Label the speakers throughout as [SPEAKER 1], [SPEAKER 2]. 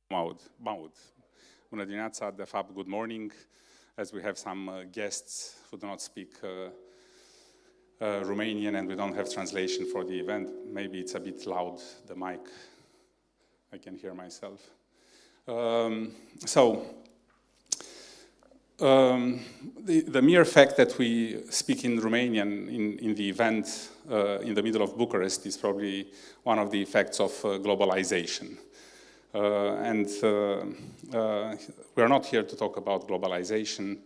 [SPEAKER 1] Mode. Bună dimineața, de fapt, good morning, as we have some guests who do not speak Romanian and we don't have translation for the event. Maybe it's a bit loud, the mic. I can hear myself. The mere fact that we speak in Romanian in the event in the middle of Bucharest is probably one of the effects of globalization. We are not here to talk about globalization,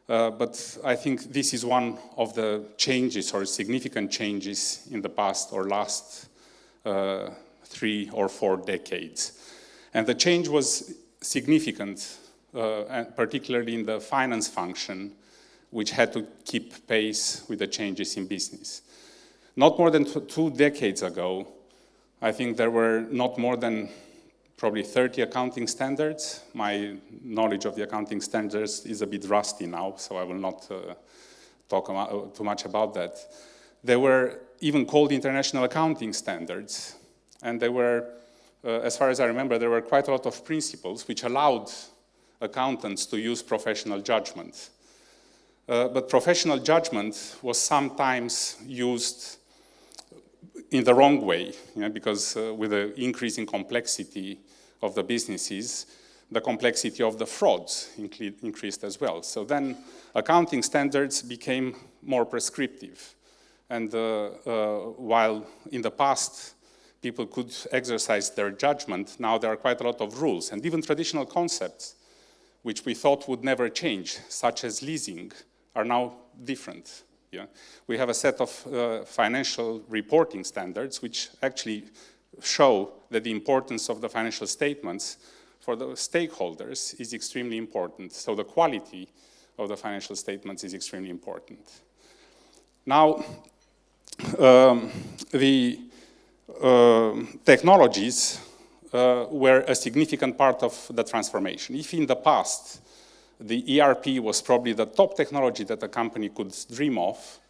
[SPEAKER 1] but I think this is one of the changes or significant changes in the past or last 3 or 4 decades. And the change was significant, and particularly in the finance function, which had to keep pace with the changes in business. Not more than 2 decades ago, I think there were not more than probably 30 accounting standards. My knowledge of the accounting standards is a bit rusty now, so I will not talk too much about that. They were even called international accounting standards, and they were, as far as I remember, there were quite a lot of principles which allowed accountants to use professional judgment. But professional judgment was sometimes used in the wrong way, because with the increasing complexity of the businesses, the complexity of the frauds increased as well. So then accounting standards became more prescriptive. And while in the past people could exercise their judgment, now there are quite a lot of rules. And even traditional concepts, which we thought would never change, such as leasing, are now different. Yeah. We have a set of financial reporting standards which actually show that the importance of the financial statements for the stakeholders is extremely important. So the quality of the financial statements is extremely important. Now, the technologies were a significant part of the transformation. If in the past, the ERP was probably the top technology that a company could dream of,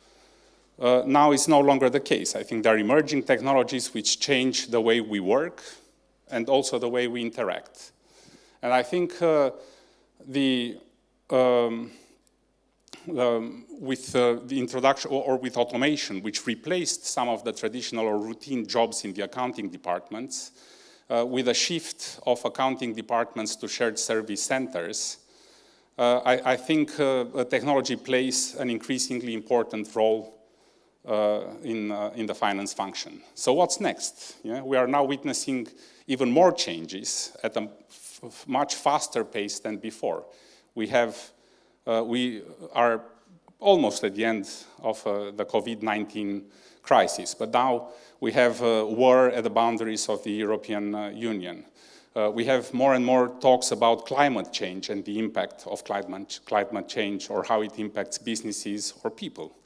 [SPEAKER 1] now it's no longer the case. I think there are emerging technologies which change the way we work and also the way we interact. And I think with the introduction or with automation, which replaced some of the traditional or routine jobs in the accounting departments, with a shift of accounting departments to shared service centers, I think technology plays an increasingly important role in the finance function. So what's next? Yeah, we are now witnessing even more changes at a much faster pace than before. We are almost at the end of the COVID-19 crisis, but now we have war at the boundaries of the European Union. We have more and more talks about climate change and the impact of climate change or how it impacts businesses or people.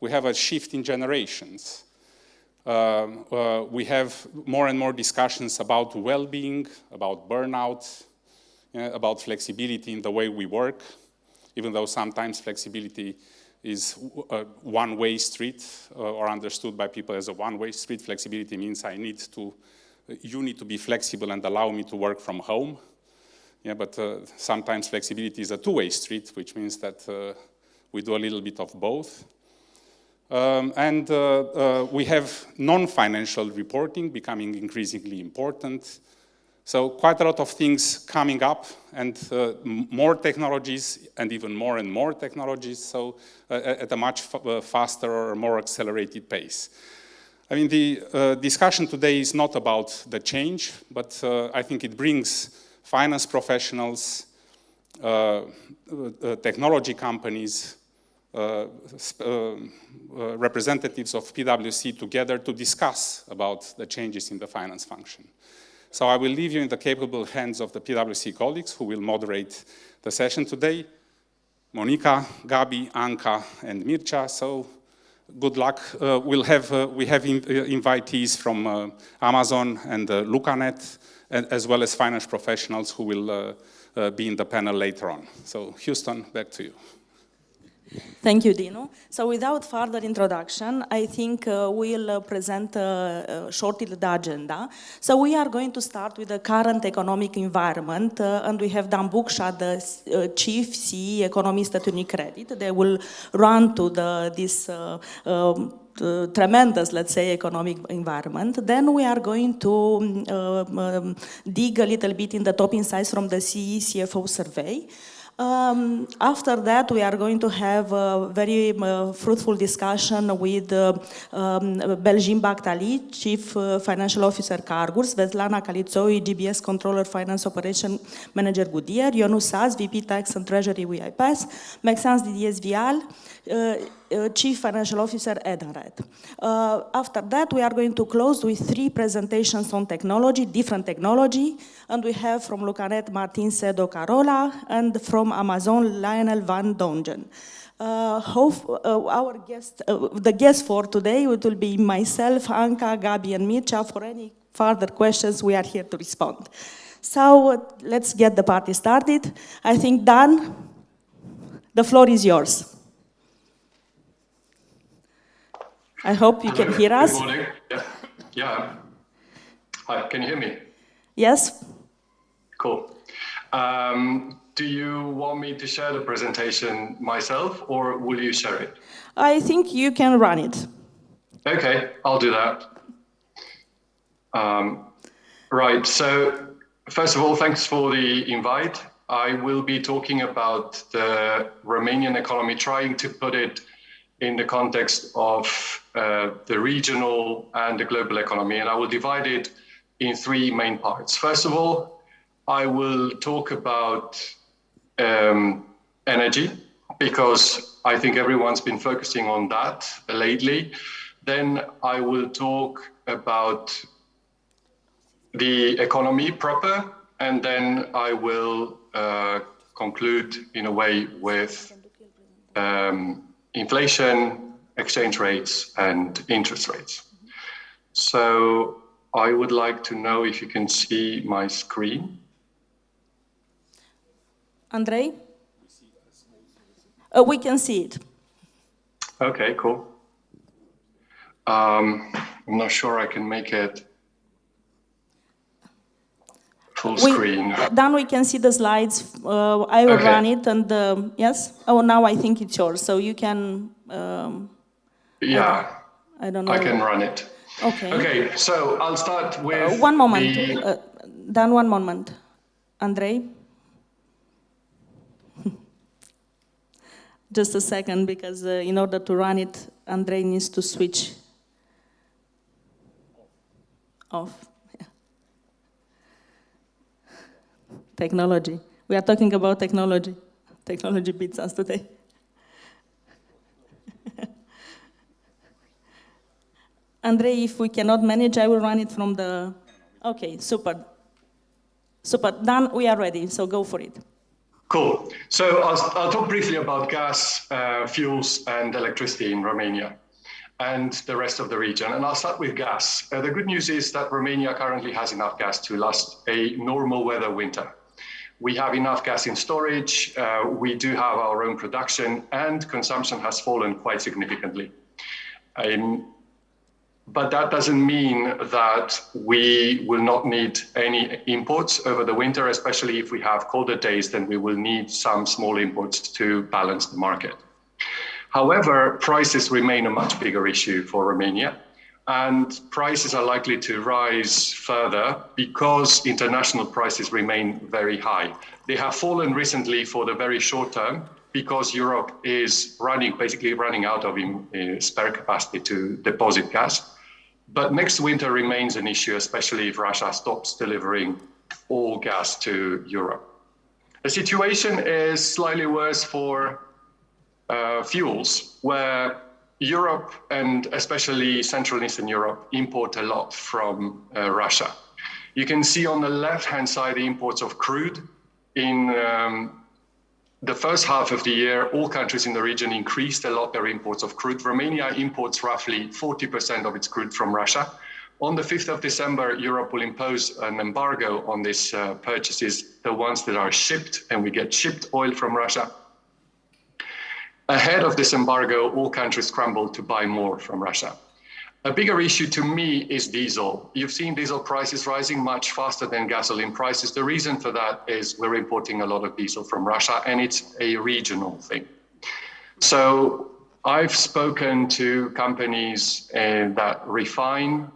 [SPEAKER 1] We have a shift in generations. We have more and more discussions about well-being, about burnout, about flexibility in the way we work, even though sometimes flexibility is a one-way street or understood by people as a one-way street. Flexibility means you need to be flexible and allow me to work from home. Yeah, but sometimes flexibility is a two-way street, which means that we do a little bit of both. We have non-financial reporting becoming increasingly important. So quite a lot of things coming up and more technologies and even more technologies, so at a much faster or more accelerated pace. I mean, the discussion today is not about the change, but I think it brings finance professionals, technology companies, representatives of PwC together to discuss about the changes in the finance function. So I will leave you in the capable hands of the PwC colleagues who will moderate the session today. Monica, Gabi, Anca, and Mircea. So good luck. We have invitees from Amazon and LucaNet, as well as finance professionals who will be in the panel later on. So Houston, back to you.
[SPEAKER 2] Thank you, Dino. So without further introduction, I think we'll present shortly the agenda. So we are going to start with the current economic environment, and we have Dan Buksha, the Chief CEE Economist at UniCredit. They will run to this tremendous, let's say, economic environment. Then we are going to dig a little bit in the top insights from the CEE CFO survey. After that, we are going to have a very fruitful discussion with Belgin Baktali, Chief Financial Officer Cargurs, Svetlana Kalitsoi, GBS Controller Finance Operation Manager Goodyear, Ionut Saz, VP Tax and Treasury UiPath, Maxence Didier Vial, Chief Financial Officer Edenred. After that, we are going to close with 3 presentations on technology, different technology, and we have from Lucanet Martin Sedo Carola and from Amazon Lionel Van Dongen. Our guest, the guest for today, it will be myself, Anka, Gabi, and Mircea. For any further questions, we are here to respond. So let's get the party started. I think, Dan, the floor is yours. I hope you can hear us.
[SPEAKER 3] Good morning. Yeah. Hi, can you hear me?
[SPEAKER 2] Yes.
[SPEAKER 3] Cool. Do you want me to share the presentation myself, or will you share it?
[SPEAKER 2] I think you can run it.
[SPEAKER 3] Okay, I'll do that. Right, so first of all, thanks for the invite. I will be talking about the Romanian economy, trying to put it in the context of the regional and the global economy, and I will divide it in 3 main parts. First of all, I will talk about energy, because I think everyone's been focusing on that lately. Then I will talk about the economy proper, and then I will conclude in a way with inflation, exchange rates, and interest rates. So I would like to know if you can see my screen.
[SPEAKER 2] Andrei? We can see it.
[SPEAKER 3] Okay, cool. I'm not sure I can make it full screen.
[SPEAKER 2] Then we can see the slides. I will run it, and yes? Oh, now I think it's yours, so you can...
[SPEAKER 3] yeah,
[SPEAKER 2] I don't know.
[SPEAKER 3] I can run it.
[SPEAKER 2] Okay.
[SPEAKER 3] Okay, so I'll start with
[SPEAKER 2] one moment. Dan, one moment. Andrei? Just a second, because in order to run it, Andrei needs to switch off. Yeah. Technology. We are talking about technology. Technology beats us today. Andrei, if we cannot manage, I will run it from the... Okay, super. Super. Dan, we are ready, so go for it.
[SPEAKER 3] Cool. So I'll talk briefly about gas, fuels, and electricity in Romania and the rest of the region. And I'll start with gas. The good news is that Romania currently has enough gas to last a normal weather winter. We have enough gas in storage, we do have our own production, and consumption has fallen quite significantly. But that doesn't mean that we will not need any imports over the winter, especially if we have colder days, then we will need some small imports to balance the market. However, prices remain a much bigger issue for Romania, and prices are likely to rise further because international prices remain very high. They have fallen recently for the very short term because Europe is basically running out of spare capacity to deposit gas. But next winter remains an issue, especially if Russia stops delivering all gas to Europe. The situation is slightly worse for fuels, where Europe and especially Central and Eastern Europe import a lot from Russia. You can see on the left-hand side the imports of crude. In the first half of the year, all countries in the region increased a lot their imports of crude. Romania imports roughly 40% of its crude from Russia. On the 5th of December, Europe will impose an embargo on these purchases, the ones that are shipped, and we get shipped oil from Russia. Ahead of this embargo, all countries scrambled to buy more from Russia. A bigger issue to me is diesel. You've seen diesel prices rising much faster than gasoline prices. The reason for that is we're importing a lot of diesel from Russia, and it's a regional thing. So I've spoken to companies that refine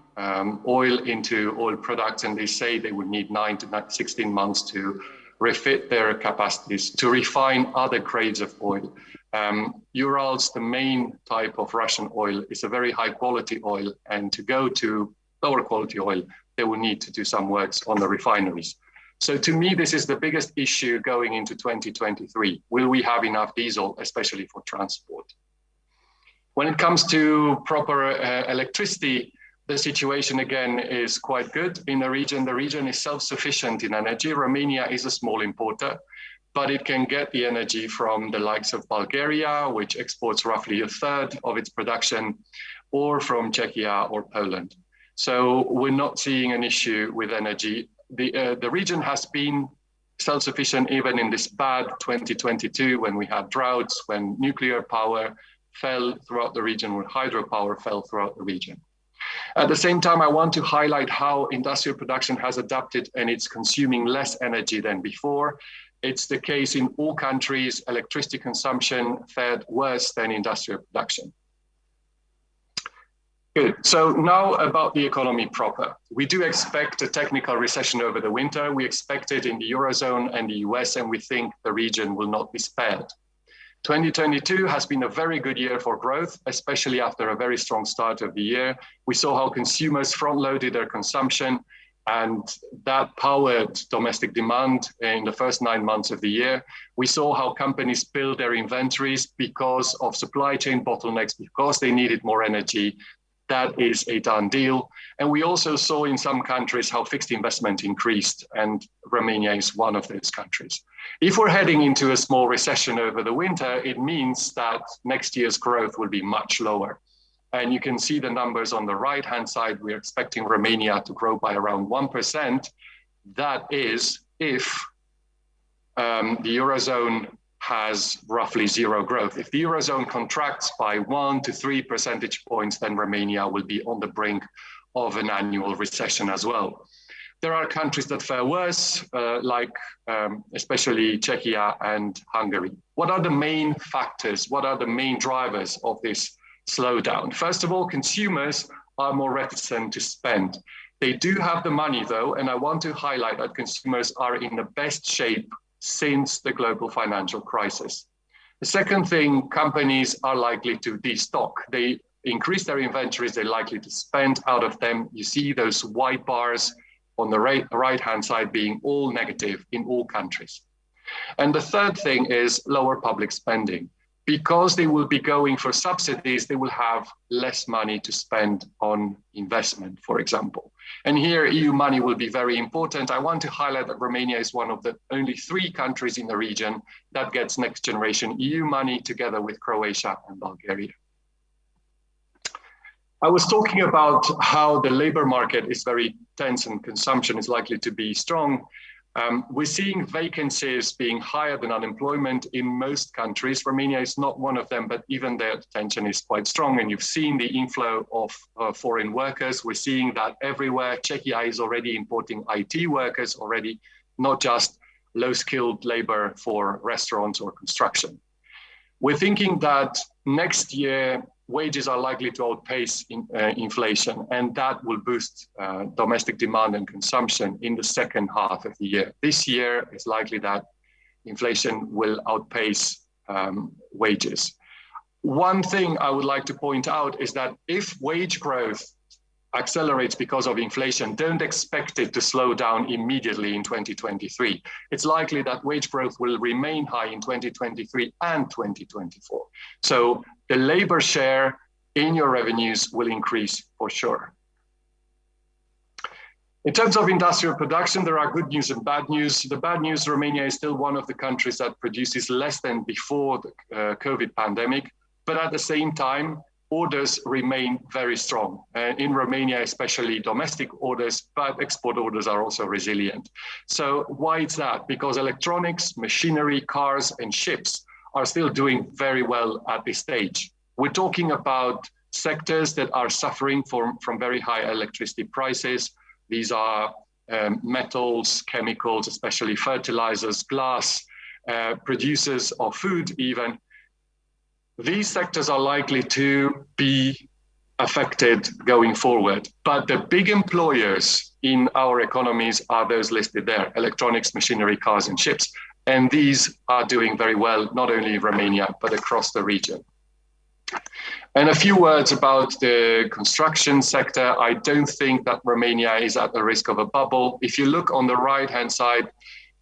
[SPEAKER 3] oil into oil products, and they say they would need 9 to 16 months to refit their capacities to refine other grades of oil. Urals, the main type of Russian oil, is a very high quality oil, and to go to lower quality oil, they will need to do some works on the refineries. So to me, this is the biggest issue going into 2023. Will we have enough diesel, especially for transport? When it comes to proper electricity, the situation again is quite good in the region. The region is self-sufficient in energy. Romania is a small importer, but it can get the energy from the likes of Bulgaria, which exports roughly a third of its production, or from Czechia or Poland. So we're not seeing an issue with energy. The region has been self-sufficient even in this bad 2022 when we had droughts, when nuclear power fell throughout the region, when hydropower fell throughout the region. At the same time, I want to highlight how industrial production has adapted and it's consuming less energy than before. It's the case in all countries. Electricity consumption fared worse than industrial production. Good. So now about the economy proper. We do expect a technical recession over the winter. We expect it in the Eurozone and the US, and we think the region will not be spared. 2022 has been a very good year for growth, especially after a very strong start of the year. We saw how consumers front-loaded their consumption, and that powered domestic demand in the first 9 months of the year. We saw how companies build their inventories because of supply chain bottlenecks, because they needed more energy. That is a done deal. And we also saw in some countries how fixed investment increased, and Romania is one of those countries. If we're heading into a small recession over the winter, it means that next year's growth will be much lower. And you can see the numbers on the right-hand side. We're expecting Romania to grow by around 1%. That is if the Eurozone has roughly zero growth. If the Eurozone contracts by 1 to 3 percentage points, then Romania will be on the brink of an annual recession as well. There are countries that fare worse, like especially Czechia and Hungary. What are the main factors? What are the main drivers of this slowdown? First of all, consumers are more reticent to spend. They do have the money though, and I want to highlight that consumers are in the best shape since the global financial crisis. The second thing, companies are likely to destock. They increase their inventories, they're likely to spend out of them. You see those white bars on the right-hand side being all negative in all countries. And the third thing is lower public spending. Because they will be going for subsidies, they will have less money to spend on investment, for example. And here EU money will be very important. I want to highlight that Romania is one of the only 3 countries in the region that gets next generation EU money together with Croatia and Bulgaria. I was talking about how the labor market is very tense and consumption is likely to be strong. We're seeing vacancies being higher than unemployment in most countries. Romania is not one of them, but even their tension is quite strong. And you've seen the inflow of foreign workers. We're seeing that everywhere. Czechia is already importing IT workers already, not just low-skilled labor for restaurants or construction. We're thinking that next year, wages are likely to outpace inflation, and that will boost domestic demand and consumption in the second half of the year. This year, it's likely that inflation will outpace wages. One thing I would like to point out is that if wage growth accelerates because of inflation, don't expect it to slow down immediately in 2023. It's likely that wage growth will remain high in 2023 and 2024. So the labor share in your revenues will increase for sure. In terms of industrial production, there are good news and bad news. The bad news, Romania is still one of the countries that produces less than before the COVID pandemic, but at the same time, orders remain very strong. In Romania, especially domestic orders, but export orders are also resilient. So why is that? Because electronics, machinery, cars, and ships are still doing very well at this stage. We're talking about sectors that are suffering from very high electricity prices. These are metals, chemicals, especially fertilizers, glass, producers of food even. These sectors are likely to be affected going forward. But the big employers in our economies are those listed there: electronics, machinery, cars, and ships. And these are doing very well, not only in Romania, but across the region. And a few words about the construction sector. I don't think that Romania is at the risk of a bubble. If you look on the right-hand side,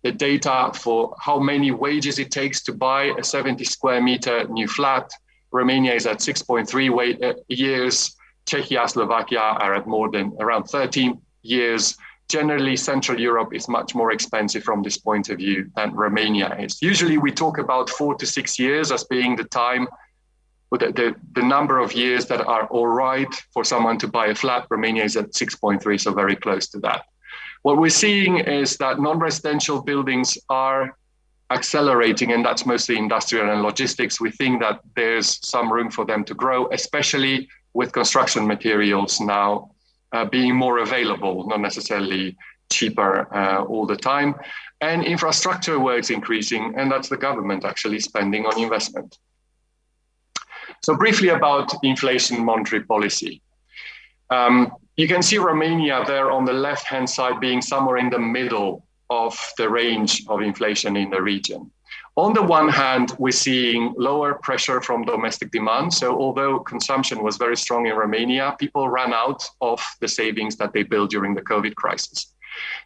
[SPEAKER 3] the data for how many wages it takes to buy a 70 square meter new flat, Romania is at 6.3 years. Czechia, Slovakia are at more than around 13 years. Generally, Central Europe is much more expensive from this point of view than Romania is. Usually we talk about 4 to 6 years as being the time, the number of years that are all right for someone to buy a flat. Romania is at 6.3, so very close to that. What we're seeing is that non-residential buildings are accelerating, and that's mostly industrial and logistics. We think that there's some room for them to grow, especially with construction materials now being more available, not necessarily cheaper all the time. And infrastructure works increasing, and that's the government actually spending on investment. So briefly about inflation monetary policy. You can see Romania there on the left-hand side being somewhere in the middle of the range of inflation in the region. On the one hand, we're seeing lower pressure from domestic demand. So although consumption was very strong in Romania, people ran out of the savings that they built during the COVID crisis.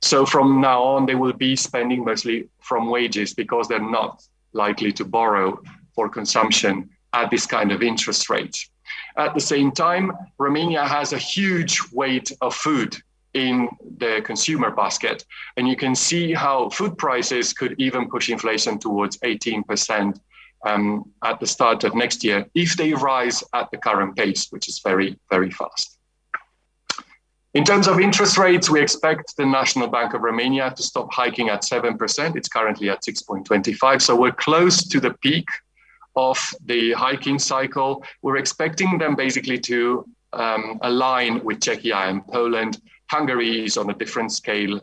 [SPEAKER 3] So from now on, they will be spending mostly from wages because they're not likely to borrow for consumption at this kind of interest rate. At the same time, Romania has a huge weight of food in the consumer basket. And you can see how food prices could even push inflation towards 18% at the start of next year, if they rise at the current pace, which is very, very fast. In terms of interest rates, we expect the National Bank of Romania to stop hiking at 7%. It's currently at 6.25. So we're close to the peak of the hiking cycle. We're expecting them basically to align with Czechia and Poland. Hungary is on a different scale.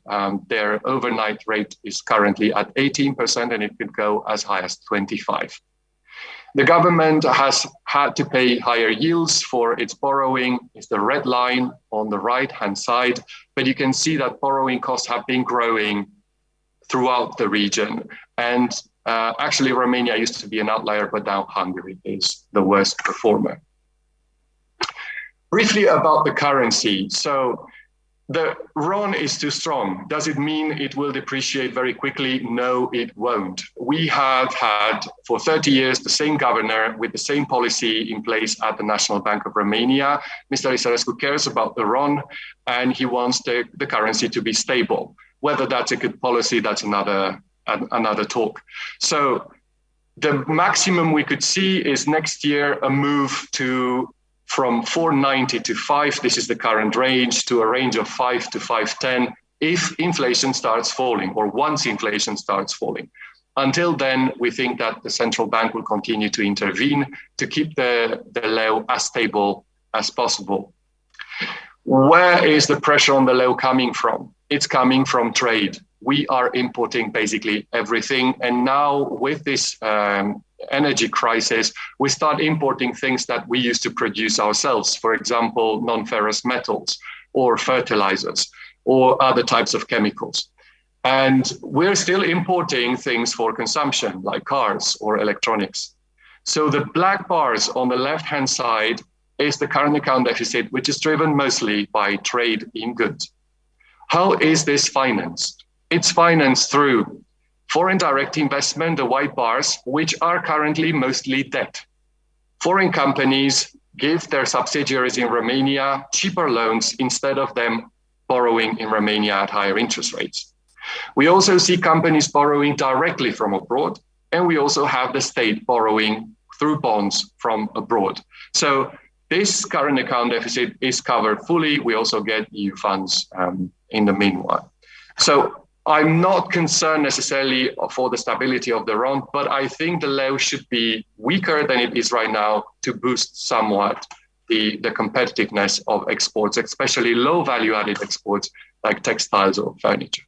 [SPEAKER 3] Their overnight rate is currently at 18%, and it could go as high as 25%. The government has had to pay higher yields for its borrowing. It's the red line on the right-hand side, but you can see that borrowing costs have been growing throughout the region. And actually, Romania used to be an outlier, but now Hungary is the worst performer. Briefly about the currency. So the RON is too strong. Does it mean it will depreciate very quickly? No, it won't. We have had for 30 years the same governor with the same policy in place at the National Bank of Romania. Mr. Isărescu cares about the RON, and he wants the currency to be stable. Whether that's a good policy, that's another talk. So the maximum we could see is next year a move from 490 to 5, this is the current range, to a range of 5 to 510 if inflation starts falling, or once inflation starts falling. Until then, we think that the central bank will continue to intervene to keep the leu as stable as possible. Where is the pressure on the leu coming from? It's coming from trade. We are importing basically everything. And now with this energy crisis, we start importing things that we used to produce ourselves. For example, non-ferrous metals or fertilizers or other types of chemicals. And we're still importing things for consumption like cars or electronics. So the black bars on the left-hand side is the current account deficit, which is driven mostly by trade in goods. How is this financed? It's financed through foreign direct investment, the white bars, which are currently mostly debt. Foreign companies give their subsidiaries in Romania cheaper loans instead of them borrowing in Romania at higher interest rates. We also see companies borrowing directly from abroad, and we also have the state borrowing through bonds from abroad. So this current account deficit is covered fully. We also get EU funds in the meanwhile. So I'm not concerned necessarily for the stability of the RON, but I think the leu should be weaker than it is right now to boost somewhat the competitiveness of exports, especially low value added exports like textiles or furniture.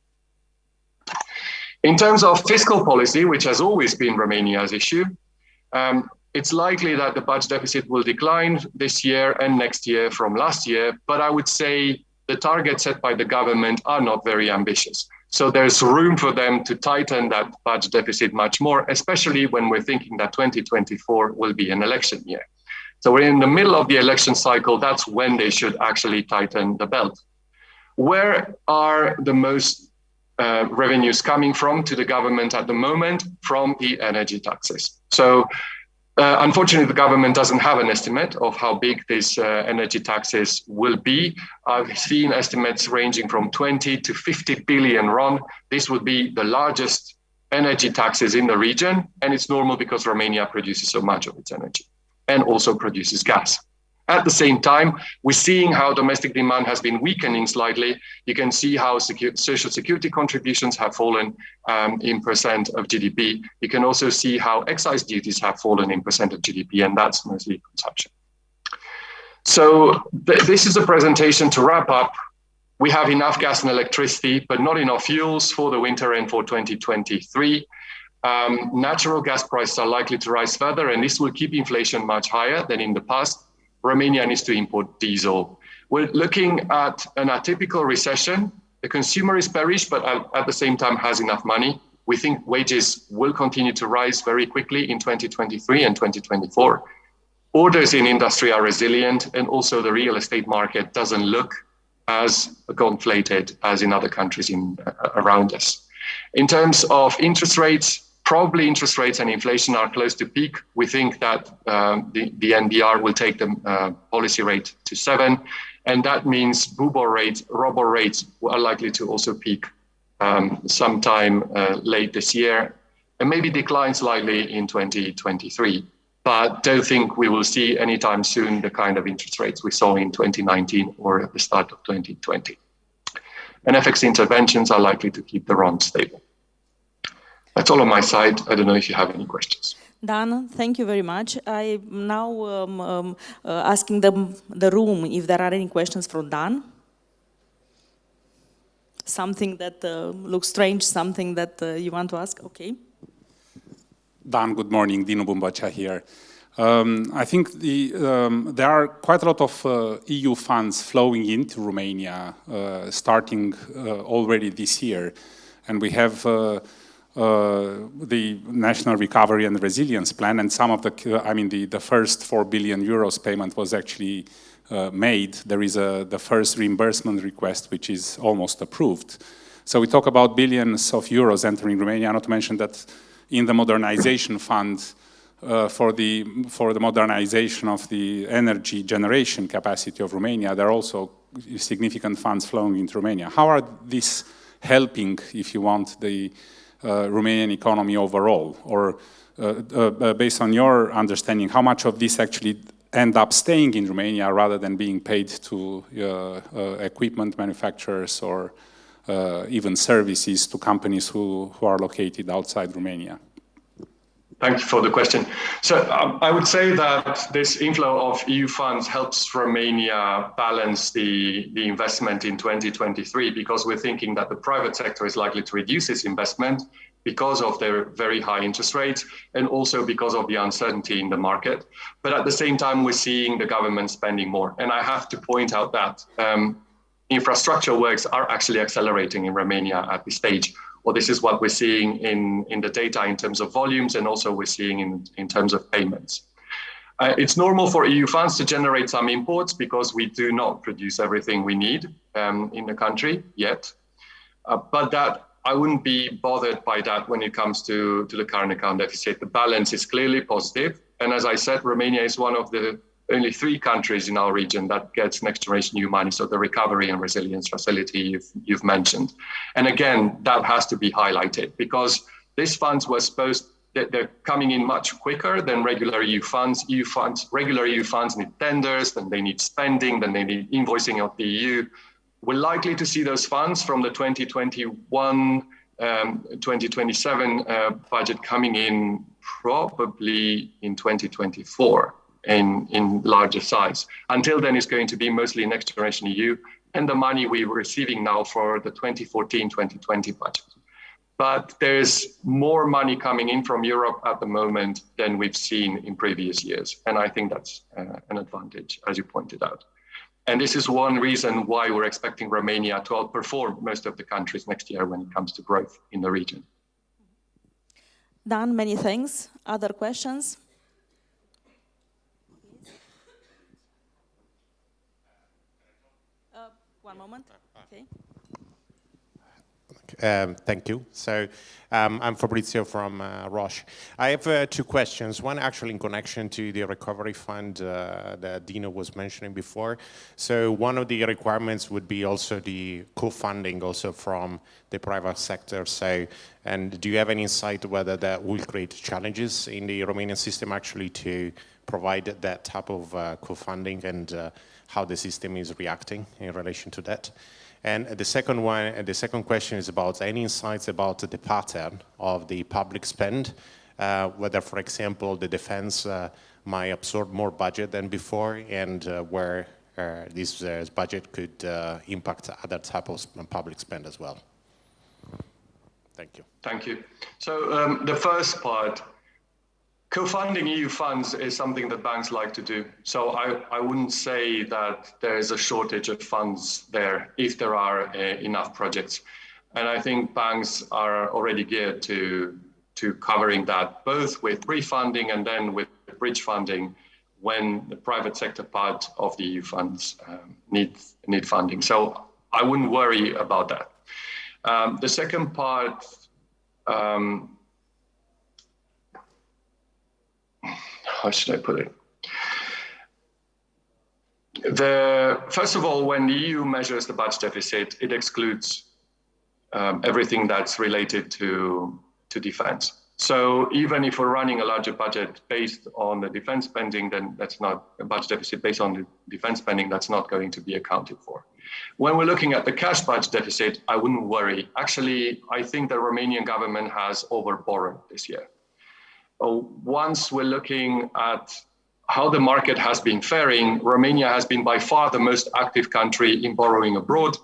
[SPEAKER 3] In terms of fiscal policy, which has always been Romania's issue, it's likely that the budget deficit will decline this year and next year from last year, but I would say the targets set by the government are not very ambitious. So there's room for them to tighten that budget deficit much more, especially when we're thinking that 2024 will be an election year. So we're in the middle of the election cycle. That's when they should actually tighten the belt. Where are the most revenues coming from to the government at the moment? From the energy taxes. So unfortunately, the government doesn't have an estimate of how big these energy taxes will be. I've seen estimates ranging from 20 to 50 billion RON. This would be the largest energy taxes in the region, and it's normal because Romania produces so much of its energy and also produces gas. At the same time, we're seeing how domestic demand has been weakening slightly. You can see how social security contributions have fallen in percent of GDP. You can also see how excise duties have fallen in percent of GDP, and that's mostly consumption. So this is a presentation to wrap up. We have enough gas and electricity, but not enough fuels for the winter and for 2023. Natural gas prices are likely to rise further, and this will keep inflation much higher than in the past. Romania needs to import diesel. We're looking at an atypical recession. The consumer is bearish, but at the same time has enough money. We think wages will continue to rise very quickly in 2023 and 2024. Orders in industry are resilient, and also the real estate market doesn't look as gonflated as in other countries around us. In terms of interest rates, probably interest rates and inflation are close to peak. We think that the NBR will take the policy rate to 7, and that means ROBOR rates are likely to also peak sometime late this year, and maybe decline slightly in 2023. But don't think we will see anytime soon the kind of interest rates we saw in 2019 or at the start of 2020. And FX interventions are likely to keep the RON stable. That's all on my side. I don't know if you have any questions.
[SPEAKER 2] Dan, thank you very much. I'm now asking the room if there are any questions from Dan. Something that looks strange, something that you want to ask? Okay.
[SPEAKER 1] Dan, good morning. Dinu Bumbacea here. I think there are quite a lot of EU funds flowing into Romania starting already this year. And we have the National Recovery and Resilience Plan, and some of the first 4 billion euros payment was actually made. There is the first reimbursement request, which is almost approved. So we talk about billions of euros entering Romania, not to mention that in the modernization fund for the modernization of the energy generation capacity of Romania, there are also significant funds flowing into Romania. How are these helping, if you want, the Romanian economy overall? Or based on your understanding, how much of this actually end up staying in Romania rather than being paid to equipment manufacturers or even services to companies who are located outside Romania?
[SPEAKER 3] Thank you for the question. So I would say that this inflow of EU funds helps Romania balance the investment in 2023, because we're thinking that the private sector is likely to reduce its investment because of their very high interest rates and also because of the uncertainty in the market. But at the same time, we're seeing the government spending more. And I have to point out that infrastructure works are actually accelerating in Romania at this stage. Well, this is what we're seeing in the data in terms of volumes, and also we're seeing in terms of payments. It's normal for EU funds to generate some imports because we do not produce everything we need in the country yet. But that I wouldn't be bothered by that when it comes to the current account deficit. The balance is clearly positive. And as I said, Romania is one of the only 3 countries in our region that gets next generation EU money, so the recovery and resilience facility you've mentioned. And again, that has to be highlighted because these funds were they're coming in much quicker than regular EU funds. Regular EU funds need tenders, then they need spending, then they need invoicing of the EU. We're likely to see those funds from the 2021-2027 budget coming in probably in 2024 in larger size. Until then, it's going to be mostly Next Generation EU and the money we're receiving now for the 2014-2020 budget. But there's more money coming in from Europe at the moment than we've seen in previous years. And I think that's an advantage, as you pointed out. And this is one reason why we're expecting Romania to outperform most of the countries next year when it comes to growth in the region.
[SPEAKER 2] Dan, many thanks. Other questions? One moment. Okay.
[SPEAKER 4] Thank you. So I'm Fabrizio from Roche. I have two questions. One actually in connection to the recovery fund that Dino was mentioning before. So one of the requirements would be also the co-funding also from the private sector. So, and do you have any insight whether that will create challenges in the Romanian system actually to provide that type of co-funding and how the system is reacting in relation to that? And the second question is about any insights about the pattern of the public spend, whether, for example, the defense might absorb more budget than before, and where this budget could impact other types of public spend as well. Thank you.
[SPEAKER 3] Thank you. So the first part, co-funding EU funds is something that banks like to do. So I wouldn't say that there is a shortage of funds there if there are enough projects. And I think banks are already geared to covering that, both with pre-funding and then with bridge funding when the private sector part of the EU funds need funding. So I wouldn't worry about that. The second part, how should I put it? First of all, when the EU measures the budget deficit, it excludes everything that's related to defense. So even if we're running a larger budget based on the defense spending, then that's not a budget deficit based on the defense spending, that's not going to be accounted for. When we're looking at the cash budget deficit, I wouldn't worry. Actually, I think the Romanian government has overborrowed this year. Once we're looking at how the market has been faring, Romania has been by far the most active country in borrowing abroad.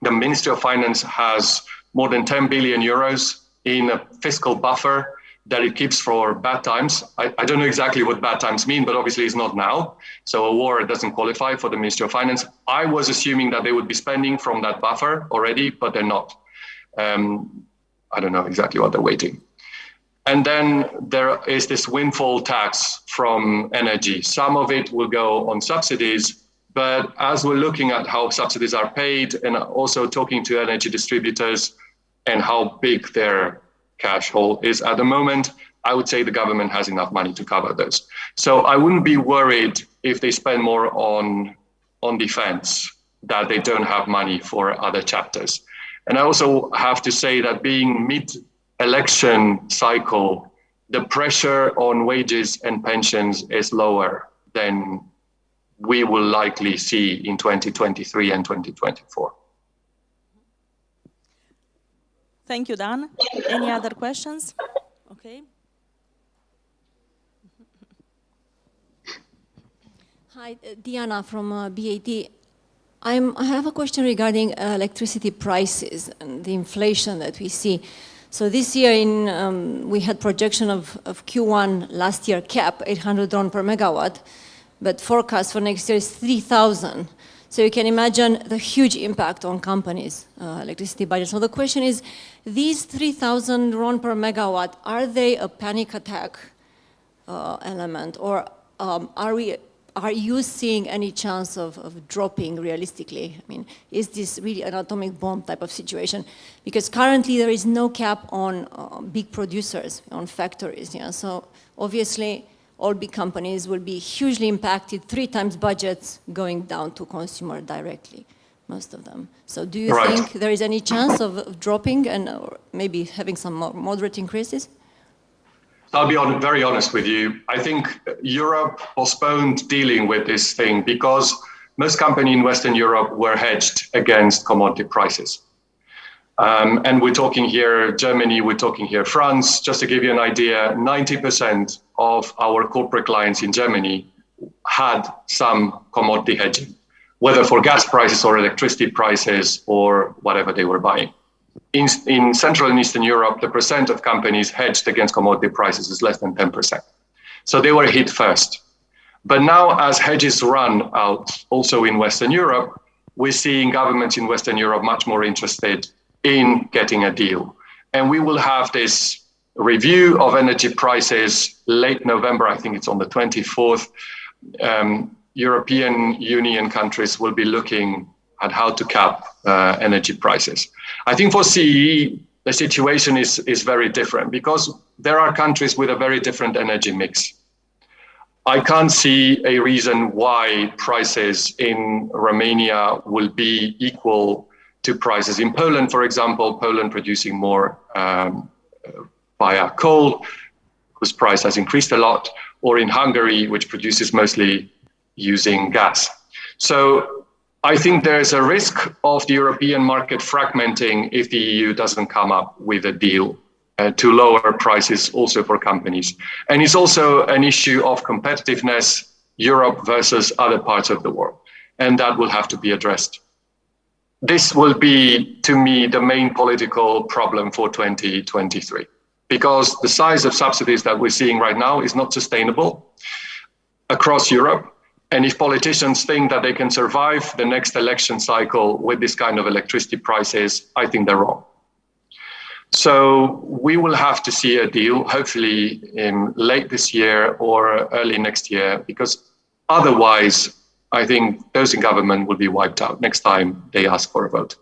[SPEAKER 3] The Ministry of Finance has more than 10 billion euros in a fiscal buffer that it keeps for bad times. I don't know exactly what bad times mean, but obviously it's not now. So a war doesn't qualify for the Ministry of Finance. I was assuming that they would be spending from that buffer already, but they're not. I don't know exactly what they're waiting. And then there is this windfall tax from energy. Some of it will go on subsidies, but as we're looking at how subsidies are paid and also talking to energy distributors and how big their cash hole is at the moment, I would say the government has enough money to cover those. So I wouldn't be worried if they spend more on defense, that they don't have money for other chapters. And I also have to say that being mid-election cycle, the pressure on wages and pensions is lower than we will likely see in 2023 and 2024.
[SPEAKER 2] Thank you, Dan. Any other questions? Okay.
[SPEAKER 5] Hi, Diana from BAT. I have a question regarding electricity prices and the inflation that we see. So this year we had projection of Q1 last year cap, 800 RON per megawatt, but forecast for next year is 3,000. So you can imagine the huge impact on companies' electricity budget. So the question is, these 3,000 RON per megawatt, are they a panic attack element, or are you seeing any chance of dropping realistically? I mean, is this really an atomic bomb type of situation? Because currently there is no cap on big producers, on factories. Yeah? So obviously, all big companies will be hugely impacted, 3 times budgets going down to consumer directly, most of them. So do you think there is any chance of dropping and or maybe having some more moderate increases?
[SPEAKER 3] I'll be very honest with you. I think Europe postponed dealing with this thing because most companies in Western Europe were hedged against commodity prices. And we're talking here Germany, we're talking here France. Just to give you an idea, 90% of our corporate clients in Germany had some commodity hedging, whether for gas prices or electricity prices or whatever they were buying. In Central and Eastern Europe, the percent of companies hedged against commodity prices is less than 10%. So they were hit first. But now as hedges run out also in Western Europe, we're seeing governments in Western Europe much more interested in getting a deal. And we will have this review of energy prices late November, I think it's on the 24th. European Union countries will be looking at how to cap energy prices. I think for CEE, the situation is very different because there are countries with a very different energy mix. I can't see a reason why prices in Romania will be equal to prices in Poland, for example. Poland producing more via coal, whose price has increased a lot, or in Hungary, which produces mostly using gas. So I think there's a risk of the European market fragmenting if the EU doesn't come up with a deal to lower prices also for companies. And it's also an issue of competitiveness, Europe versus other parts of the world. And that will have to be addressed. This will be, to me, the main political problem for 2023, because the size of subsidies that we're seeing right now is not sustainable across Europe. And if politicians think that they can survive the next election cycle with this kind of electricity prices, I think they're wrong. So we will have to see a deal, hopefully in late this year or early next year, because otherwise, I think those in government will be wiped out next time they ask for a vote.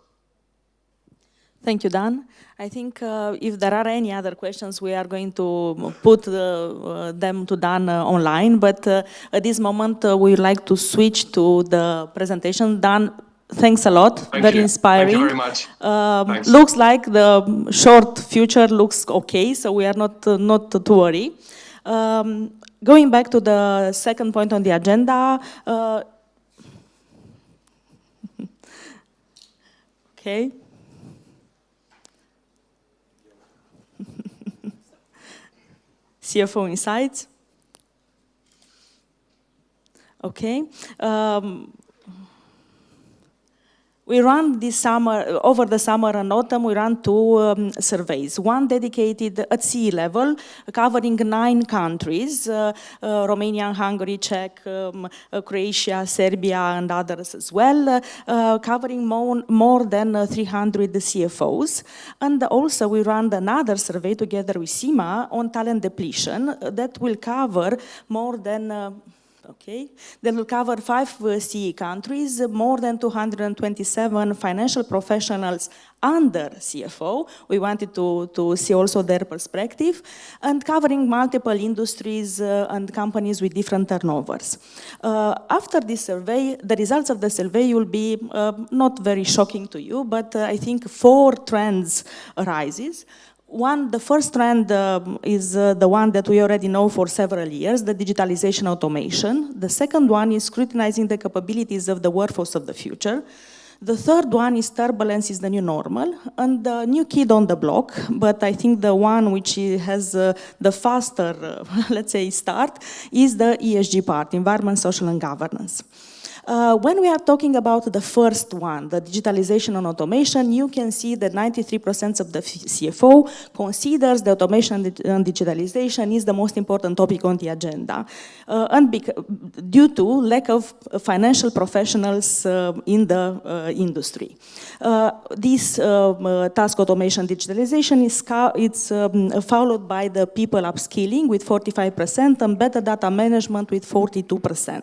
[SPEAKER 2] Thank you, Dan. I think if there are any other questions, we are going to put them to Dan online. But at this moment, we would like to switch to the presentation. Dan, thanks a lot. Very inspiring.
[SPEAKER 3] Thank you very much.
[SPEAKER 2] Looks like the short future looks okay, so we are not to worry. Going back to the second point on the agenda. Okay. CFO Insights. Okay. We ran this summer, over the summer and autumn, we ran two surveys. One dedicated at CE level, covering 9 countries, Romania, Hungary, Czech, Croatia, Serbia, and others as well, covering more than 300 CFOs. And also we ran another survey together with CIMA on talent depletion that will cover more than that will cover 5 CE countries, more than 227 financial professionals under CFO. We wanted to see also their perspective, and covering multiple industries and companies with different turnovers. After this survey, the results of the survey will be not very shocking to you, but I think 4 trends arises. The first trend is the one that we already know for several years, the digitalization automation. The second one is scrutinizing the capabilities of the workforce of the future. The third one is turbulence is the new normal. And the new kid on the block, but I think the one which has the faster, let's say, start, is the ESG part, environment, social, and governance. When we are talking about the first one, the digitalization and automation, you can see that 93% of the CFO considers the automation and digitalization is the most important topic on the agenda, and due to lack of financial professionals in the industry. This task automation digitalization is followed by the people upskilling with 45% and better data management with 42%.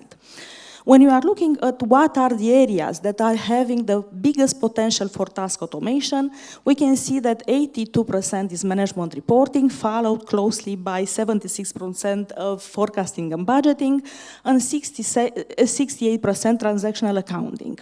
[SPEAKER 2] When you are looking at what are the areas that are having the biggest potential for task automation, we can see that 82% is management reporting, followed closely by 76% of forecasting and budgeting, and 68% transactional accounting.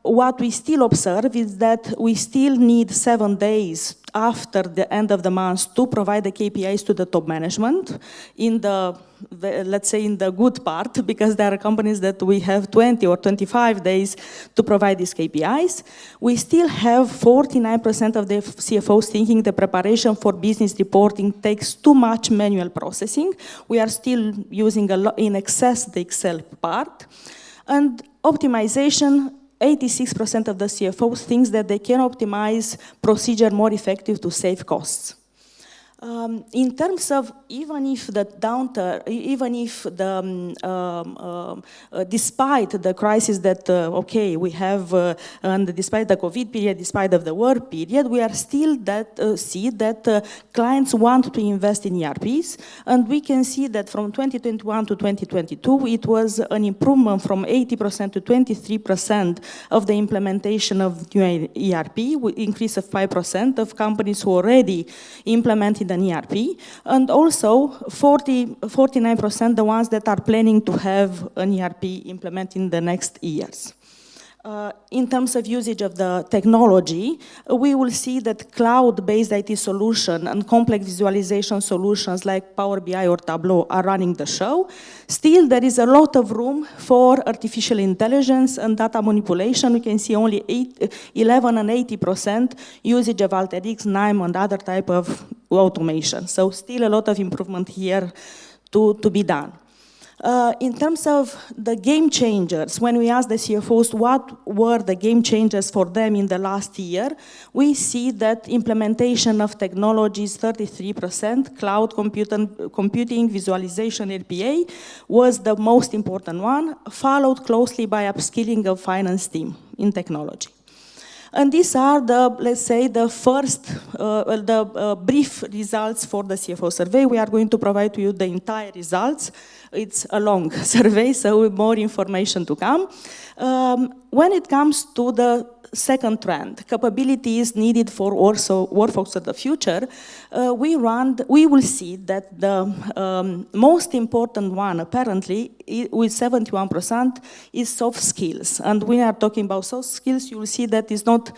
[SPEAKER 2] what we still observe is that we still need 7 days after the end of the month to provide the KPIs to the top management in the, let's say, in the good part, because there are companies that we have 20 or 25 days to provide these KPIs. We still have 49% of the CFOs thinking the preparation for business reporting takes too much manual processing. We are still using a lot in excess the Excel part. And optimization, 86% of the CFOs thinks that they can optimize procedure more effective to save costs. In terms of even if the downturn, even if the despite the crisis that okay we have, and despite the COVID period, despite of the war period, we are still that see that clients want to invest in ERPs, and we can see that from 2021 to 2022 it was an improvement from 80% to 23% of the implementation of new ERP, with increase of 5% of companies who already implemented an ERP, and also 49% the ones that are planning to have an ERP implemented in the next years. In terms of usage of the technology, we will see that cloud-based IT solution and complex visualization solutions like Power BI or Tableau are running the show. Still, there is a lot of room for artificial intelligence and data manipulation. We can see only 11 and 80% usage of AlterX, NIME, and other type of automation. So still a lot of improvement here to be done. In terms of the game changers, when we ask the CFOs what were the game changers for them in the last year, we see that implementation of technologies, 33%, cloud computing, visualization, RPA, was the most important one, followed closely by upskilling of finance team in technology. And these are the, let's say, the first, brief results for the CFO survey. We are going to provide to you the entire results. It's a long survey, so more information to come. When it comes to the second trend, capabilities needed for workforce of the future, we will see that the most important one, apparently, with 71%, is soft skills. And when we are talking about soft skills, you will see that it's not,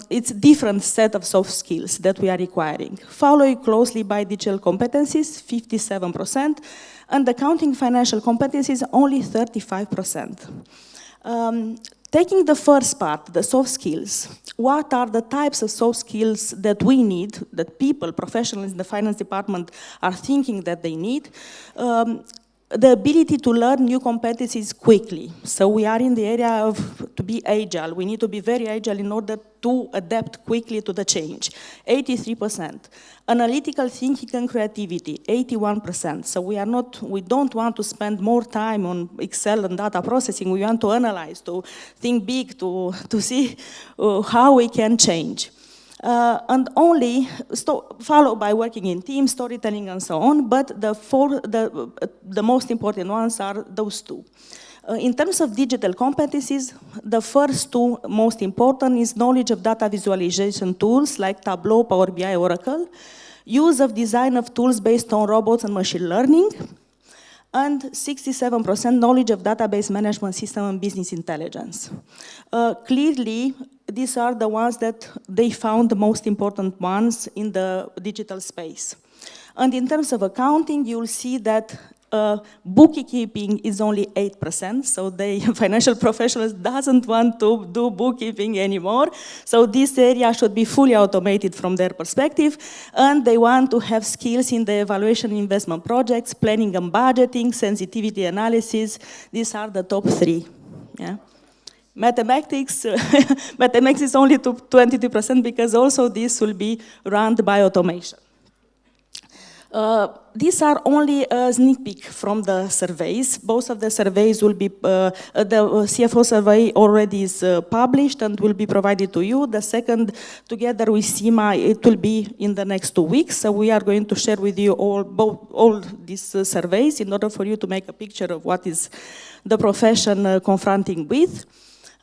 [SPEAKER 2] it's a different set of soft skills that we are requiring. Followed closely by digital competencies, 57%, and accounting financial competencies, only 35%. Taking the first part, the soft skills, what are the types of soft skills that we need, that people, professionals in the finance department are thinking that they need? The ability to learn new competencies quickly. So we are in the area of to be agile. We need to be very agile in order to adapt quickly to the change. 83%. Analytical thinking and creativity, 81%. So we don't want to spend more time on Excel and data processing. We want to analyze, to think big, to see how we can change. And only followed by working in teams, storytelling, and so on. But the most important ones are those two. In terms of digital competencies, the first two most important is knowledge of data visualization tools like Tableau, Power BI, Oracle, use of design of tools based on robots and machine learning, and 67% knowledge of database management system and business intelligence. Clearly, these are the ones that they found the most important ones in the digital space. And in terms of accounting, you'll see that bookkeeping is only 8%, so the financial professionals doesn't want to do bookkeeping anymore. So this area should be fully automated from their perspective, and they want to have skills in the evaluation investment projects, planning and budgeting, sensitivity analysis. These are the top 3. Yeah. Mathematics, mathematics is only 22% because also this will be run by automation. These are only a sneak peek from the surveys. Both of the surveys will be, the CFO survey already is published and will be provided to you. The second, together with CIMA, it will be in the next 2 weeks. So we are going to share with you all these surveys in order for you to make a picture of what is the profession confronting with.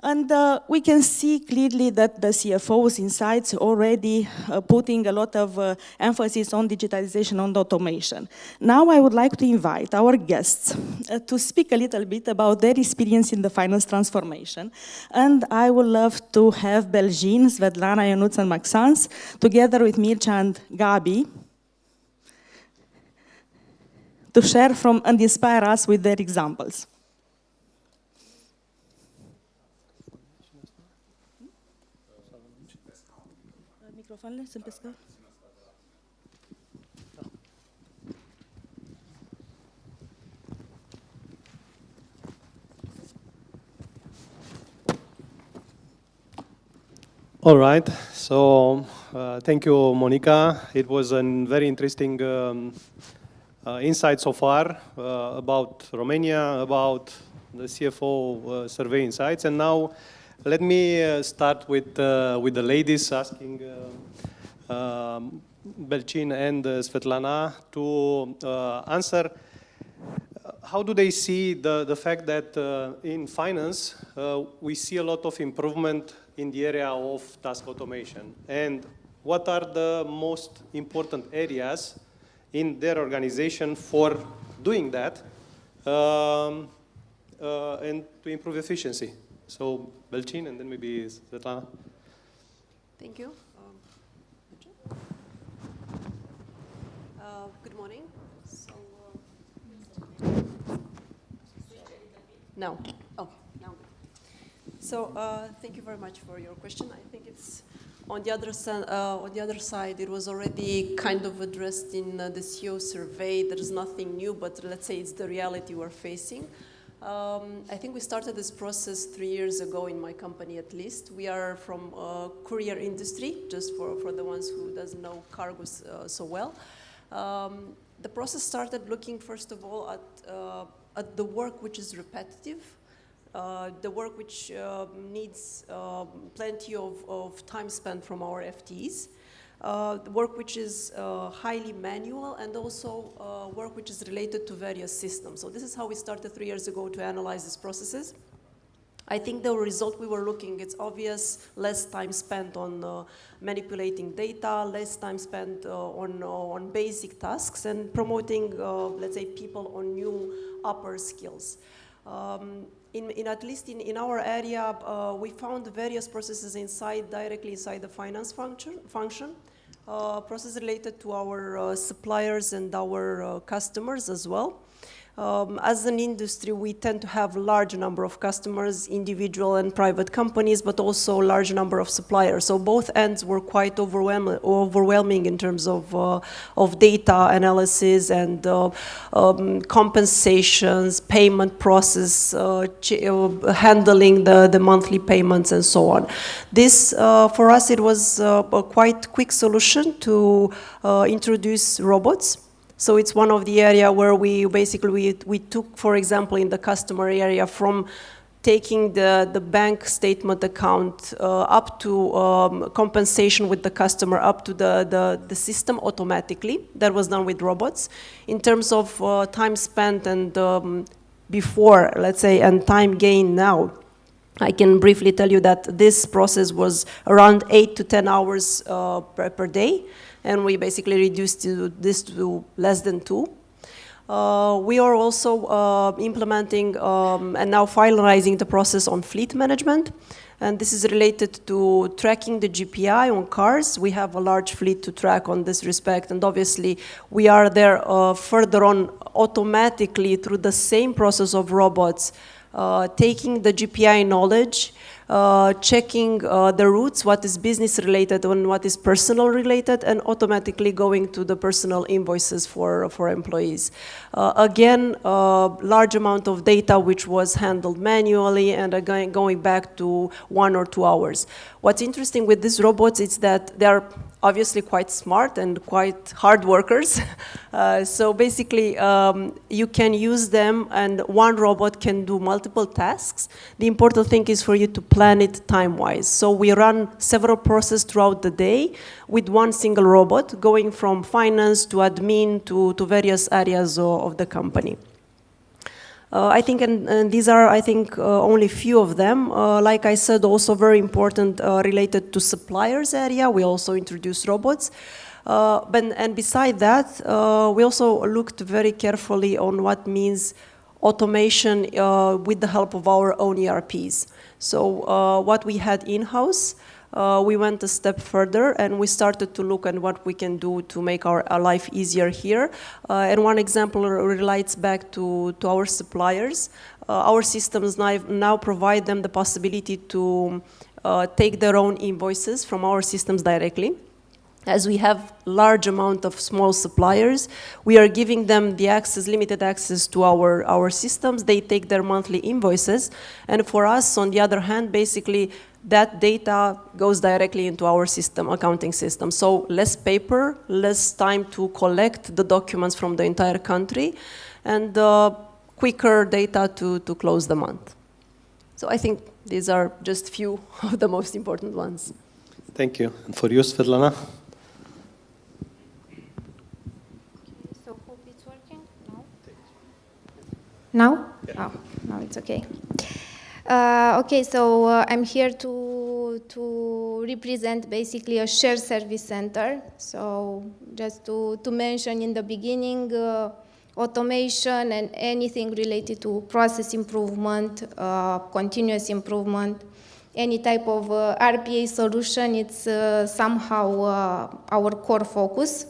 [SPEAKER 2] And we can see clearly that the CFOs Insights already putting a lot of emphasis on digitalization and automation. Now I would like to invite our guests to speak a little bit about their experience in the finance transformation. And I would love to have Belgin, Svetlana, Ionuț, and Maxence, together with Mircea and Gabi, to share from and inspire us with their examples. Microfoanele sunt pe scaun?
[SPEAKER 6] All right, so thank you, Monica. It was a very interesting insight so far about Romania, about the CFO survey insights. And now let me start with the ladies, asking Belcin and Svetlana to answer how do they see the fact that in finance we see a lot of improvement in the area of task automation, and what are the most important areas in their organization for doing that and to improve efficiency. So Belcin and then maybe Svetlana.
[SPEAKER 7] Thank you. Good morning. So, now, okay, now. So thank you very much for your question. I think it's on the other side, it was already kind of addressed in the CEO survey. There is nothing new, but let's say it's the reality we're facing. I think we started this process 3 years ago in my company, at least. We are from courier industry, just for the ones who doesn't know cargo so well. The process started looking, first of all, at the work which is repetitive, the work which needs plenty of time spent from our FTEs, the work which is highly manual, and also work which is related to various systems. So this is how we started 3 years ago to analyze these processes. I think the result we were looking, it's obvious, less time spent on manipulating data, less time spent on basic tasks, and promoting, let's say, people on new upper skills. At least in our area, we found various processes directly inside the finance function, processes related to our suppliers and our customers as well. As an industry, we tend to have a large number of customers, individual and private companies, but also a large number of suppliers. So both ends were quite overwhelming in terms of data analysis and compensations, payment process, handling the monthly payments and so on. This, for us, it was a quite quick solution to introduce robots. So it's one of the area where we basically, we took, for example, in the customer area, from taking the bank statement account up to compensation with the customer, up to the system automatically. That was done with robots. In terms of time spent and before, let's say, and time gained now, I can briefly tell you that this process was around 8 to 10 hours per day. And we basically reduced this to less than 2. We are also implementing and now finalizing the process on fleet management. And this is related to tracking the GPI on cars. We have a large fleet to track on this respect. And obviously, we are there further on automatically through the same process of robots, taking the GPI knowledge, checking the routes, what is business related and what is personal related, and automatically going to the personal invoices for employees. Again, large amount of data which was handled manually and again going back to 1 or 2 hours. What's interesting with these robots is that they're obviously quite smart and quite hard workers. So basically, you can use them and one robot can do multiple tasks. The important thing is for you to plan it time-wise. So we run several processes throughout the day with one single robot, going from finance to admin to various areas of the company. I think, and these are, I think, only few of them. Like I said, also very important related to suppliers area. We also introduced robots. And beside that, we also looked very carefully on what means automation with the help of our own ERPs. So what we had in-house, we went a step further and we started to look at what we can do to make our life easier here. And one example relates back to our suppliers. Our systems now provide them the possibility to take their own invoices from our systems directly. As we have large amount of small suppliers, we are giving them the access, limited access to our systems. They take their monthly invoices. And for us, on the other hand, basically, that data goes directly into our system, accounting system. So less paper, less time to collect the documents from the entire country, and quicker data to close the month. So I think these are just few of the most important ones.
[SPEAKER 6] Thank you. And for you, Svetlana?
[SPEAKER 8] So hope it's working now? Now? Yeah. Oh, now it's okay. Okay, so I'm here to represent basically a shared service center. So just to mention in the beginning, automation and anything related to process improvement, continuous improvement, any type of RPA solution, it's somehow our core focus.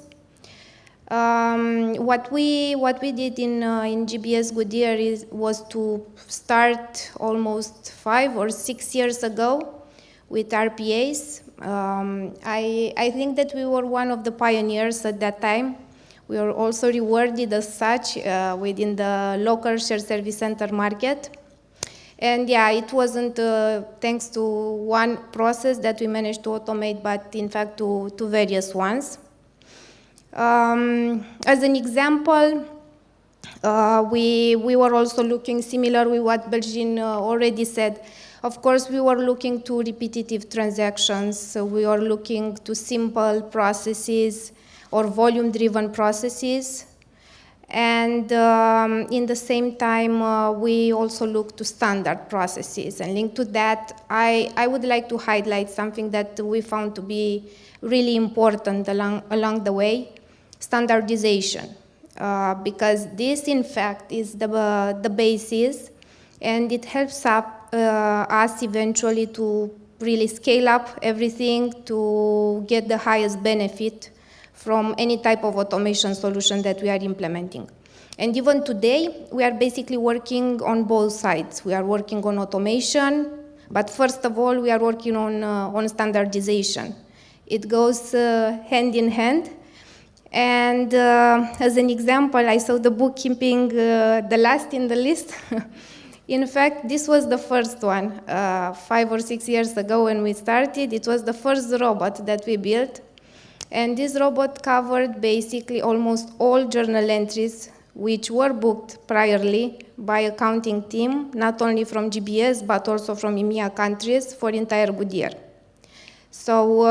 [SPEAKER 8] What we did in GBS Goodyear was to start almost 5 or 6 years ago with RPAs. I think that we were one of the pioneers at that time. We were also rewarded as such within the local shared service center market. And yeah, it wasn't thanks to one process that we managed to automate, but in fact to various ones. As an example, we were also looking similar with what Belgin already said. Of course, we were looking to repetitive transactions. So we are looking to simple processes or volume-driven processes. And in the same time, we also look to standard processes. And linked to that, I would like to highlight something that we found to be really important along the way: standardization. Because this, in fact, is the basis, and it helps us eventually to really scale up everything to get the highest benefit from any type of automation solution that we are implementing. And even today, we are basically working on both sides. We are working on automation, but first of all, we are working on standardization. It goes hand in hand. And as an example, I saw the bookkeeping, the last in the list. In fact, this was the first one. 5 or 6 years ago when we started, it was the first robot that we built. And this robot covered basically almost all journal entries which were booked priorly by accounting team, not only from GBS, but also from EMEA countries for entire Goodyear. So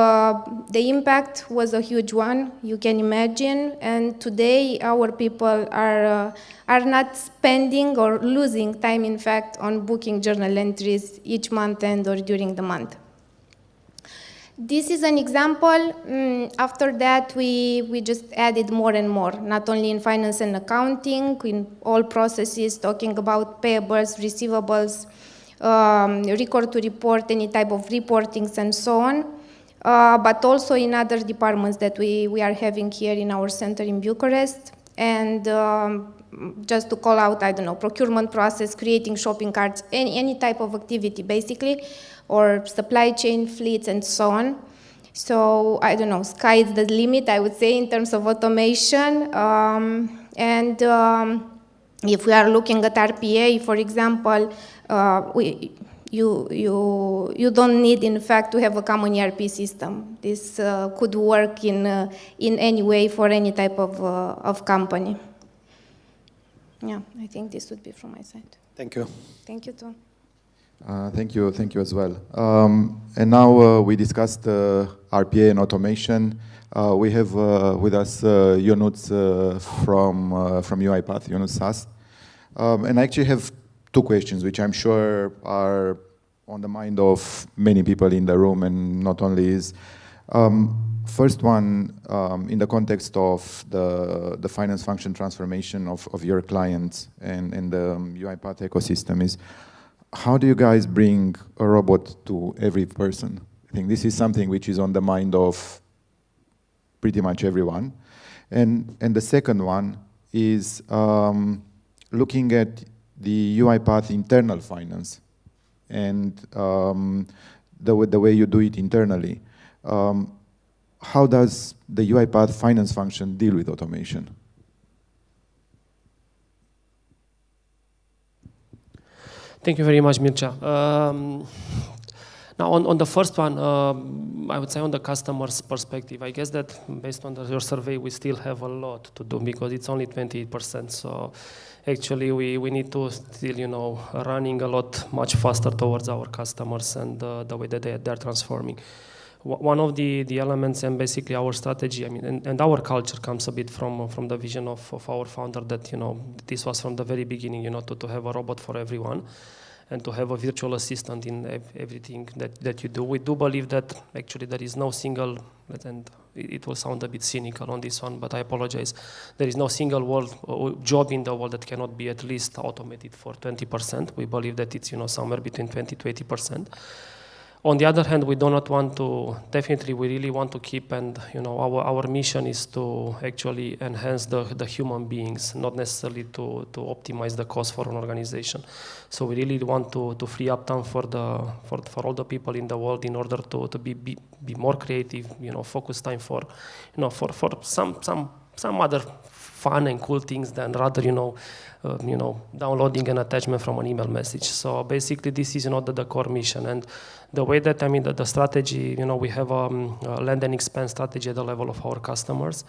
[SPEAKER 8] the impact was a huge one, you can imagine, and today our people are not spending or losing time, in fact, on booking journal entries each month and or during the month. This is an example. After that, we just added more and more, not only in finance and accounting, in all processes, talking about payables, receivables, record to report, any type of reportings and so on, but also in other departments that we are having here in our center in Bucharest. And just to call out, I don't know, procurement process, creating shopping carts, any type of activity basically, or supply chain fleets and so on. So I don't know, sky is the limit, I would say, in terms of automation. If we are looking at RPA, for example, you don't need, in fact, to have a common ERP system. This could work in any way for any type of company. Yeah, I think this would be from my side.
[SPEAKER 6] Thank you.
[SPEAKER 8] Thank you too.
[SPEAKER 9] Thank you as well. And now we discussed RPA and automation. We have with us Ionuț from UiPath, Ionuț Sas. And I actually have two questions, which I'm sure are on the mind of many people in the room, and not only is. First one, in the context of the finance function transformation of your clients and the UiPath ecosystem is, how do you guys bring a robot to every person? I think this is something which is on the mind of pretty much everyone. And the second one is looking at the UiPath internal finance and the way you do it internally. How does the UiPath finance function deal with automation?
[SPEAKER 10] Thank you very much, Mircea. Now, on the first one, I would say on the customer's perspective, I guess that based on your survey, we still have a lot to do because it's only 28%. So actually, we need to still, running a lot much faster towards our customers and the way that they're transforming. One of the elements and basically our strategy, and our culture comes a bit from the vision of our founder that, this was from the very beginning, to have a robot for everyone and to have a virtual assistant in everything that you do. We do believe that actually there is no single, and it will sound a bit cynical on this one, but I apologize. There is no single job in the world that cannot be at least automated for 20%. We believe that it's, somewhere between 20 to 80%. On the other hand, we do not want to, definitely we really want to keep, and our mission is to actually enhance the human beings, not necessarily to optimize the cost for an organization. So we really want to free up time for all the people in the world in order to be more creative, focus time for some other fun and cool things than rather, downloading an attachment from an email message. So basically this is the core mission. And the way that, the strategy, we have a land and expand strategy at the level of our customers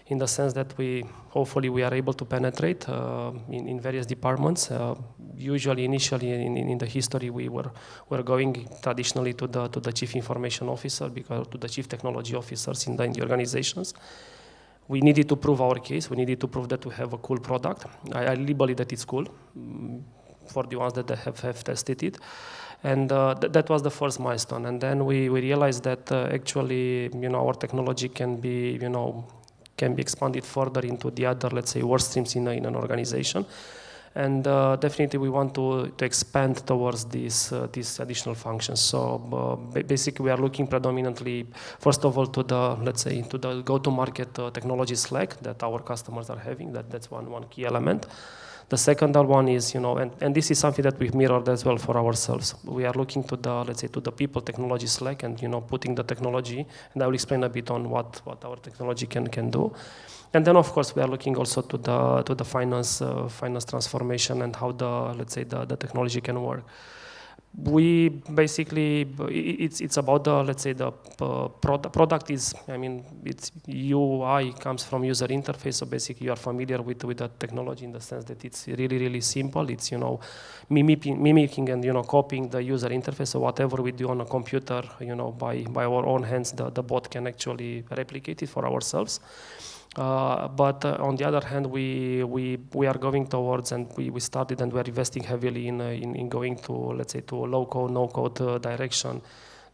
[SPEAKER 10] in the sense that hopefully we are able to penetrate in various departments. Usually, initially in the history, we're going traditionally to the chief information officer, because to the chief technology officers in the organizations. We needed to prove our case. We needed to prove that we have a cool product. I really believe that it's cool for the ones that have tested it. And that was the first milestone. And then we realized that actually, our technology can be expanded further into the other, let's say, work streams in an organization. And definitely we want to expand towards these additional functions. So basically we are looking predominantly, first of all, to the go-to-market technology stack that our customers are having. That's one key element. The second one is, and this is something that we've mirrored as well for ourselves. We are looking to the people technology stack and, putting the technology, and I will explain a bit on what our technology can do. And then, of course, we are looking also to the finance transformation and how the technology can work. We basically, it's about the product is, it's UI comes from user interface. So basically you are familiar with the technology in the sense that it's really, really simple. It's, mimicking and, copying the user interface. So whatever we do on a computer, by our own hands, the bot can actually replicate it for ourselves. But on the other hand, we are going towards, and we started, and we are investing heavily in going to, to a low-code, no-code direction,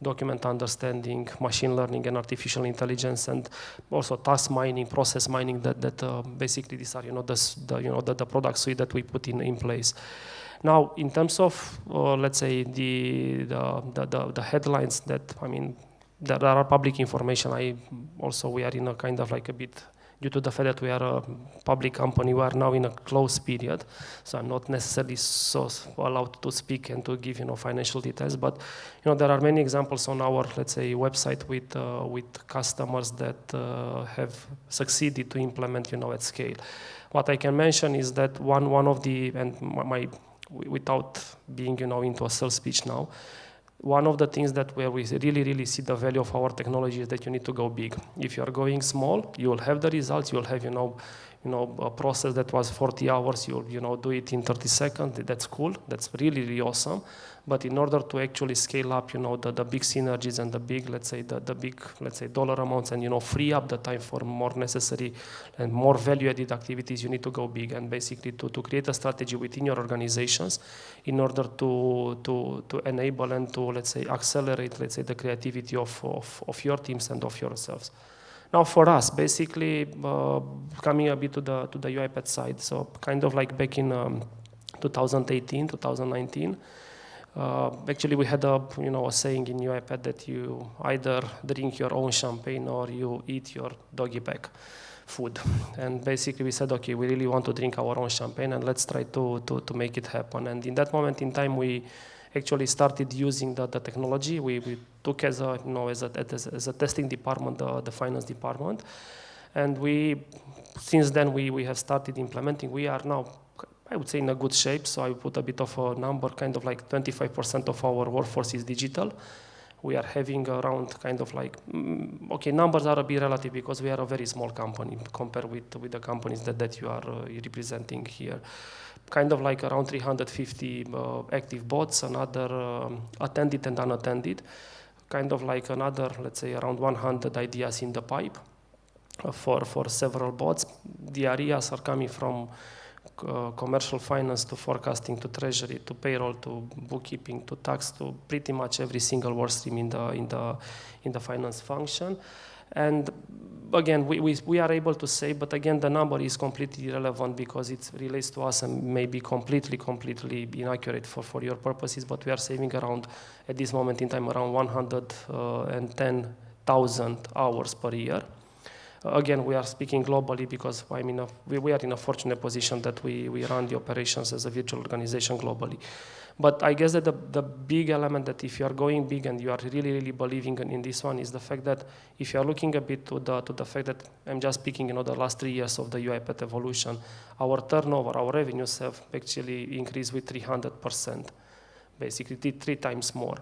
[SPEAKER 10] document understanding, machine learning, and artificial intelligence, and also task mining, process mining. That basically these are the product suite that we put in place. Now, in terms of the headlines that there are public information. We are in a kind of like a bit. Due to the fact that we are a public company, we are now in a closed period, so I'm not necessarily so allowed to speak and to give financial details. But there are many examples on our website with customers that have succeeded to implement at scale. What I can mention is that one of the, and without being into a sales speech now. One of the things where we really, really see the value of our technology is that you need to go big. If you are going small, you will have the results. You will have, a process that was 40 hours, you do it in 30 seconds. That's cool. That's really, really awesome. But in order to actually scale up, the big synergies and the big, let's say, dollar amounts and, free up the time for more necessary and more value-added activities, you need to go big and basically to create a strategy within your organizations in order to enable and to, let's say, accelerate, let's say, the creativity of your teams and of yourselves. Now for us, basically, coming a bit to the UiPath side, so kind of like back in 2018, 2019, actually we had a saying in UiPath that you either drink your own champagne or you eat your doggy bag food. And basically we said, okay, we really want to drink our own champagne and let's try to make it happen. And in that moment in time, we actually started using the technology. We took as a testing department, the finance department. And since then we have started implementing. We are now, I would say, in a good shape. So I put a bit of a number, kind of like 25% of our workforce is digital. We are having around kind of like, okay, numbers are a bit relative because we are a very small company compared with the companies that you are representing here. Kind of like around 350 active bots, another attended and unattended. Kind of like another, let's say, around 100 ideas in the pipe for several bots. The areas are coming from commercial finance to forecasting to treasury to payroll to bookkeeping to tax to pretty much every single work stream in the finance function. And again, we are able to say, but again, the number is completely irrelevant because it relates to us and may be completely inaccurate for your purposes, but we are saving around, at this moment in time, around 110,000 hours per year. Again, we are speaking globally because we are in a fortunate position that we run the operations as a virtual organization globally. But I guess that the big element that if you are going big and you are really, really believing in this one is the fact that if you are looking a bit to the fact that I'm just speaking, the last 3 years of the UiPath evolution, our turnover, our revenues have actually increased with 300%, basically 3 times more.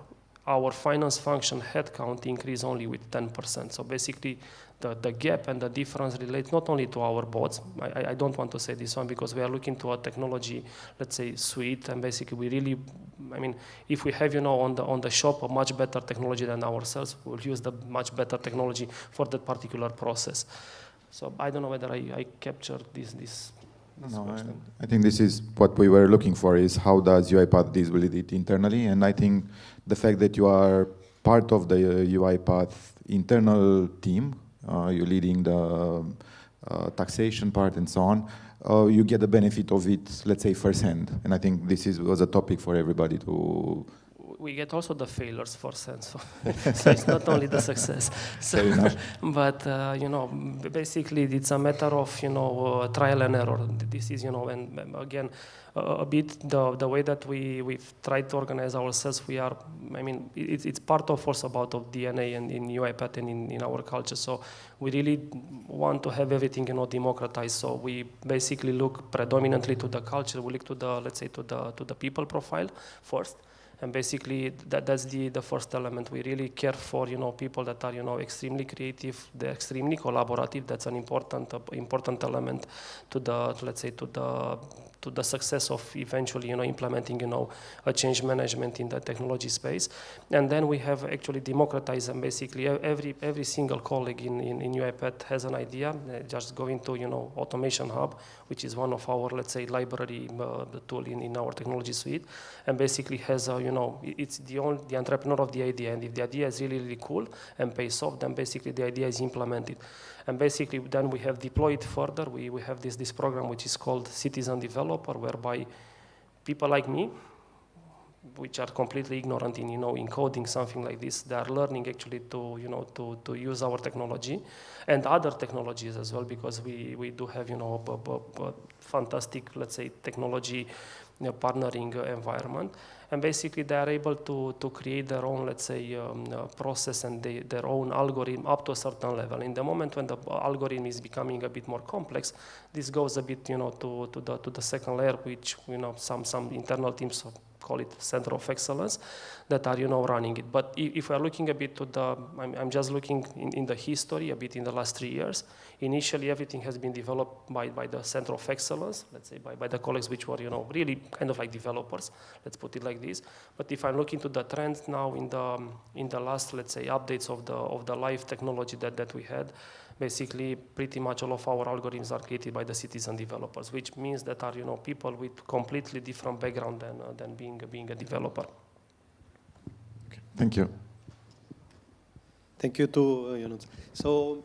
[SPEAKER 10] Our finance function headcount increased only with 10%. So basically, the gap and the difference relates not only to our bots. I don't want to say this one because we are looking to a technology, let's say, suite, and basically we really, if we have, on the shop a much better technology than ourselves, we'll use the much better technology for that particular process. So I don't know whether I captured this question.
[SPEAKER 9] I think this is what we were looking for, is how does UiPath deal with it internally, and I think the fact that you are part of the UiPath internal team, you're leading the taxation part and so on, you get the benefit of it, let's say, firsthand. And I think this was a topic for everybody to...
[SPEAKER 10] We get also the failures firsthand, so it's not only the success. So, but, basically it's a matter of, trial and error. This is, and again, a bit the way that we've tried to organize ourselves, we are, it's part of also about of DNA and in UiPath and in our culture. So we really want to have everything, democratized. So we basically look predominantly to the culture. We look to the, let's say, to the people profile first. And basically, that's the first element. We really care for, people that are, extremely creative, they're extremely collaborative. That's an important element to the, let's say, to the success of eventually, implementing, a change management in the technology space. And then we have actually democratized, and basically every single colleague in UiPath has an idea. Just go into, Automation Hub, which is one of our, let's say, library tool in our technology suite, and basically has it's the entrepreneur of the idea, and if the idea is really, really cool and pays off, then basically the idea is implemented. And basically then we have deployed further. We have this program which is called Citizen Developer, whereby people like me, which are completely ignorant in, in coding, something like this, they are learning actually to use our technology and other technologies as well, because we do have, a fantastic, let's say, technology partnering environment. And basically they are able to create their own, let's say, process and their own algorithm up to a certain level. In the moment when the algorithm is becoming a bit more complex, this goes a bit, to the second layer, which, some internal teams call it center of excellence, that are, running it. But if we're looking a bit to I'm just looking in the history, a bit in the last 3 years. Initially, everything has been developed by the center of excellence, let's say by the colleagues which were, really kind of like developers, let's put it like this. But if I'm looking to the trend now in the last, let's say, updates of the live technology that we had, basically pretty much all of our algorithms are created by the citizen developers, which means that are, people with completely different background than being a developer.
[SPEAKER 9] Thank you.
[SPEAKER 6] Thank you too, Ionuț. So,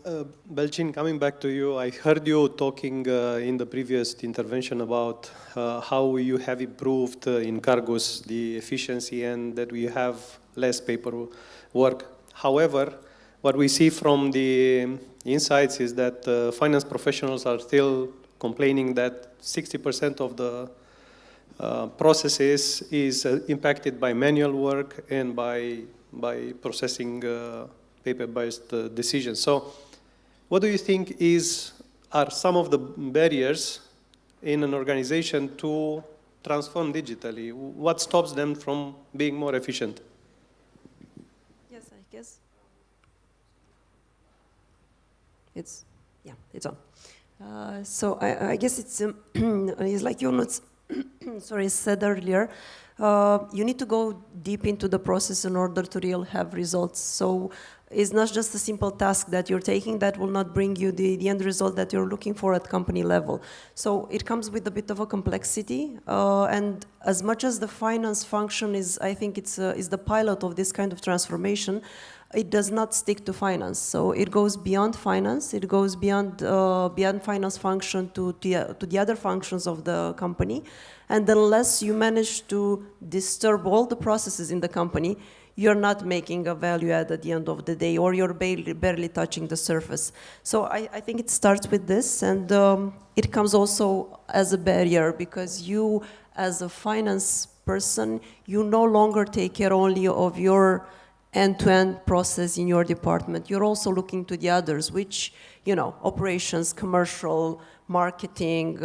[SPEAKER 6] Belcin, coming back to you, I heard you talking in the previous intervention about how you have improved in Cargus the efficiency and that we have less paperwork. However, what we see from the insights is that finance professionals are still complaining that 60% of the processes is impacted by manual work and by processing paper-based decisions. So what do you think are some of the barriers in an organization to transform digitally? What stops them from being more efficient?
[SPEAKER 7] Yes, I guess. It's on. So I guess it's like Ionuț said earlier, you need to go deep into the process in order to really have results. So it's not just a simple task that you're taking that will not bring you the end result that you're looking for at company level. So it comes with a bit of a complexity, and as much as the finance function is, I think is the pilot of this kind of transformation, it does not stick to finance. So it goes beyond finance, it goes beyond finance function to the other functions of the company. And unless you manage to disturb all the processes in the company, you're not making a value add at the end of the day, or you're barely touching the surface. So I think it starts with this, and it comes also as a barrier, because you, as a finance person, you no longer take care only of your end-to-end process in your department. You're also looking to the others, which, operations, commercial, marketing,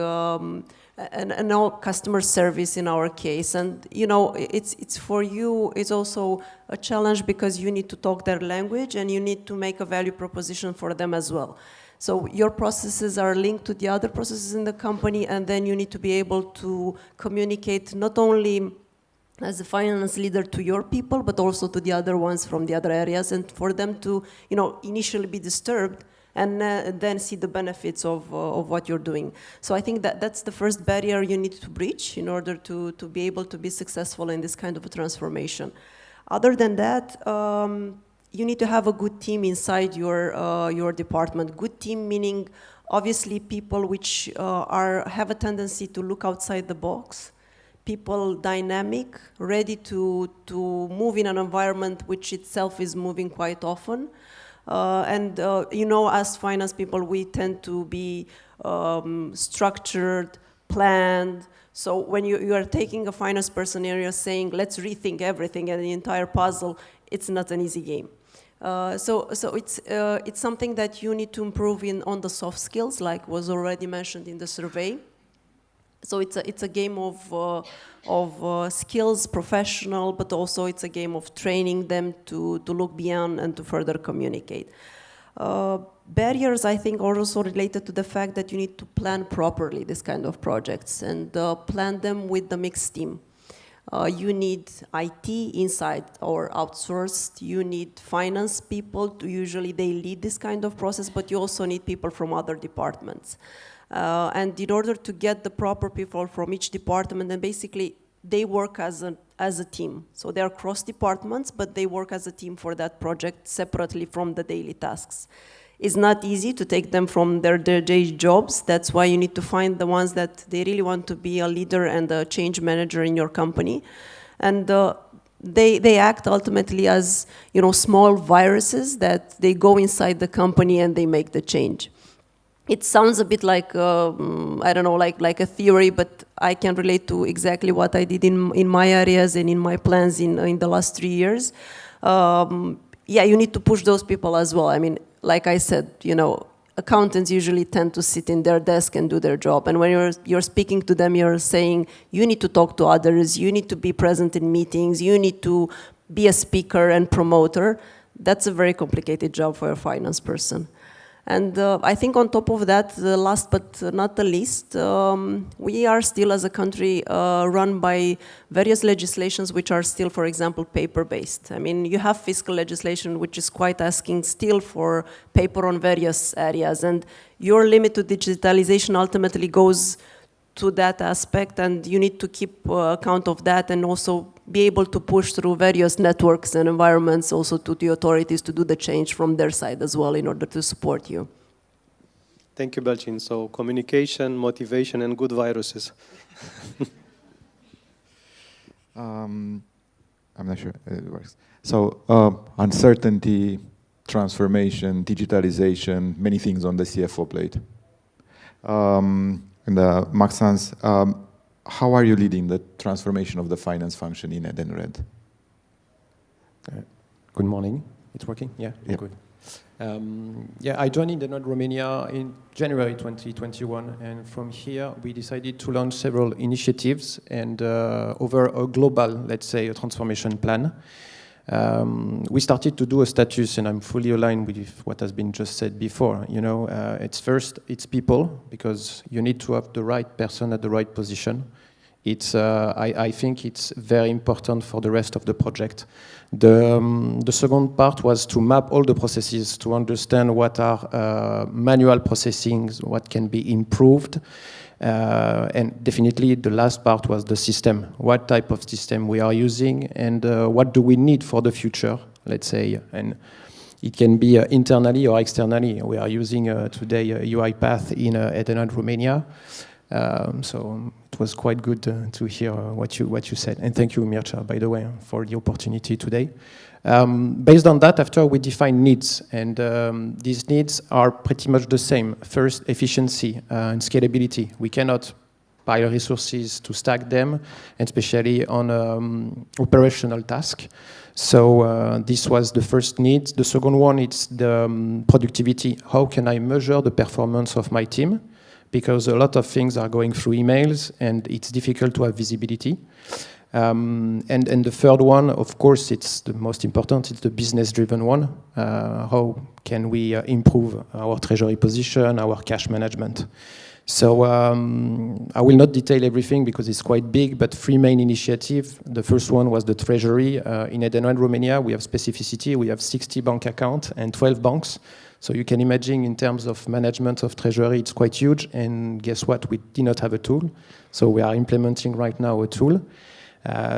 [SPEAKER 7] and all customer service in our case. And, it's for you, it's also a challenge because you need to talk their language and you need to make a value proposition for them as well. So your processes are linked to the other processes in the company, and then you need to be able to communicate not only as a finance leader to your people, but also to the other ones from the other areas, and for them to, initially be disturbed and then see the benefits of what you're doing. So I think that's the first barrier you need to breach in order to be able to be successful in this kind of a transformation. Other than that, you need to have a good team inside your department. Good team meaning obviously people which have a tendency to look outside the box, people dynamic, ready to move in an environment which itself is moving quite often. As finance people, we tend to be structured, planned. So when you are taking a finance person and you're saying, let's rethink everything and the entire puzzle, it's not an easy game. So it's something that you need to improve on the soft skills, like was already mentioned in the survey. So it's a game of skills, professional, but also it's a game of training them to look beyond and to further communicate. Barriers, I think, are also related to the fact that you need to plan properly this kind of projects and plan them with the mixed team. You need IT inside or outsourced. You need finance people. Usually they lead this kind of process, but you also need people from other departments. And in order to get the proper people from each department, and basically they work as a team. So they are cross departments, but they work as a team for that project separately from the daily tasks. It's not easy to take them from their day jobs. That's why you need to find the ones that they really want to be a leader and a change manager in your company. And they act ultimately as, small viruses that they go inside the company and they make the change. It sounds a bit like, like a theory, but I can relate to exactly what I did in my areas and in my plans in the last 3 years. You need to push those people as well. I mean, like I said, accountants usually tend to sit in their desk and do their job. And when you're speaking to them, you're saying, you need to talk to others, you need to be present in meetings, you need to be a speaker and promoter. That's a very complicated job for a finance person. And I think on top of that, last but not the least, we are still as a country run by various legislations which are still, for example, paper-based. I mean, you have fiscal legislation which is quite asking still for paper on various areas, and your limit to digitalization ultimately goes to that aspect, and you need to keep account of that and also be able to push through various networks and environments also to the authorities to do the change from their side as well in order to support you.
[SPEAKER 6] Thank you, Belcin. So communication, motivation, and good viruses.
[SPEAKER 9] I'm not sure it works. So uncertainty, transformation, digitalization, many things on the CFO plate. And Maxence, how are you leading the transformation of the finance function in Edenred?
[SPEAKER 11] Good morning. It's working? Yeah,
[SPEAKER 9] yep.
[SPEAKER 11] Good. I joined Edenred Romania in January 2021, and from here we decided to launch several initiatives and over a global, let's say, a transformation plan. We started to do a status, and I'm fully aligned with what has been just said before. You know, it's people, because you need to have the right person at the right position. I think it's very important for the rest of the project. The second part was to map all the processes to understand what are manual processings, what can be improved. And definitely the last part was the system. What type of system we are using, and what do we need for the future, let's say. And it can be internally or externally. We are using today UiPath in Edenred Romania. So it was quite good to hear what you said. And thank you, Mircea, by the way, for the opportunity today. Based on that, after we define needs, and these needs are pretty much the same. First, efficiency and scalability. We cannot pile resources to stack them, and especially on operational tasks. So this was the first need. The second one is the productivity. How can I measure the performance of my team? Because a lot of things are going through emails, and it's difficult to have visibility. And the third one, of course, it's the most important, it's the business-driven one. How can we improve our treasury position, our cash management? So I will not detail everything because it's quite big, but 3 main initiatives. The first one was the treasury. In Edenred Romania, we have specificity. We have 60 bank accounts and 12 banks. So you can imagine in terms of management of treasury, it's quite huge. And guess what? We did not have a tool. So we are implementing right now a tool.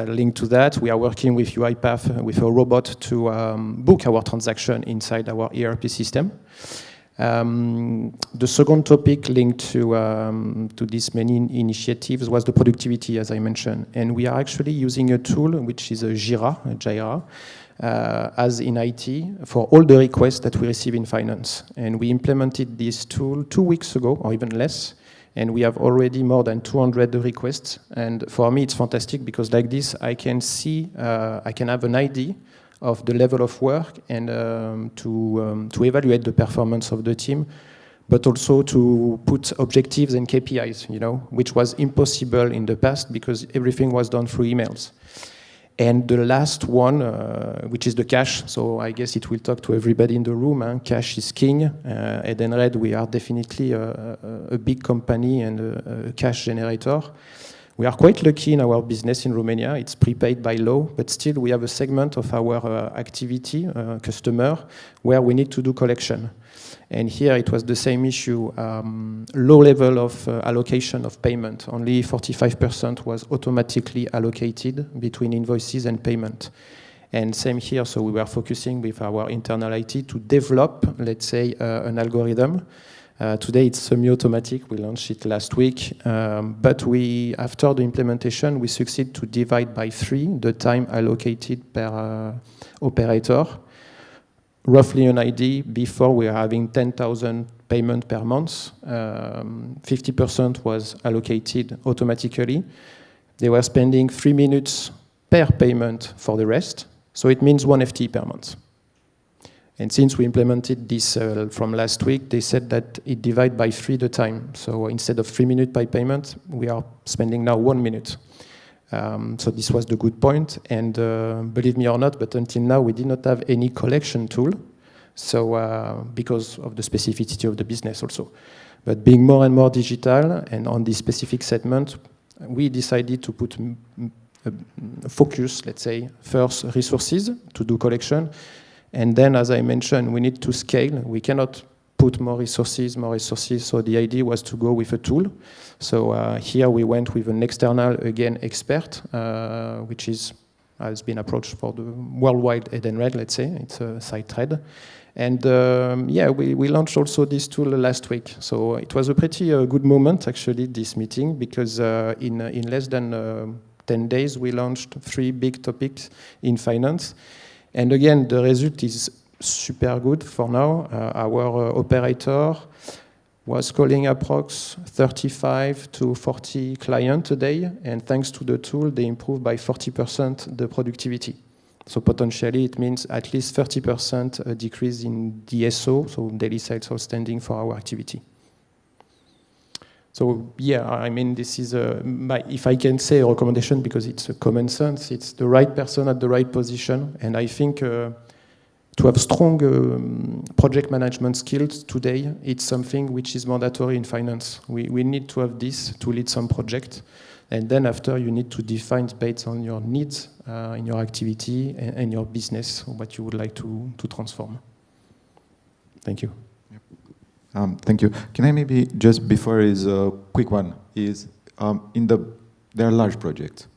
[SPEAKER 11] Linked to that, we are working with UiPath, with a robot to book our transaction inside our ERP system. The second topic linked to these many initiatives was the productivity, as I mentioned. And we are actually using a tool which is a Jira, as in IT, for all the requests that we receive in finance. And we implemented this tool 2 weeks ago, or even less. And we have already more than 200 requests. And for me, it's fantastic because like this, I can see, I can have an idea of the level of work and to evaluate the performance of the team, but also to put objectives and KPIs, you know, which was impossible in the past because everything was done through emails. And the last one, which is the cash, so I guess it will talk to everybody in the room. Cash is king. Edenred, we are definitely a big company and a cash generator. We are quite lucky in our business in Romania. It's prepaid by law, but still we have a segment of our activity, customer, where we need to do collection. And here it was the same issue, low level of allocation of payment. Only 45% was automatically allocated between invoices and payment. And same here, so we were focusing with our internal IT to develop, let's say, an algorithm. Today it's semi-automatic, we launched it last week, but after the implementation, we succeed to divide by 3 the time allocated per operator. Roughly an idea, before we were having 10,000 payments per month, 50% was allocated automatically. They were spending 3 minutes per payment for the rest, so it means 1 FTE per month. And since we implemented this from last week, they said that it divides by 3 the time. So instead of 3 minutes by payment, we are spending now 1 minute. So this was the good point. And believe me or not, but until now, we did not have any collection tool. So because of the specificity of the business also. But being more and more digital and on this specific segment, we decided to put focus, let's say, first resources to do collection. And then, as I mentioned, we need to scale. We cannot put more resources. So the idea was to go with a tool. So here we went with an external, again, expert, which has been approached for the worldwide Edenred, let's say. It's a side thread. And we launched also this tool last week. So it was a pretty good moment, actually, this meeting, because in less than 10 days, we launched 3 big topics in finance. And again, the result is super good for now. Our operator was calling approx 35 to 40 clients a day, and thanks to the tool, they improved by 40% the productivity. So potentially, it means at least 30% decrease in DSO, so daily sales outstanding for our activity. So yeah, I mean, this is if I can say a recommendation, because it's a common sense, it's the right person at the right position. And I think to have strong project management skills today, it's something which is mandatory in finance. We need to have this to lead some project. And then after, you need to define based on your needs in your activity and your business, what you would like to transform. Thank you.
[SPEAKER 9] Thank you. Can I maybe just before is a quick one is there are large projects,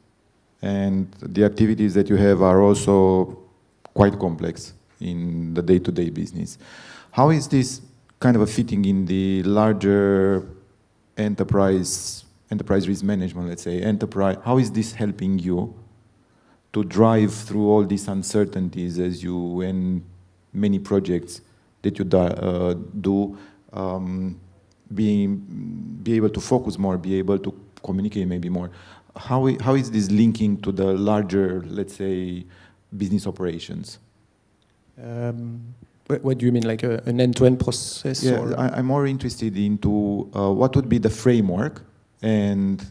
[SPEAKER 9] and the activities that you have are also quite complex in the day-to-day business. How is this kind of a fitting in the larger enterprise risk management? Let's say enterprise. How is this helping you to drive through all these uncertainties as you and many projects that you do? Be able to focus more, be able to communicate maybe more. How is this linking to the larger, let's say, business operations?
[SPEAKER 11] What do you mean, like an end-to-end process?
[SPEAKER 9] Yeah,
[SPEAKER 11] or?
[SPEAKER 9] I'm more interested into what would be the framework. And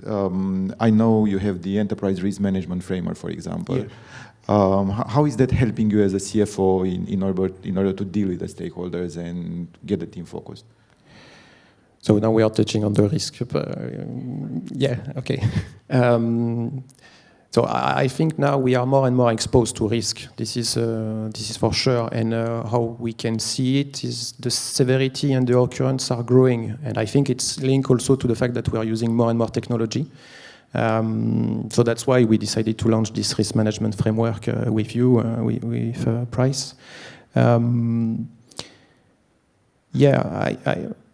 [SPEAKER 9] I know you have the enterprise risk management framework, for example. Yeah. How is that helping you as a CFO in order to deal with the stakeholders and get the team focused?
[SPEAKER 11] So now we are touching on the risk. Yeah, okay. So I think now we are more and more exposed to risk. This is for sure. And how we can see it is the severity and the occurrence are growing. And I think it's linked also to the fact that we are using more and more technology. So that's why we decided to launch this risk management framework with you, with Price.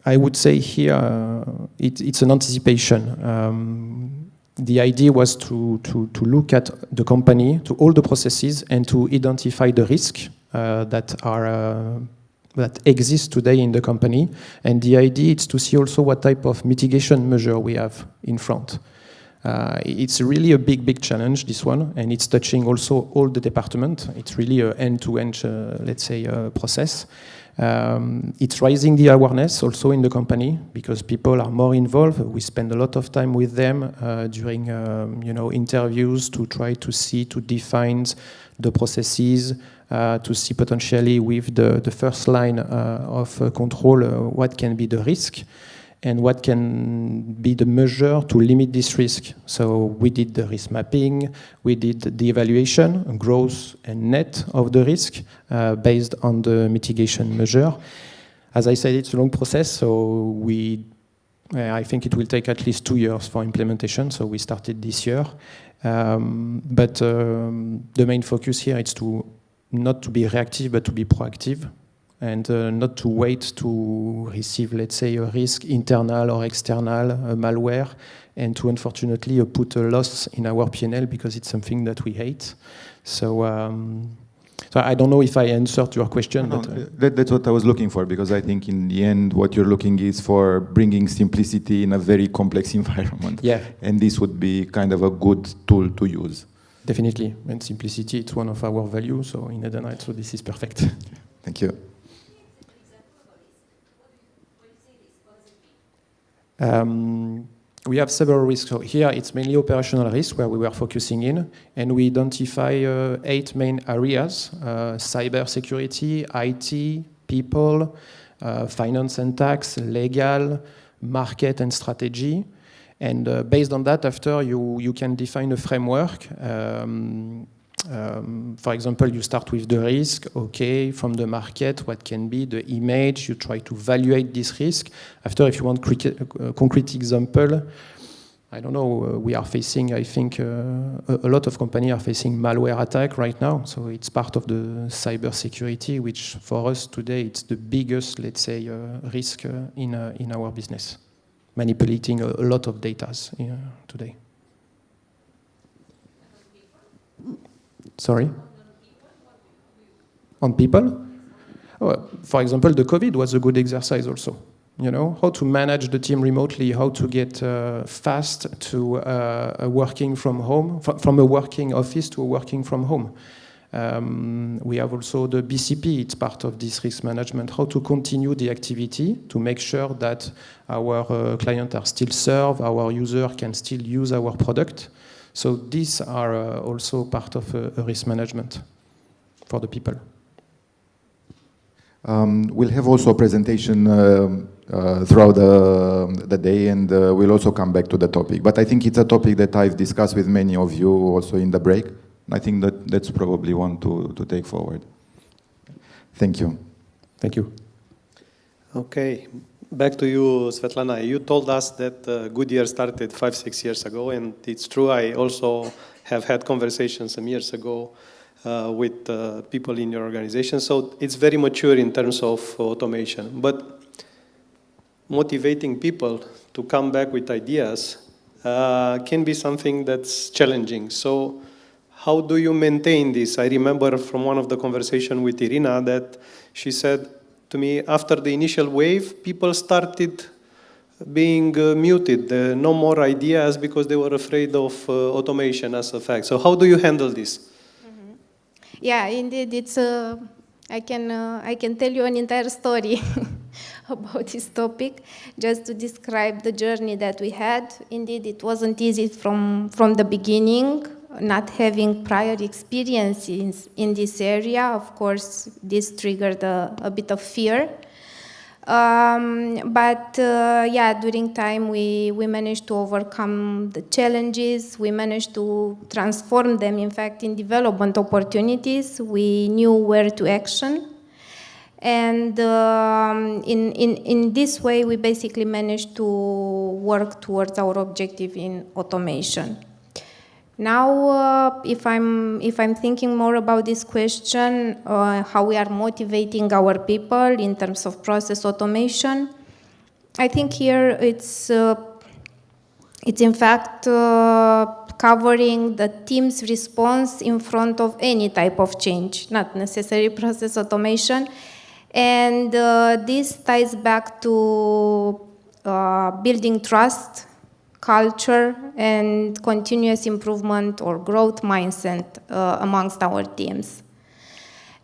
[SPEAKER 11] I would say here it's an anticipation. The idea was to look at the company, to all the processes, and to identify the risk that exist today in the company. And the idea is to see also what type of mitigation measure we have in front. It's really a big challenge, this one, and it's touching also all the department. It's really an end-to-end, let's say, process. It's raising the awareness also in the company because people are more involved. We spend a lot of time with them during, interviews to try to see, to define the processes, to see potentially with the first line of control what can be the risk and what can be the measure to limit this risk. So we did the risk mapping, we did the evaluation, gross and net of the risk based on the mitigation measure. As I said, it's a long process, so I think it will take at least 2 years for implementation, so we started this year. But the main focus here is not to be reactive, but to be proactive. And not to wait to receive, let's say, a risk, internal or external, a malware, and to unfortunately put a loss in our P&L because it's something that we hate. So I don't know if I answered your question.
[SPEAKER 9] No, that's what I was looking for, because I think in the end what you're looking is for bringing simplicity in a very complex environment.
[SPEAKER 11] Yeah.
[SPEAKER 9] And this would be kind of a good tool to use.
[SPEAKER 11] Definitely. And simplicity, it's one of our values, so in Edenred, so this is perfect.
[SPEAKER 9] Thank you.
[SPEAKER 11] We have several risks. So here it's mainly operational risk where we were focusing in, and we identify 8 main areas: cyber security, IT, people, finance and tax, legal, market and strategy. And based on that, after you can define a framework. For example, you start with the risk, okay, from the market, what can be the image, you try to evaluate this risk. After, if you want a concrete example, I don't know, we are facing, I think, a lot of companies are facing malware attack right now, so it's part of the cyber security, which for us today, it's the biggest, let's say, risk in our business, manipulating a lot of data today. Sorry? On people? Oh, for example, the COVID was a good exercise also. You know, how to manage the team remotely, how to get fast to working from home, from a working office to a working from home. We have also the BCP, it's part of this risk management, how to continue the activity to make sure that our clients are still served, our user can still use our product. So these are also part of a risk management for the people.
[SPEAKER 9] We'll have also a presentation throughout the day, and we'll also come back to the topic. But I think it's a topic that I've discussed with many of you also in the break. I think that's probably one to take forward. Thank you.
[SPEAKER 11] Thank you.
[SPEAKER 6] Okay. Back to you, Svetlana. You told us that Goodyear started 5-6 years ago, and it's true. I also have had conversations some years ago with people in your organization. So it's very mature in terms of automation. But motivating people to come back with ideas can be something that's challenging. So how do you maintain this? I remember from one of the conversations with Irina that she said to me, after the initial wave, people started being muted. No more ideas because they were afraid of automation as a fact. So how do you handle this?
[SPEAKER 8] Mm-hmm. Yeah, indeed, it's I can tell you an entire story about this topic, just to describe the journey that we had. Indeed, it wasn't easy from the beginning, not having prior experiences in this area. Of course, this triggered a bit of fear. But during time, we managed to overcome the challenges. We managed to transform them, in fact, in development opportunities. We knew where to action. And in this way, we basically managed to work towards our objective in automation. Now, if I'm thinking more about this question, how we are motivating our people in terms of process automation, I think here it's in fact covering the team's response in front of any type of change, not necessarily process automation, and this ties back to building trust, culture, and continuous improvement or growth mindset amongst our teams.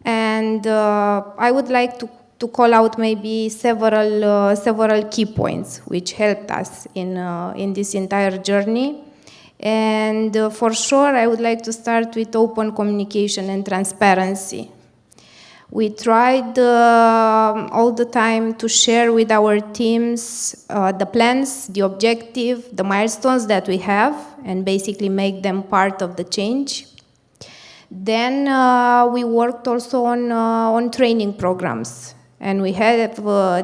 [SPEAKER 8] And I would like to call out maybe several key points which helped us in this entire journey. And for sure, I would like to start with open communication and transparency. We tried all the time to share with our teams the plans, the objective, the milestones that we have, and basically make them part of the change. Then we worked also on training programs, and we have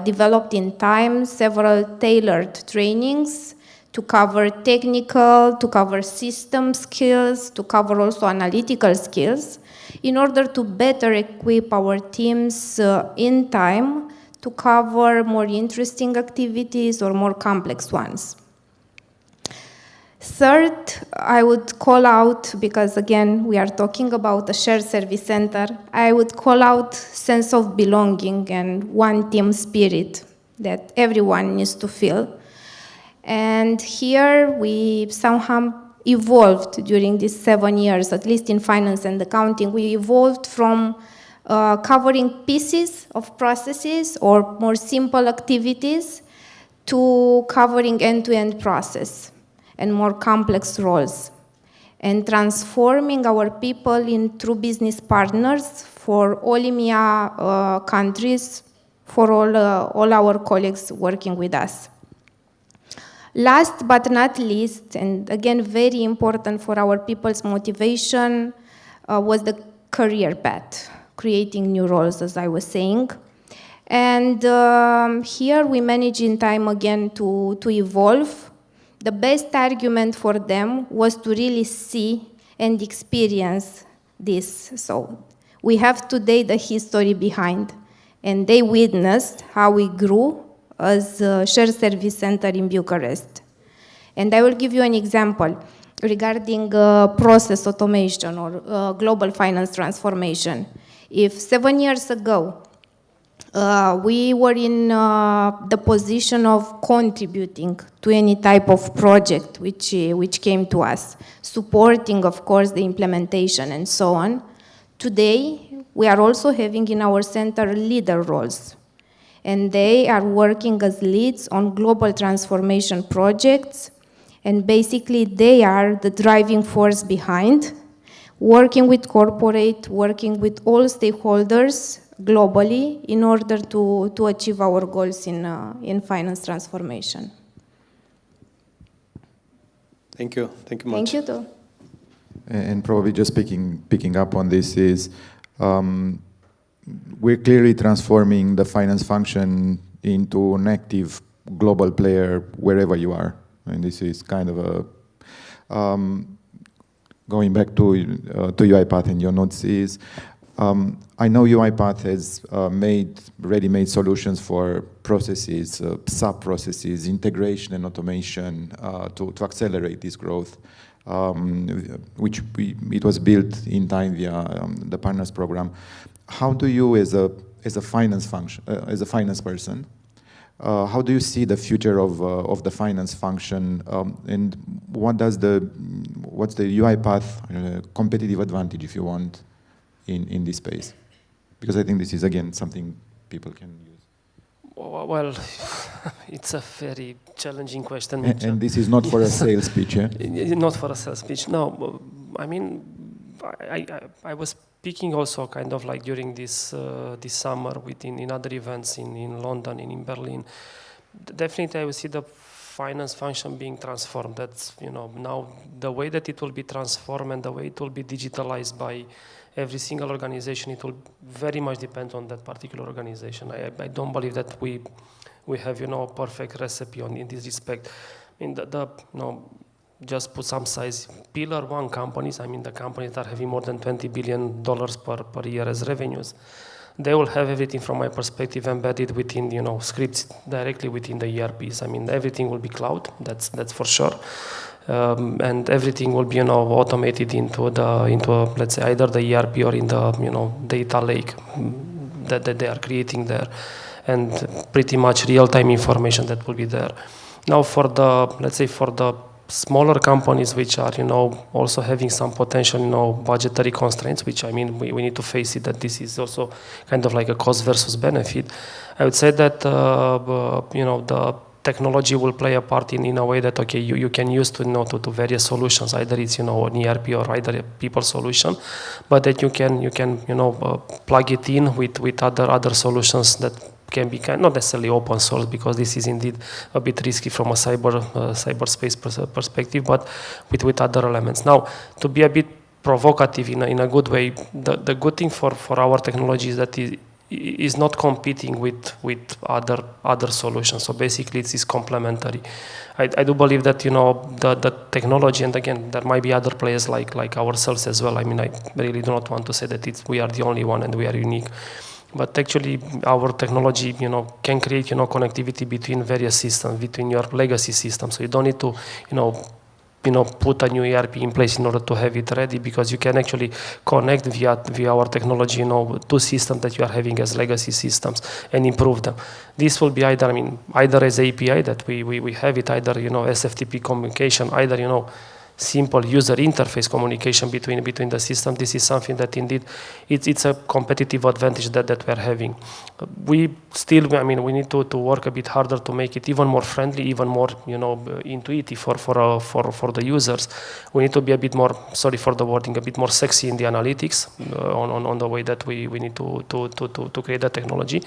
[SPEAKER 8] developed in time several tailored trainings to cover technical, to cover system skills, to cover also analytical skills, in order to better equip our teams in time to cover more interesting activities or more complex ones. Third, I would call out, because again, we are talking about a shared service center, I would call out sense of belonging and one team spirit that everyone needs to feel. And here we somehow evolved during these 7 years, at least in finance and accounting. We evolved from covering pieces of processes or more simple activities to covering end-to-end process and more complex roles, and transforming our people in true business partners for all EMEA countries, for all our colleagues working with us. Last but not least, and again very important for our people's motivation, was the career path, creating new roles, as I was saying. And here we managed in time again to evolve. The best argument for them was to really see and experience this. So we have today the history behind, and they witnessed how we grew as a shared service center in Bucharest. And I will give you an example regarding process automation or global finance transformation. If 7 years ago, we were in the position of contributing to any type of project which came to us, supporting, of course, the implementation and so on. Today, we are also having in our center leader roles, and they are working as leads on global transformation projects, and basically they are the driving force behind, working with corporate, working with all stakeholders globally in order to achieve our goals in finance transformation.
[SPEAKER 6] Thank you. Thank you much.
[SPEAKER 8] Thank you too.
[SPEAKER 9] And probably just picking up on this is, we're clearly transforming the finance function into an active global player wherever you are. And this is kind of a, going back to UiPath and your notes is, I know UiPath has ready-made solutions for processes, sub-processes, integration and automation to accelerate this growth, which it was built in time via the Partners Program. How do you, as a finance function, as a finance person, how do you see the future of the finance function, and what's the UiPath competitive advantage, if you want, in this space? Because I think this is, again, something people can use.
[SPEAKER 10] Well, it's a very challenging question.
[SPEAKER 9] And this is not for a sales pitch, yeah?
[SPEAKER 10] Not for a sales pitch, no. I mean, I was speaking also kind of like during this summer in other events in London and in Berlin. Definitely I will see the finance function being transformed. That's, now the way that it will be transformed and the way it will be digitalized by every single organization, it will very much depend on that particular organization. I don't believe that we have, a perfect recipe in this respect. I mean, just put some size, pillar one companies, I mean the companies that are having more than $20 billion per year as revenues, they will have everything from my perspective embedded within, scripts directly within the ERPs. I mean, everything will be cloud, that's for sure. And everything will be, automated into let's say, either the ERP or in the, data lake that they are creating there, and pretty much real-time information that will be there. Now, for the smaller companies which are, also having some potential, budgetary constraints, which, I mean, we need to face it, that this is also kind of like a cost versus benefit. I would say that, the technology will play a part in a way that, okay, you can use to various solutions, either it's, an ERP or either a people solution, but that you can plug it in with other solutions that can be not necessarily open source, because this is indeed a bit risky from a cyberspace perspective, but with other elements. Now, to be a bit provocative in a good way, the good thing for our technology is that it is not competing with other solutions. So basically, it is complementary. I do believe that the technology, and again, there might be other players like ourselves as well. I mean, I really do not want to say that we are the only one and we are unique. But actually, our technology, can create, connectivity between various systems, between your legacy systems. So you don't need to, put a new ERP in place in order to have it ready, because you can actually connect via our technology, two systems that you are having as legacy systems and improve them. This will be either as API that we have it, either, SFTP communication, either, simple user interface communication between the system, this is something that indeed it's a competitive advantage that we're having. We still, I mean, we need to work a bit harder to make it even more friendly, even more, you know, intuitive for the users. We need to be a bit more, sorry for the wording, a bit more sexy in the analytics on the way that we need to create the technology.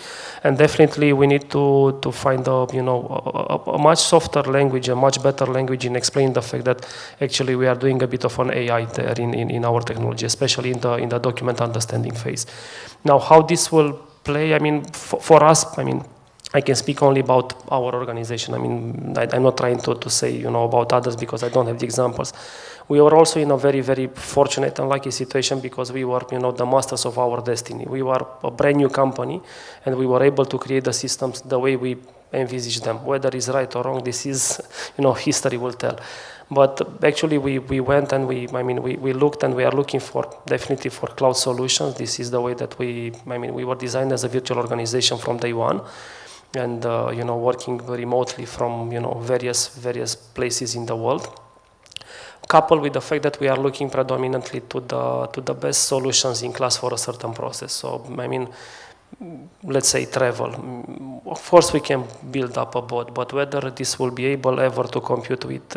[SPEAKER 10] And definitely we need to find a much softer language, a much better language in explaining the fact that actually we are doing a bit of an AI there in our technology, especially in the document understanding phase. Now, how this will play, I mean, for us, I mean, I can speak only about our organization. I mean, I'm not trying to say, you know, about others because I don't have the examples. We were also in a very, very fortunate and lucky situation because we were, you know, the masters of our destiny. We were a brand new company and we were able to create the systems the way we envisage them. Whether it's right or wrong, this is, you know, history will tell. But actually we went and we looked and we are looking definitely for cloud solutions. This is the way that we were designed as a virtual organization from day one. And, you know, working remotely from, you know, various places in the world. Coupled with the fact that we are looking predominantly to the best solutions in class for a certain process. So, I mean, let's say travel. Of course, we can build up a bot, but whether this will be able ever to compete with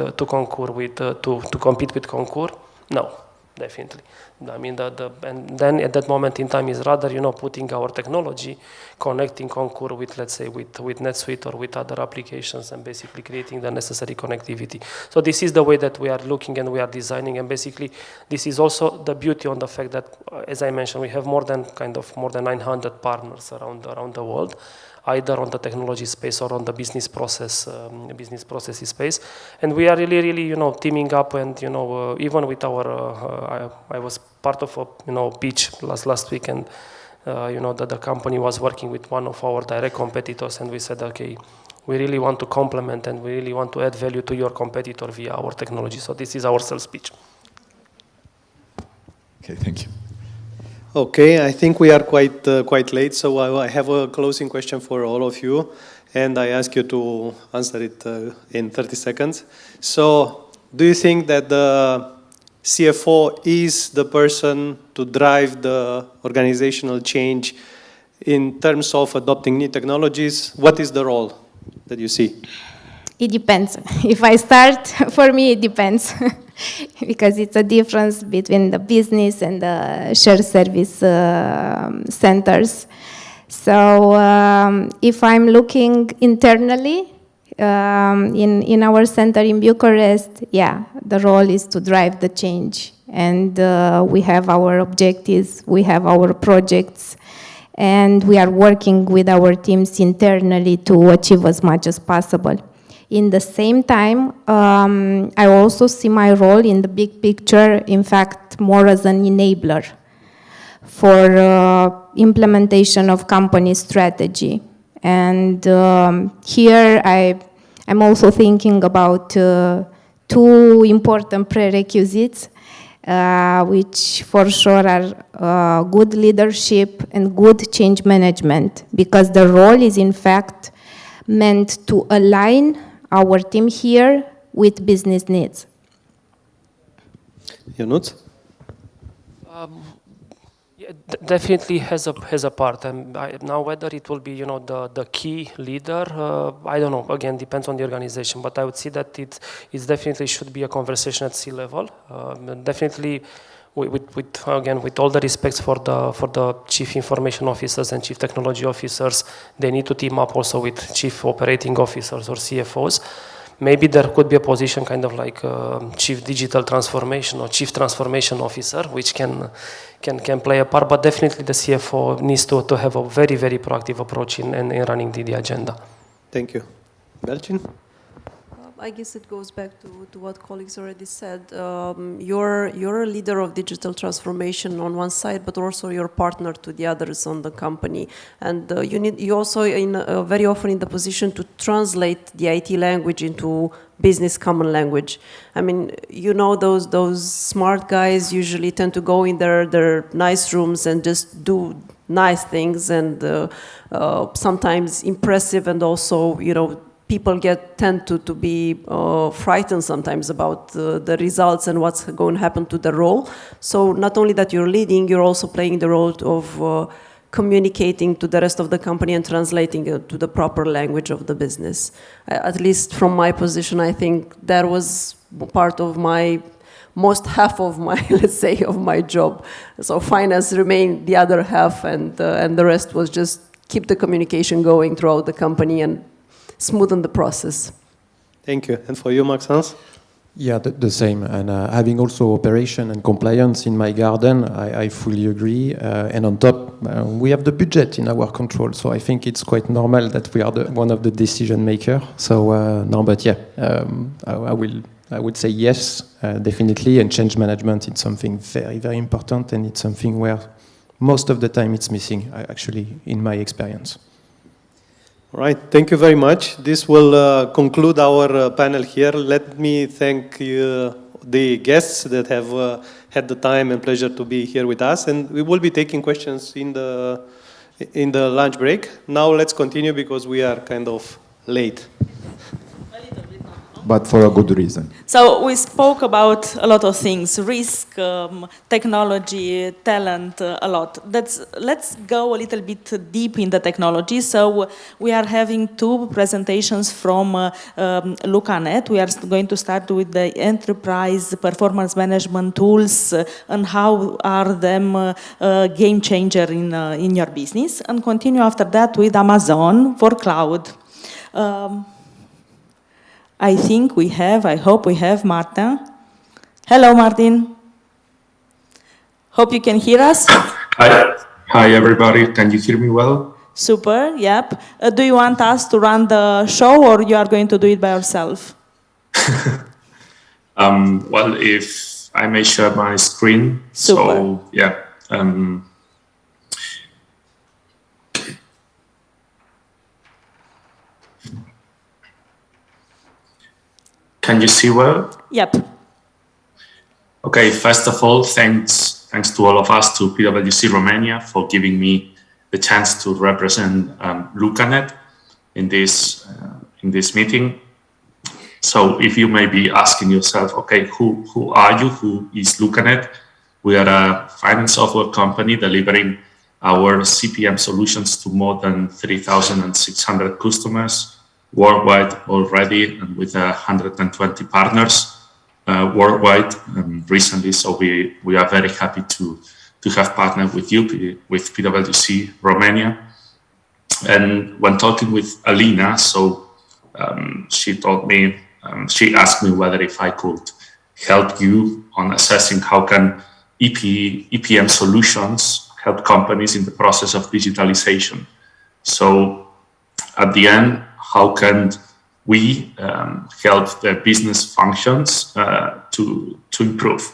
[SPEAKER 10] Concur, no, definitely. I mean, and then at that moment in time is rather, you know, putting our technology, connecting Concur with, let's say, with NetSuite or with other applications and basically creating the necessary connectivity. So this is the way that we are looking and we are designing, and basically this is also the beauty on the fact that, as I mentioned, we have more than 900 partners around the world, either on the technology space or on the business processes space, and we are really, you know, teaming up. And, you know, even with our, I was part of a, you know, pitch last week, and you know, that the company was working with one of our direct competitors, and we said, okay, we really want to complement and we really want to add value to your competitor via our technology. So this is our sales pitch.
[SPEAKER 9] Okay, thank you.
[SPEAKER 6] Okay, I think we are quite late, so I have a closing question for all of you, and I ask you to answer it in 30 seconds. So, do you think that the CFO is the person to drive the organizational change in terms of adopting new technologies? What is the role that you see?
[SPEAKER 8] It depends. If I start, for me it depends. Because it's a difference between the business and the shared service centers. So if I'm looking internally in our center in Bucharest, yeah, the role is to drive the change. And we have our objectives, we have our projects, and we are working with our teams internally to achieve as much as possible. In the same time, I also see my role in the big picture, in fact, more as an enabler for implementation of company strategy. And here I'm also thinking about two important prerequisites, which for sure are good leadership and good change management, because the role is in fact meant to align our team here with business needs.
[SPEAKER 6] Ionuț?
[SPEAKER 10] Yeah, definitely has a part. And now whether it will be, you know, the key leader, I don't know. Again, depends on the organization. But I would say that it definitely should be a conversation at C-level. Definitely, with all the respects for the chief information officers and chief technology officers, they need to team up also with chief operating officers or CFOs. Maybe there could be a position kind of like chief digital transformation or chief transformation officer, which can play a part. But definitely the CFO needs to have a very, very proactive approach in running the agenda.
[SPEAKER 6] Thank you. Belcin?
[SPEAKER 7] I guess it goes back to what colleagues already said. You're a leader of digital transformation on one side, but also you're a partner to the others on the company. And you also very often in the position to translate the IT language into business common language. I mean, you know, those smart guys usually tend to go in their nice rooms and just do nice things and sometimes impressive and also, you know, people tend to be frightened sometimes about the results and what's going to happen to the role. So not only that you're leading, you're also playing the role of communicating to the rest of the company and translating it to the proper language of the business. At least from my position, I think that was part of half of my, let's say, of my job. So finance remained the other half, and the rest was just keep the communication going throughout the company and smoothen the process.
[SPEAKER 6] Thank you. And for you, Maxence?
[SPEAKER 11] Yeah, the same. And having also operation and compliance in my garden, I fully agree. And on top, we have the budget in our control. So I think it's quite normal that we are one of the decision maker. So no, but yeah, I would say yes, definitely. And change management is something very, very important. And it's something where most of the time it's missing, actually, in my experience.
[SPEAKER 6] All right, thank you very much. This will conclude our panel here. Let me thank the guests that have had the time and pleasure to be here with us. And we will be taking questions in the lunch break. Now let's continue because we are kind of late.
[SPEAKER 9] But for a good reason.
[SPEAKER 2] So we spoke about a lot of things, risk, technology, talent, a lot. Let's go a little bit deep in the technology. So we are having two presentations from LucaNet. We are going to start with the enterprise performance management tools and how are them game changer in your business, and continue after that with Amazon for cloud. I hope we have Martin. Hello, Martin. Hope you can hear us.
[SPEAKER 12] Hi, everybody. Can you hear me well?
[SPEAKER 2] Super, yep. Do you want us to run the show or you are going to do it by yourself?
[SPEAKER 12] Well, if I may share my screen.
[SPEAKER 2] Super.
[SPEAKER 12] So, yeah. Can you see well?
[SPEAKER 2] Yep.
[SPEAKER 12] Okay, first of all, thanks to all of us, to PwC Romania, for giving me the chance to represent LucaNet in this meeting. So if you may be asking yourself, okay, who are you? Who is LucaNet? We are a finance software company delivering our CPM solutions to more than 3,600 customers worldwide already, and with 120 partners worldwide recently. So we are very happy to have partnered with you, with PwC Romania. And when talking with Alina, so she told me, she asked me whether if I could help you on assessing how can EPM solutions help companies in the process of digitalization. So at the end, how can we help the business functions to improve?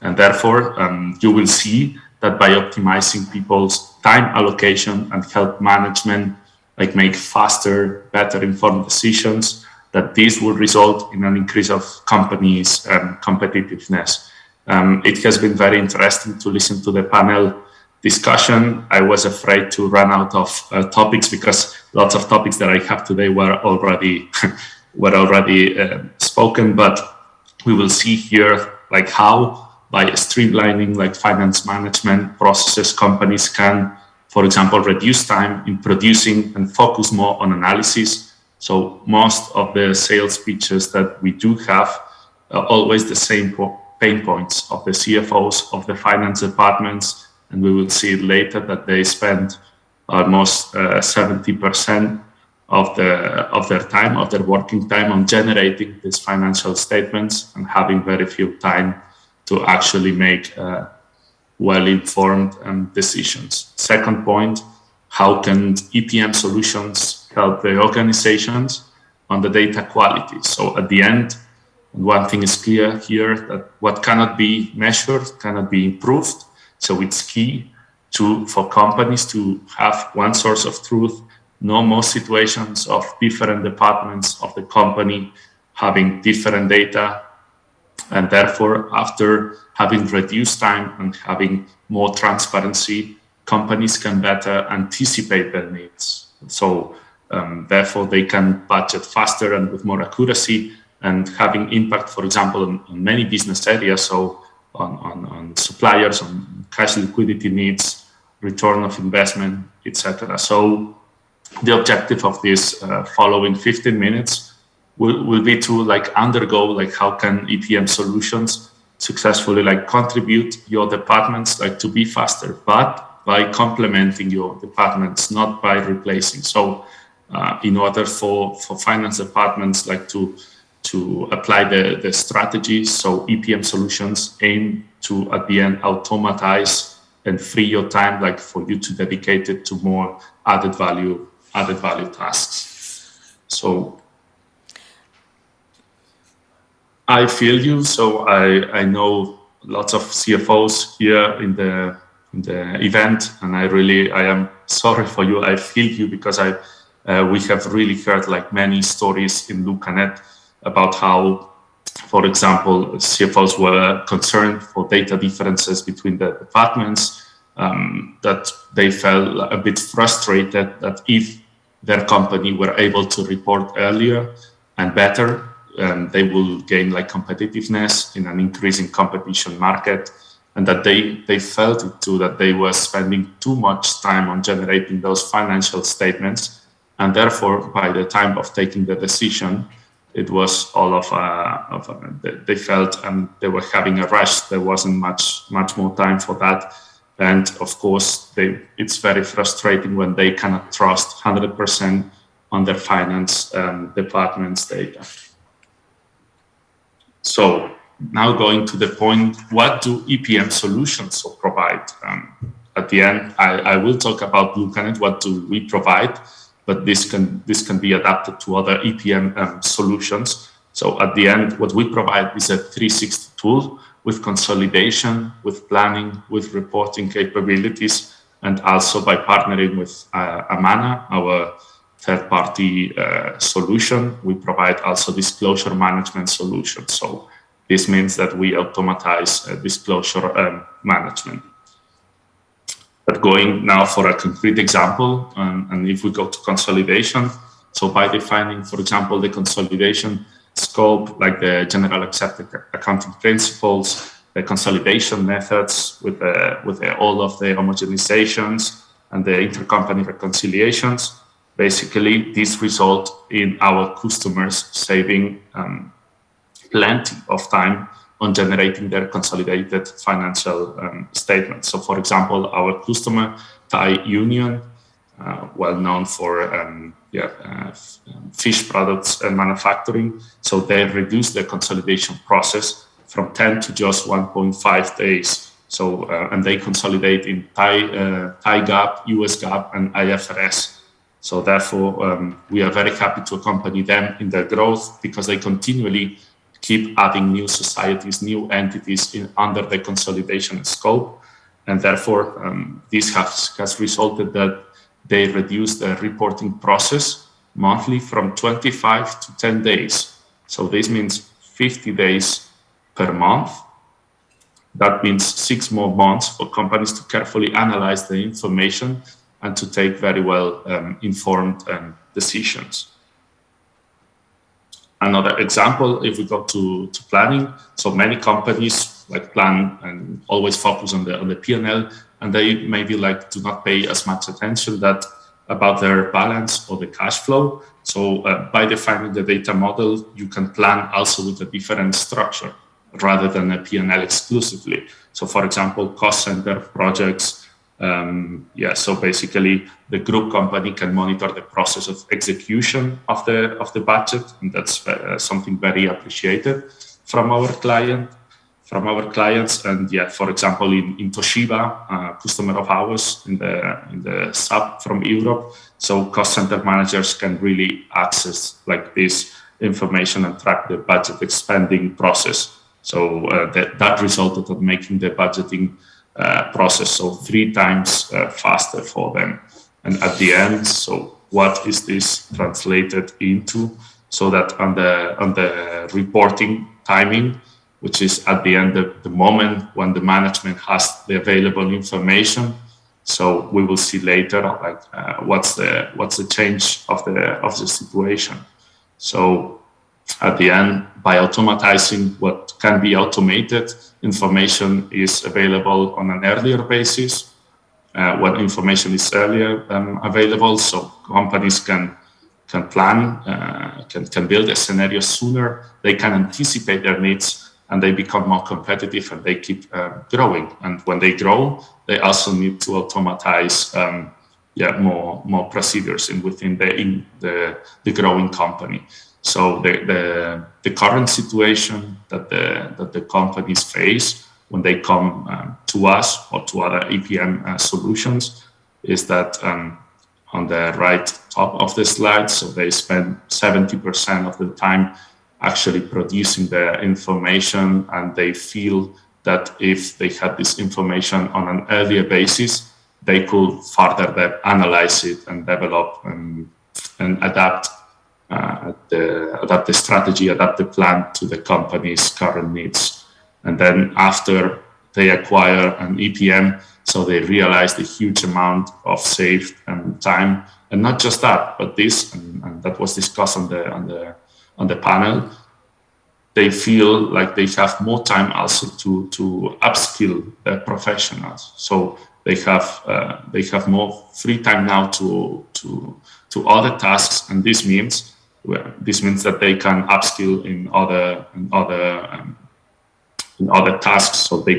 [SPEAKER 12] And therefore, you will see that by optimizing people's time allocation and help management, like make faster, better informed decisions, that this will result in an increase of companies' competitiveness. It has been very interesting to listen to the panel discussion. I was afraid to run out of topics because lots of topics that I have today were already spoken. But we will see here like how by streamlining like finance management processes, companies can, for example, reduce time in producing and focus more on analysis. So most of the sales pitches that we do have are always the same pain points of the CFOs, of the finance departments. And we will see later that they spend almost 70% of their time, of their working time, on generating these financial statements and having very few time to actually make well-informed decisions. Second point, how can EPM solutions help the organizations on the data quality? So at the end, one thing is clear here, that what cannot be measured cannot be improved. So it's key for companies to have one source of truth, know more situations of different departments of the company having different data. And therefore, after having reduced time and having more transparency, companies can better anticipate their needs. So Therefore, they can budget faster and with more accuracy, and having impact, for example, on many business areas, so on suppliers, on cash liquidity needs, return of investment, etc. So the objective of this following 15 minutes will be to undergo how can EPM solutions successfully contribute your departments to be faster, but by complementing your departments, not by replacing. So in order for finance departments to apply the strategies, so EPM solutions aim to at the end automatize and free your time for you to dedicate it to more added value tasks. So I feel you. So I know lots of CFOs here in the event, and I am sorry for you. I feel you because we have really heard many stories in LucaNet about how, for example, CFOs were concerned for data differences between the departments, that they felt a bit frustrated that if their company were able to report earlier and better, they will gain competitiveness in an increasing competition market, and that they felt it too, that they were spending too much time on generating those financial statements, and therefore by the time of taking the decision, it was all they felt they were having a rush. There wasn't much more time for that. And of course, it's very frustrating when they cannot trust 100% on their finance department's data. So now going to the point, what do EPM solutions provide? At the end, I will talk about LucaNet, what do we provide, but this can be adapted to other EPM solutions. So at the end, what we provide is a 360 tool with consolidation, with planning, with reporting capabilities, and also by partnering with Amana, our third-party solution, we provide also disclosure management solution. So this means that we automatize disclosure management. But going now for a concrete example, and if we go to consolidation, so by defining, for example, the consolidation scope, like the general accepted accounting principles, the consolidation methods with all of the homogenizations and the intercompany reconciliations, basically this result in our customers saving plenty of time on generating their consolidated financial statements. So for example, our customer, Thai Union, well known for fish products and manufacturing. So they reduced their consolidation process from 10 to just 1.5 days. So, and they consolidate in Thai GAAP, US GAAP, and IFRS. So therefore, we are very happy to accompany them in their growth because they continually keep adding new societies, new entities under the consolidation scope. And therefore, this has resulted that they reduce the reporting process monthly from 25 to 10 days. So this means 50 days per month. That means 6 more months for companies to carefully analyze the information and to take very well informed decisions. Another example, if we go to planning, so many companies plan and always focus on the P&L, and they maybe do not pay as much attention about their balance or the cash flow. So by defining the data model, you can plan also with a different structure rather than a P&L exclusively. So for example, cost center projects, so basically the group company can monitor the process of execution of the budget, and that's something very appreciated from our clients. And for example, in Toshiba, a customer of ours in the sub from Europe, so cost center managers can really access this information and track the budget expanding process. So that resulted in making the budgeting process 3 times faster for them. And at the end, so what is this translated into? So that on the reporting timing, which is at the end of the moment when the management has the available information, So we will see later, like what's the change of the situation. So at the end, by automatizing what can be automated, information is available on an earlier basis. When information is earlier available, so companies can plan, can build a scenario sooner. They can anticipate their needs, and they become more competitive, and they keep growing. And when they grow, they also need to automatize more procedures within the growing company. So the current situation that the companies face when they come to us or to other EPM solutions is that on the right top of the slide, so they spend 70% of the time actually producing the information, and they feel that if they had this information on an earlier basis, they could further analyze it and develop and adapt the strategy, adapt the plan to the company's current needs. And then after they acquire an EPM, so they realize the huge amount of saved time, and not just that, but this, and that was discussed on the panel. They feel like they have more time also to upskill their professionals. So they have more free time now to other tasks, and this means that they can upskill in other tasks, so they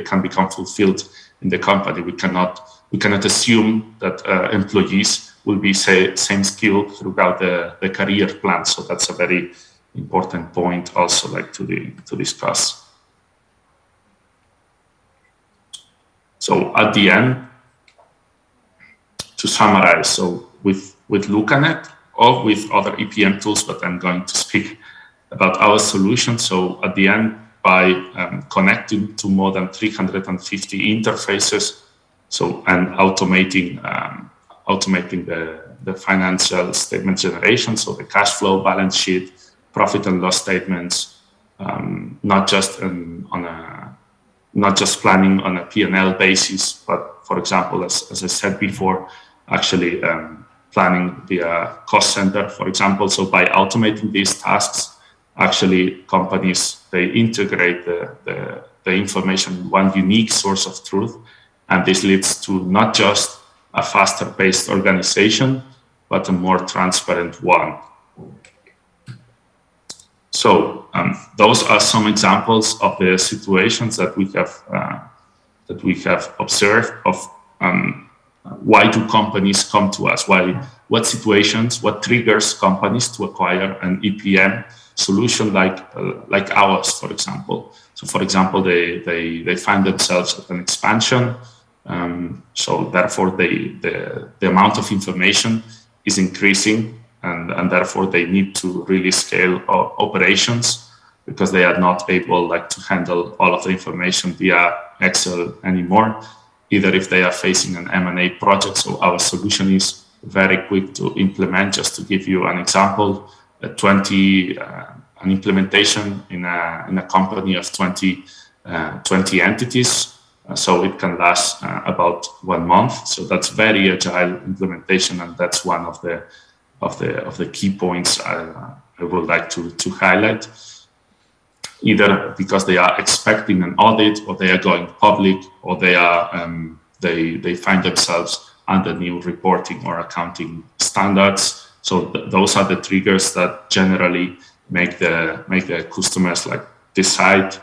[SPEAKER 12] can become fulfilled in the company. We cannot assume that employees will be same skill throughout the career plan. So that's a very important point also like to discuss. So at the end, to summarize, so with LucaNet or with other EPM tools, but I'm going to speak about our solution. So at the end, by connecting to more than 350 interfaces, so and automating the financial statement generation, so the cash flow, balance sheet, profit and loss statements, not just planning on a P&L basis, but for example, as I said before, actually planning via cost center, for example. So by automating these tasks, actually companies, they integrate the information in one unique source of truth, and this leads to not just a faster paced organization, but a more transparent one. So those are some examples of the situations that we have observed of why do companies come to us? What situations, what triggers companies to acquire an EPM solution like ours, for example. So for example, they find themselves at an expansion. So therefore the amount of information is increasing, and therefore they need to really scale operations because they are not able to handle all of the information via Excel anymore, either if they are facing an M&A project. So our solution is very quick to implement. Just to give you an example, an implementation in a company of 20 entities. So it can last about 1 month. So that's very agile implementation, and that's one of the key points I would like to highlight. Either because they are expecting an audit, or they are going public, or they find themselves under new reporting or accounting standards. So those are the triggers that generally make the customers decide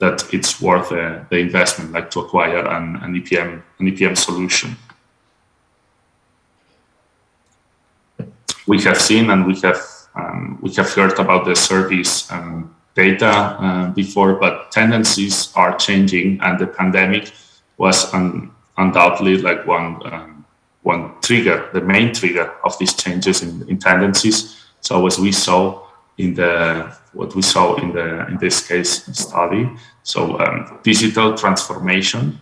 [SPEAKER 12] that it's worth the investment, to acquire an EPM solution. We have seen and we have heard about the service data before, but tendencies are changing, and the pandemic was undoubtedly one trigger, the main trigger of these changes in tendencies. So as we saw in this case study, so digital transformation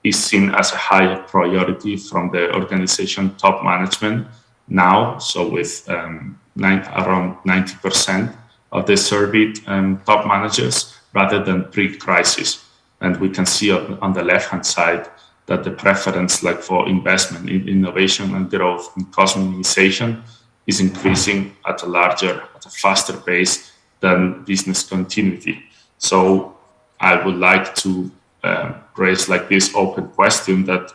[SPEAKER 12] is seen as a higher priority from the organization top management now. So with around 90% of the surveyed top managers, rather than pre-crisis. And we can see on the left-hand side that the preference like for investment in innovation and growth and customization is increasing at a faster pace than business continuity. So I would like to raise like this open question that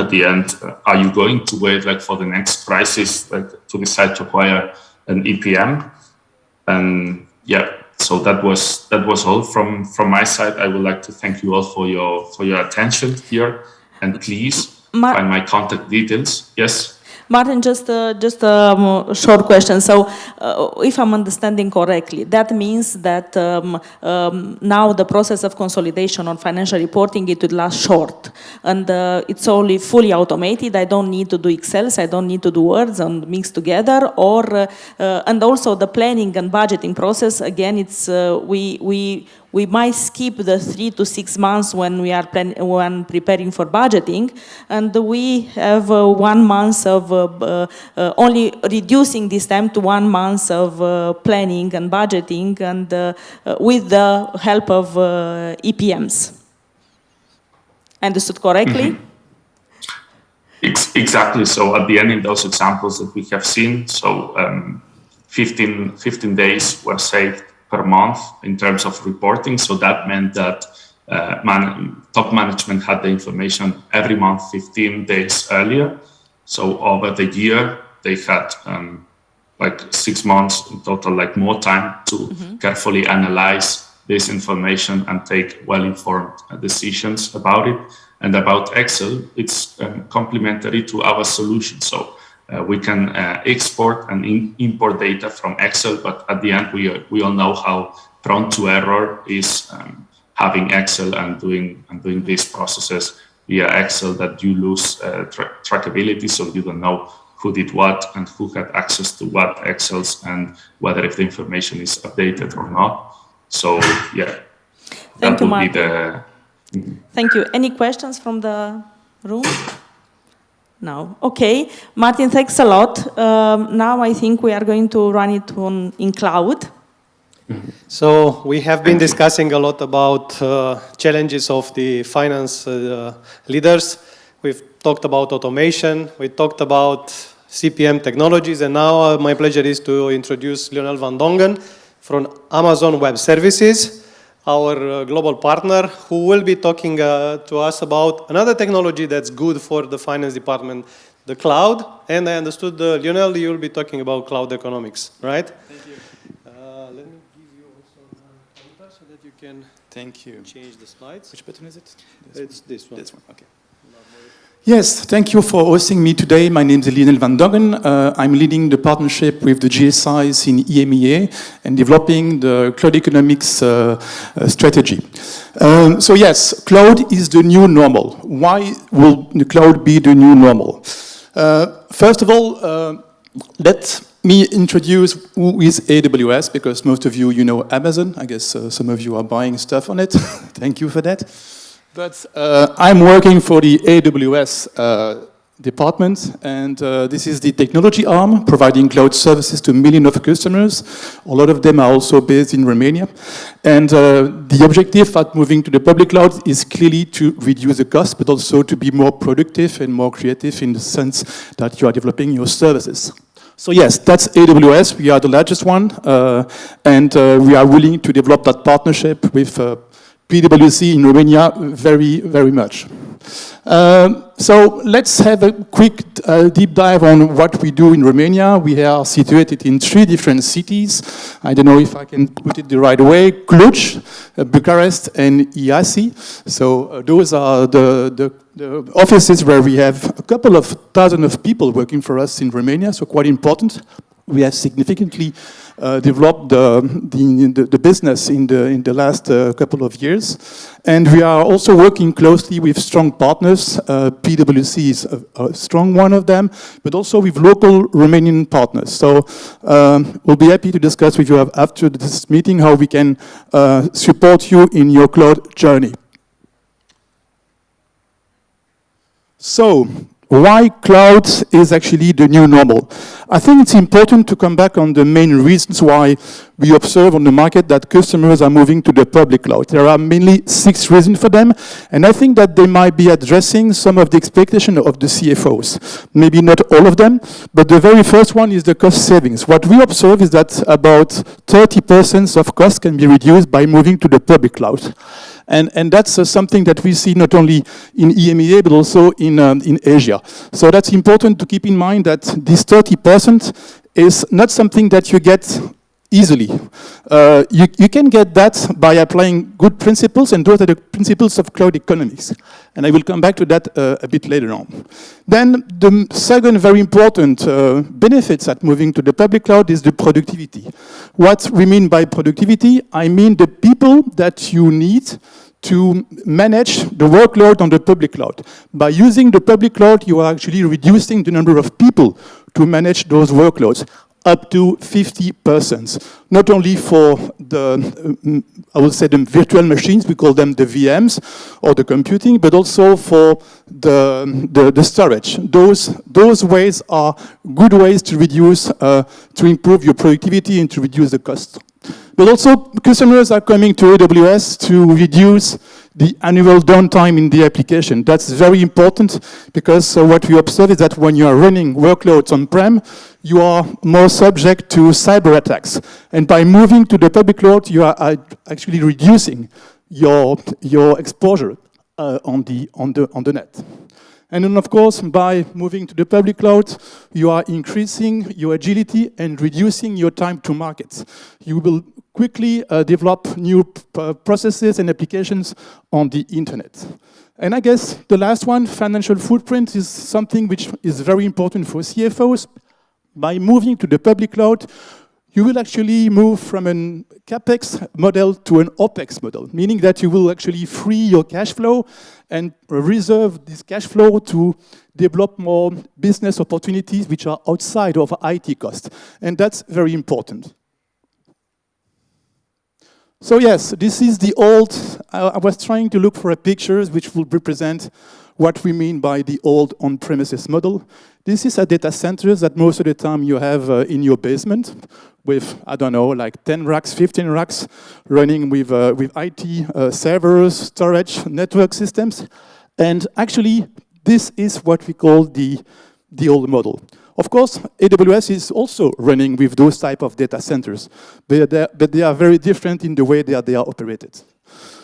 [SPEAKER 12] at the end, are you going to wait like for the next crisis like, to decide to acquire an EPM? And yeah, so that was all from my side. I would like to thank you all for your attention here, and please find my contact details. Yes.
[SPEAKER 2] Martin, just a short question. So, if I'm understanding correctly, that means that now the process of consolidation on financial reporting, it would last short, and it's only fully automated. I don't need to do Excels, I don't need to do Words and mix together, or and also the planning and budgeting process. Again, it's we might skip the 3 to 6 months when we are when preparing for budgeting, and we have 1 month of only reducing this time to 1 month of planning and budgeting, and with the help of EPMs. Understood correctly?
[SPEAKER 12] Mm-hmm. Exactly. So at the end, in those examples that we have seen, so 15 days were saved per month in terms of reporting. So that meant that top management had the information every month 15 days earlier. So over the year, they had like 6 months in total, like more time to carefully analyze this information and take well-informed decisions about it. And about Excel, it's complementary to our solution. So we can export and import data from Excel, but at the end, we all know how prone to error is having Excel and doing these processes via Excel, that you lose trackability, so you don't know who did what and who had access to what Excels and whether if the information is updated or not. So yeah,
[SPEAKER 2] Thank
[SPEAKER 12] that
[SPEAKER 2] you,
[SPEAKER 12] would be
[SPEAKER 2] Martin. Thank you. Any questions from the room? No. Okay. Martin, thanks a lot. Now I think we are going to run it in cloud.
[SPEAKER 6] So we have been discussing a lot about challenges of the finance leaders. We've talked about automation. We talked about CPM technologies. And now my pleasure is to introduce Lionel van Dongen from Amazon Web Services, our global partner, who will be talking to us about another technology that's good for the finance department, the cloud. And I understood, Lionel, you will be talking about cloud economics, right?
[SPEAKER 13] Thank you.
[SPEAKER 6] Let me give you also a pointer so that you can change the slides.
[SPEAKER 13] Which button is it?
[SPEAKER 6] It's this one.
[SPEAKER 13] This one, okay. Yes, thank you for hosting me today. My name is Lionel van Dongen. I'm leading the partnership with the GSIs in EMEA and developing the cloud economics strategy. So yes, cloud is the new normal. Why will the cloud be the new normal? First of all, let me introduce who is AWS, because most of you know Amazon. I guess some of you are buying stuff on it. Thank you for that. But I'm working for the AWS department, and this is the technology arm providing cloud services to millions of customers. A lot of them are also based in Romania. And the objective at moving to the public cloud is clearly to reduce the cost, but also to be more productive and more creative in the sense that you are developing your services. So yes, that's AWS. We are the largest one, and we are willing to develop that partnership with PwC in Romania very, very much. So let's have a quick deep dive on what we do in Romania. We are situated in 3 different cities. I don't know if I can put it the right way. Cluj, Bucharest, and Iași. So those are the offices where we have a couple of thousand of people working for us in Romania, so quite important. We have significantly developed the business in the last couple of years. And we are also working closely with strong partners. PwC is a strong one of them, but also with local Romanian partners. So we'll be happy to discuss with you after this meeting how we can support you in your cloud journey. So why cloud is actually the new normal. I think it's important to come back on the main reasons why we observe on the market that customers are moving to the public cloud. There are mainly 6 reasons for them, and I think that they might be addressing some of the expectations of the CFOs. Maybe not all of them, but the very first one is the cost savings. What we observe is that about 30% of cost can be reduced by moving to the public cloud. And that's something that we see not only in EMEA, but also in Asia. So that's important to keep in mind that this 30% is not something that you get easily. You can get that by applying good principles, and those are the principles of cloud economics. And I will come back to that a bit later on. Then the second very important benefits at moving to the public cloud is the productivity. What we mean by productivity, I mean the people that you need to manage the workload on the public cloud. By using the public cloud, you are actually reducing the number of people to manage those workloads up to 50%. Not only for the, I would say the virtual machines, we call them the VMs, or the computing, but also for the storage. Those ways are good ways to reduce, to improve your productivity and to reduce the cost. But also, customers are coming to AWS to reduce the annual downtime in the application. That's very important because what we observe is that when you are running workloads on-prem, you are more subject to cyber attacks. And by moving to the public cloud, you are actually reducing your exposure on the net. And then, of course, by moving to the public cloud, you are increasing your agility and reducing your time to market. You will quickly develop new processes and applications on the internet. And I guess the last one, financial footprint, is something which is very important for CFOs. By moving to the public cloud, you will actually move from an CapEx model to an OpEx model, meaning that you will actually free your cash flow and reserve this cash flow to develop more business opportunities which are outside of IT cost. And that's very important. So yes, this is the old, I was trying to look for a picture which will represent what we mean by the old on-premises model. This is a data center that most of the time you have in your basement with, I don't know, like 10 racks, 15 racks running with IT servers, storage, network systems. And actually, this is what we call the old model. Of course, AWS is also running with those type of data centers, but they are very different in the way they are operated.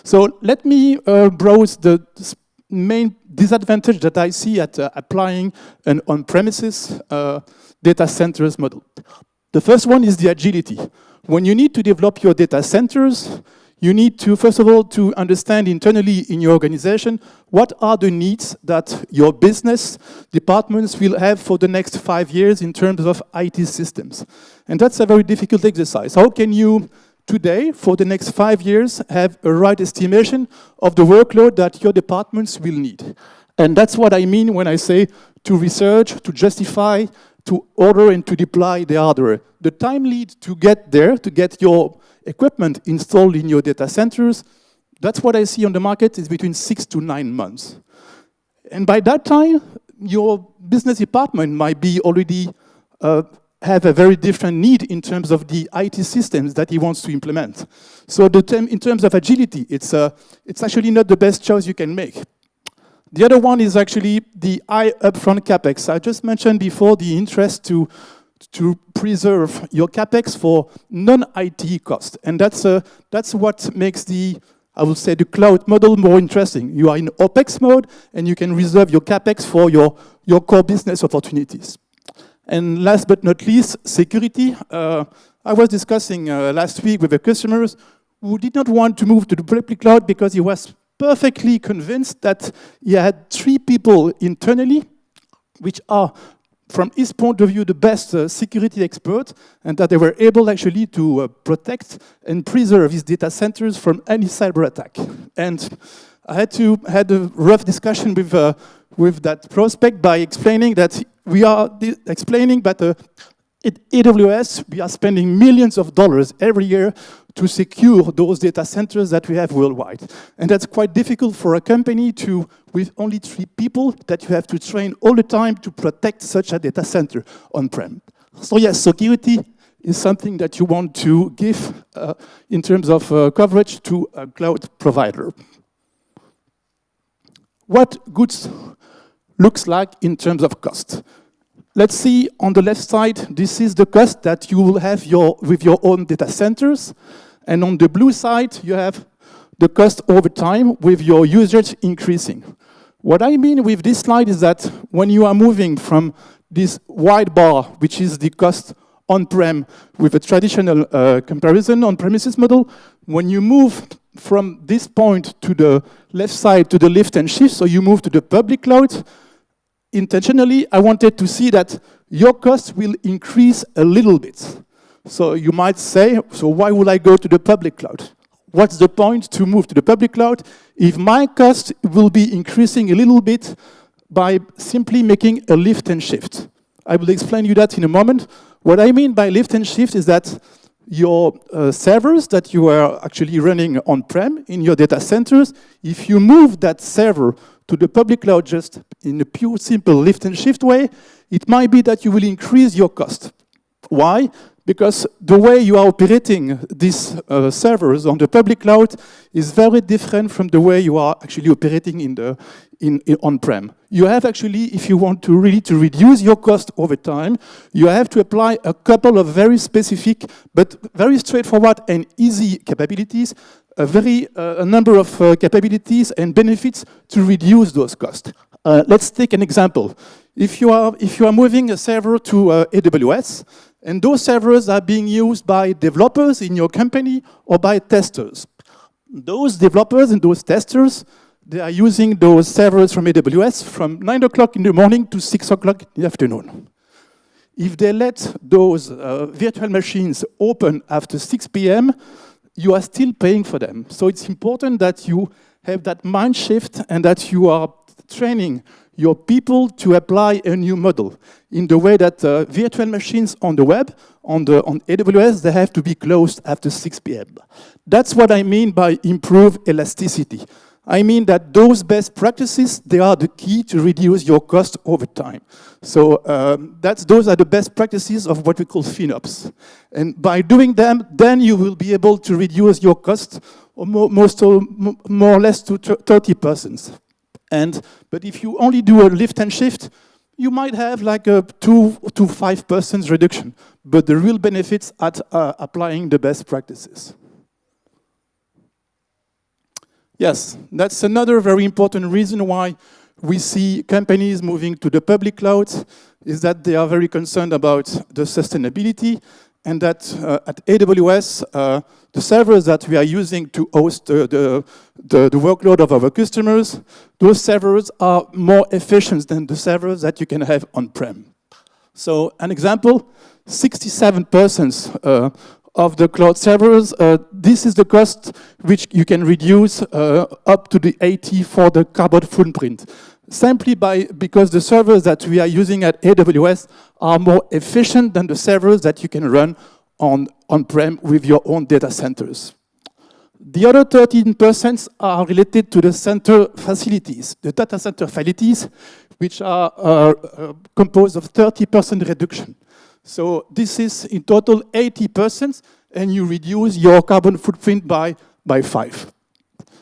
[SPEAKER 13] So let me browse the main disadvantage that I see at applying an on-premises data centers model. The first one is the agility. When you need to develop your data centers, you need to, first of all, to understand internally in your organization what are the needs that your business departments will have for the next 5 years in terms of IT systems. And that's a very difficult exercise. How can you today, for the next 5 years, have a right estimation of the workload that your departments will need? And that's what I mean when I say to research, to justify, to order and to deploy the hardware. The time lead to get there, to get your equipment installed in your data centers, that's what I see on the market is between 6 to 9 months. And by that time, your business department might be already have a very different need in terms of the IT systems that he wants to implement. So in terms of agility, it's actually not the best choice you can make. The other one is actually the high upfront CapEx. I just mentioned before the interest to preserve your CapEx for non-IT cost. And that's what makes I would say, the cloud model more interesting. You are in OpEx mode, and you can reserve your CapEx for your core business opportunities. And last but not least, security. I was discussing last week with the customers who did not want to move to the public cloud because he was perfectly convinced that he had 3 people internally, which are, from his point of view, the best security expert, and that they were able actually to protect and preserve his data centers from any cyber attack. And I had a rough discussion with that prospect by explaining that at AWS, we are spending millions of dollars every year to secure those data centers that we have worldwide. And that's quite difficult for a company to, with only 3 people, that you have to train all the time to protect such a data center on-prem. So yes, security is something that you want to give in terms of coverage to a cloud provider. What goods looks like in terms of cost? Let's see on the left side, this is the cost that you will have with your own data centers. And on the blue side, you have the cost over time with your usage increasing. What I mean with this slide is that when you are moving from this white bar, which is the cost on-prem with a traditional comparison on-premises model, when you move from this point to the left side to the lift and shift, so you move to the public cloud, intentionally, I wanted to see that your cost will increase a little bit. So you might say, so why would I go to the public cloud? What's the point to move to the public cloud if my cost will be increasing a little bit by simply making a lift and shift? I will explain you that in a moment. What I mean by lift and shift is that your servers that you are actually running on-prem in your data centers, if you move that server to the public cloud just in a pure, simple lift and shift way, it might be that you will increase your cost. Why? Because the way you are operating these servers on the public cloud is very different from the way you are actually operating in on-prem. You have actually, if you want to really to reduce your cost over time, you have to apply a couple of very specific but very straightforward and easy capabilities, a number of capabilities and benefits to reduce those costs. Let's take an example. If you are moving a server to AWS, and those servers are being used by developers in your company or by testers. Those developers and those testers, they are using those servers from AWS from 9 o'clock in the morning to 6 o'clock in the afternoon. If they let those virtual machines open after 6 p.m., you are still paying for them. So it's important that you have that mind shift and that you are training your people to apply a new model in the way that virtual machines on the web, on AWS, they have to be closed after 6 p.m. That's what I mean by improved elasticity. I mean that those best practices, they are the key to reduce your cost over time. So those are the best practices of what we call FinOps. And by doing them, then you will be able to reduce your cost more or less to 30%. But if you only do a lift and shift, you might have like a 2 to 5% reduction. But the real benefits are applying the best practices. Yes, that's another very important reason why we see companies moving to the public cloud, is that they are very concerned about the sustainability, and that at AWS, the servers that we are using to host the workload of our customers, those servers are more efficient than the servers that you can have on-prem. So an example, 67% of the cloud servers, this is the cost which you can reduce up to the 80 for the carbon footprint. Simply because the servers that we are using at AWS are more efficient than the servers that you can run on-prem with your own data centers. The other 13% are related to the center facilities, the data center facilities, which are composed of 30% reduction. So this is in total 80%, and you reduce your carbon footprint by 5.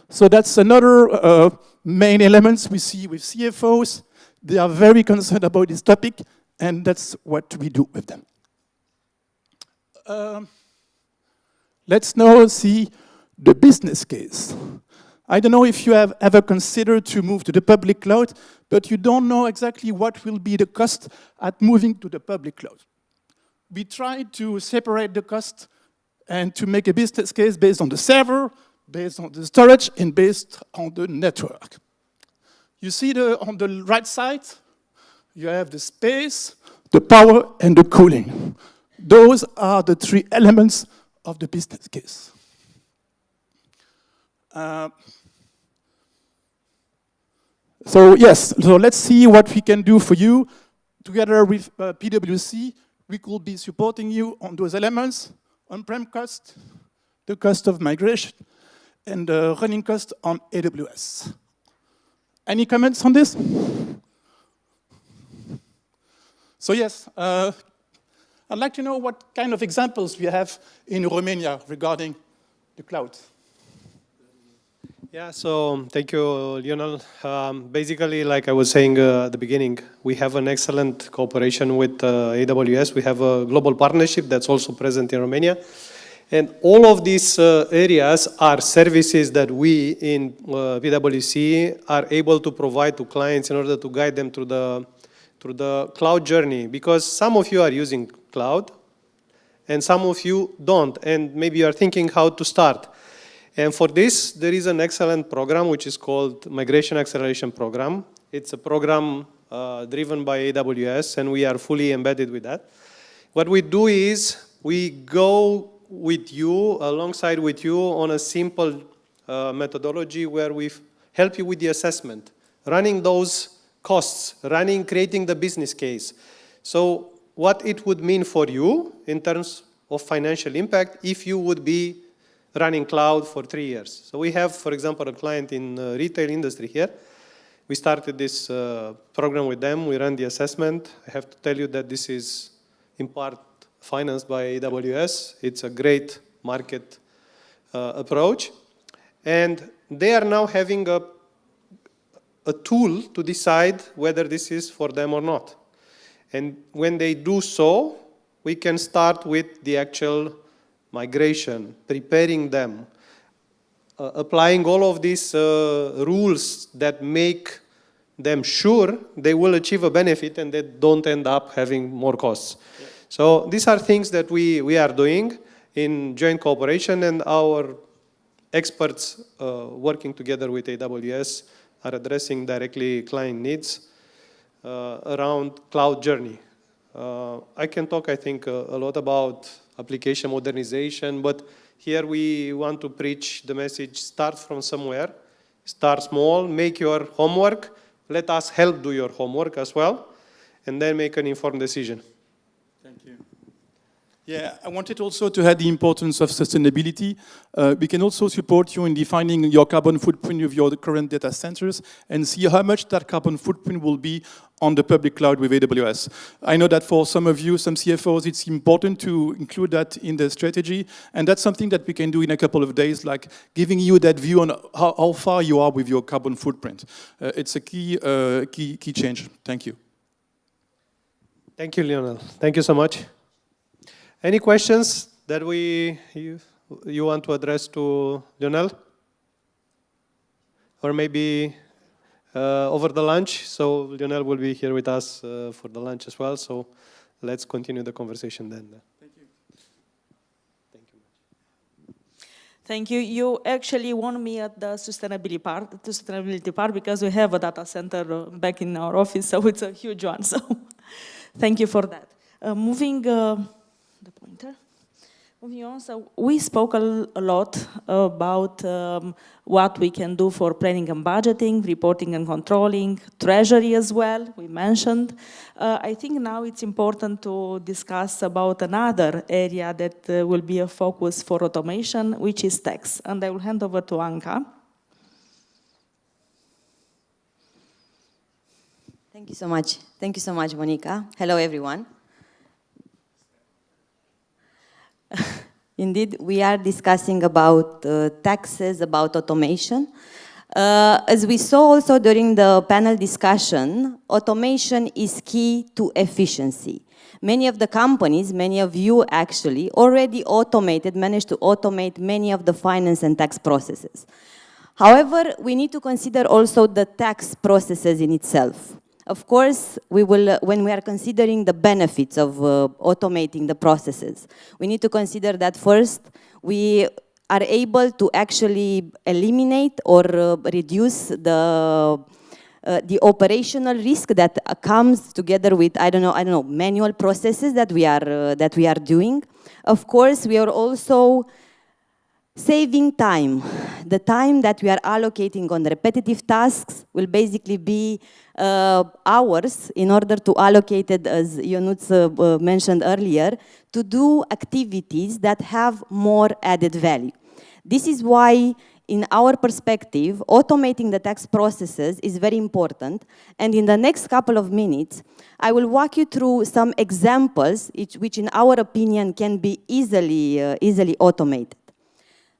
[SPEAKER 13] So that's another main elements we see with CFOs. They are very concerned about this topic, and that's what we do with them. Let's now see the business case. I don't know if you have ever considered to move to the public cloud, but you don't know exactly what will be the cost at moving to the public cloud. We tried to separate the cost and to make a business case based on the server, based on the storage, and based on the network. You see on the right side, you have the space, the power, and the cooling. Those are the 3 elements of the business case. So let's see what we can do for you. Together with PwC, we could be supporting you on those elements, on-prem cost, the cost of migration, and the running cost on AWS. Any comments on this? So yes, I'd like to know what kind of examples we have in Romania regarding the cloud.
[SPEAKER 6] Yeah, so thank you, Lionel. Basically, like I was saying at the beginning, we have an excellent cooperation with AWS. We have a global partnership that's also present in Romania. And all of these areas are services that we in PwC are able to provide to clients in order to guide them through the cloud journey. Because some of you are using cloud, and some of you don't, and maybe you are thinking how to start. And for this, there is an excellent program which is called Migration Acceleration Program. It's a program driven by AWS, and we are fully embedded with that. What we do is we go with you, alongside with you, on a simple methodology where we help you with the assessment, running those costs, creating the business case. So what it would mean for you in terms of financial impact if you would be running cloud for 3 years. So we have, for example, a client in the retail industry here. We started this program with them. We ran the assessment. I have to tell you that this is in part financed by AWS. It's a great market approach. And they are now having a tool to decide whether this is for them or not. And when they do so, we can start with the actual migration, preparing them, applying all of these rules that make them sure they will achieve a benefit and they don't end up having more costs. Yeah. So these are things that we are doing in joint cooperation, and our experts working together with AWS are addressing directly client needs around cloud journey. I can talk, I think, a lot about application modernization, but here we want to preach the message: start from somewhere, start small, make your homework, let us help do your homework as well, and then make an informed decision.
[SPEAKER 13] Thank you. Yeah, I wanted also to add the importance of sustainability. We can also support you in defining your carbon footprint of your current data centers and see how much that carbon footprint will be on the public cloud with AWS. I know that for some of you, some CFOs, it's important to include that in the strategy, and that's something that we can do in a couple of days, like giving you that view on how far you are with your carbon footprint. It's a key change. Thank you.
[SPEAKER 6] Thank you, Lionel. Thank you so much. Any questions that you want to address to Lionel? Or maybe over the lunch? So Lionel will be here with us for the lunch as well. So let's continue the conversation then.
[SPEAKER 13] Thank you.
[SPEAKER 6] Thank you.
[SPEAKER 2] Thank you. You actually won me at the sustainability part because we have a data center back in our office, so it's a huge one. So thank you for that. Moving on, so we spoke a lot about what we can do for planning and budgeting, reporting and controlling, treasury as well, we mentioned. I think now it's important to discuss about another area that will be a focus for automation, which is tax. And I will hand over to Anca.
[SPEAKER 14] Thank you so much. Thank you so much, Monica. Hello, everyone. Indeed, we are discussing about taxes, about automation. As we saw also during the panel discussion, automation is key to efficiency. Many of the companies, many of you actually, already managed to automate many of the finance and tax processes. However, we need to consider also the tax processes in itself. Of course, when we are considering the benefits of automating the processes, we need to consider that first, we are able to actually eliminate or reduce the operational risk that comes together with, I don't know, manual processes that we are doing. Of course, we are also saving time. the time that we are allocating on repetitive tasks will basically be hours in order to allocate it, as Ionuț mentioned earlier, to do activities that have more added value. This is why, in our perspective, automating the tax processes is very important. And in the next couple of minutes, I will walk you through some examples which in our opinion can be easily automated.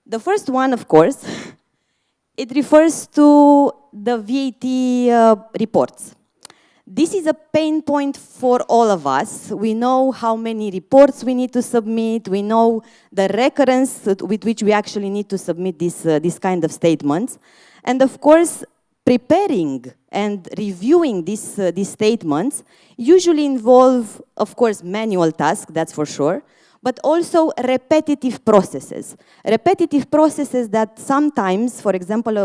[SPEAKER 14] The first one, of course, it refers to the VAT reports. This is a pain point for all of us. We know how many reports we need to submit. We know the recurrence with which we actually need to submit this kind of statements. And of course, preparing and reviewing these statements usually involve, of course, manual tasks, that's for sure, but also repetitive processes. Repetitive processes that sometimes, for example,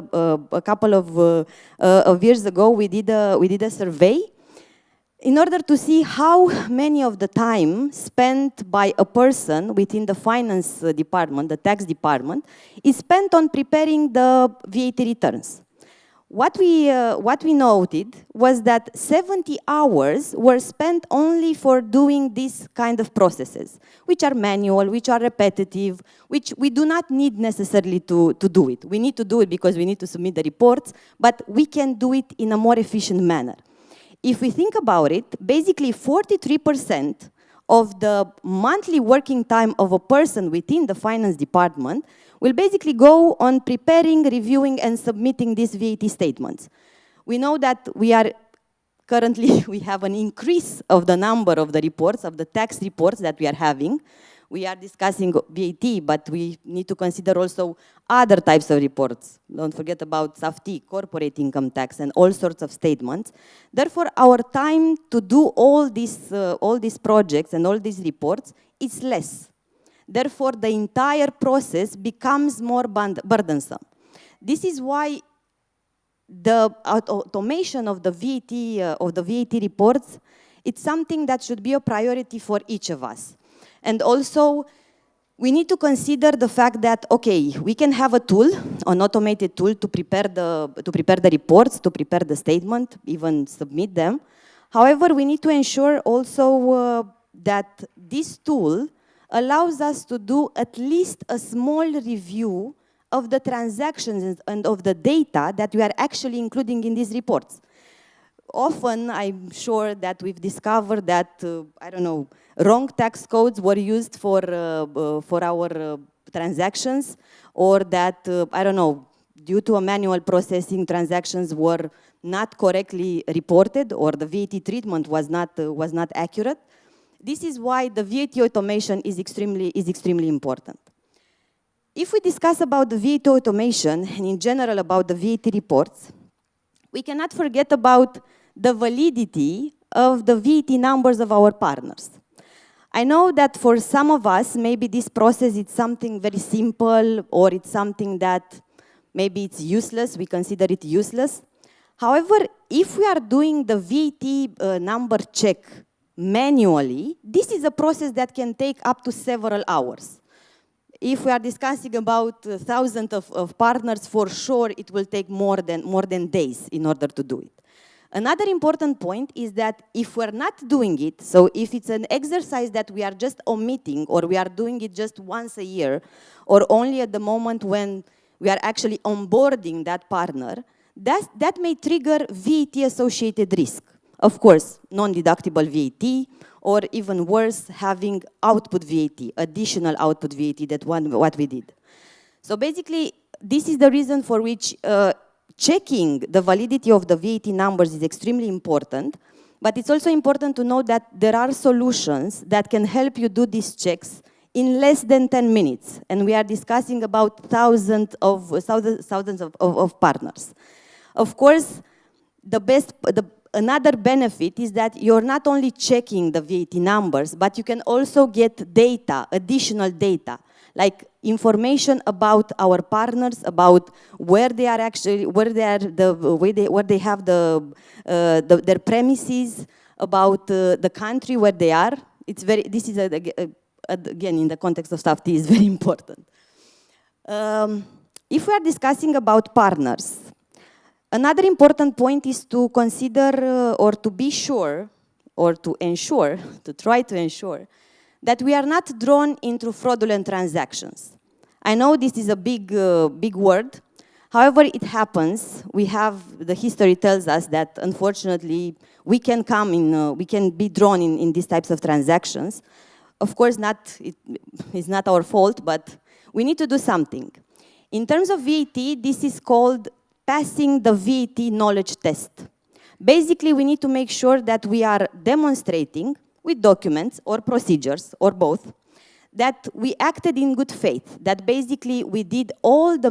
[SPEAKER 14] a couple of years ago, we did a survey in order to see how many of the time spent by a person within the finance department, the tax department, is spent on preparing the VAT returns. What we noted was that 70 hours were spent only for doing these kind of processes, which are manual, which are repetitive, which we do not need necessarily to do it. We need to do it because we need to submit the reports, but we can do it in a more efficient manner. If we think about it, basically 43% of the monthly working time of a person within the finance department will basically go on preparing, reviewing, and submitting these VAT statements. We know that we have an increase of the number of the reports, of the tax reports that we are having. We are discussing VAT, but we need to consider also other types of reports. Don't forget about SAFT, corporate income tax, and all sorts of statements. Therefore, our time to do all these projects and all these reports is less. Therefore, the entire process becomes more burdensome. This is why the automation of the VAT reports, it's something that should be a priority for each of us. And also, we need to consider the fact that, okay, we can have a tool, an automated tool to prepare the reports, to prepare the statement, even submit them. However, we need to ensure also that this tool allows us to do at least a small review of the transactions and of the data that we are actually including in these reports. Often, I'm sure that we've discovered that, I don't know, wrong tax codes were used for our transactions, or that, I don't know, due to a manual processing, transactions were not correctly reported, or the VAT treatment was not accurate. This is why the VAT automation is extremely important. If we discuss about the VAT automation, and in general about the VAT reports, we cannot forget about the validity of the VAT numbers of our partners. I know that for some of us, maybe this process is something very simple, or it's something that maybe it's useless, we consider it useless. However, if we are doing the VAT number check manually, this is a process that can take up to several hours. If we are discussing about thousands of partners, for sure it will take more than days in order to do it. Another important point is that if we're not doing it, so if it's an exercise that we are just omitting, or we are doing it just once a year, or only at the moment when we are actually onboarding that partner, that may trigger VAT-associated risk. Of course, non-deductible VAT, or even worse, having output VAT, additional output VAT, that what we did. So basically, this is the reason for which checking the validity of the VAT numbers is extremely important, but it's also important to know that there are solutions that can help you do these checks in less than 10 minutes. And we are discussing about thousands of partners. Of course, another benefit is that you're not only checking the VAT numbers, but you can also get data, additional data, like information about our partners, about where they are actually, where they have their premises, about the country where they are. This is again in the context of SAFT is very important. If we are discussing about partners, another important point is to consider or to be sure or to ensure, to try to ensure, that we are not drawn into fraudulent transactions. I know this is a big word. However, it happens. The history tells us that, unfortunately, we can be drawn in these types of transactions. Of course, it's not our fault, but we need to do something. In terms of VAT, this is called passing the VAT knowledge test. Basically, we need to make sure that we are demonstrating with documents or procedures or both that we acted in good faith, that basically we did all the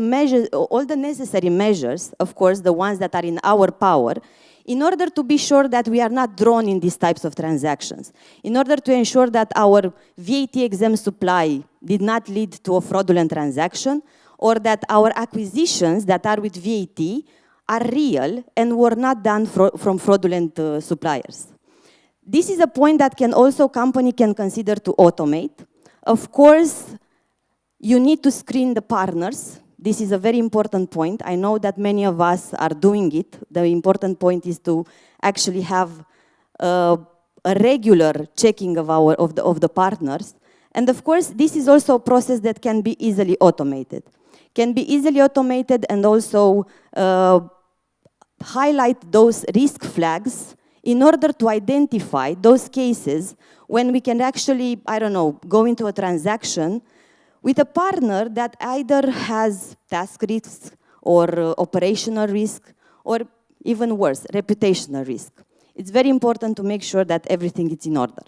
[SPEAKER 14] necessary measures, of course, the ones that are in our power, in order to be sure that we are not drawn in these types of transactions, in order to ensure that our VAT-exempt supply did not lead to a fraudulent transaction, or that our acquisitions that are with VAT are real and were not done from fraudulent suppliers. This is a point that company can consider to automate. Of course, you need to screen the partners. This is a very important point. I know that many of us are doing it. The important point is to actually have a regular checking of the partners. And of course, this is also a process that can be easily automated. And also highlight those risk flags in order to identify those cases when we can actually, go into a transaction with a partner that either has task risks or operational risk, or even worse, reputational risk. It's very important to make sure that everything is in order.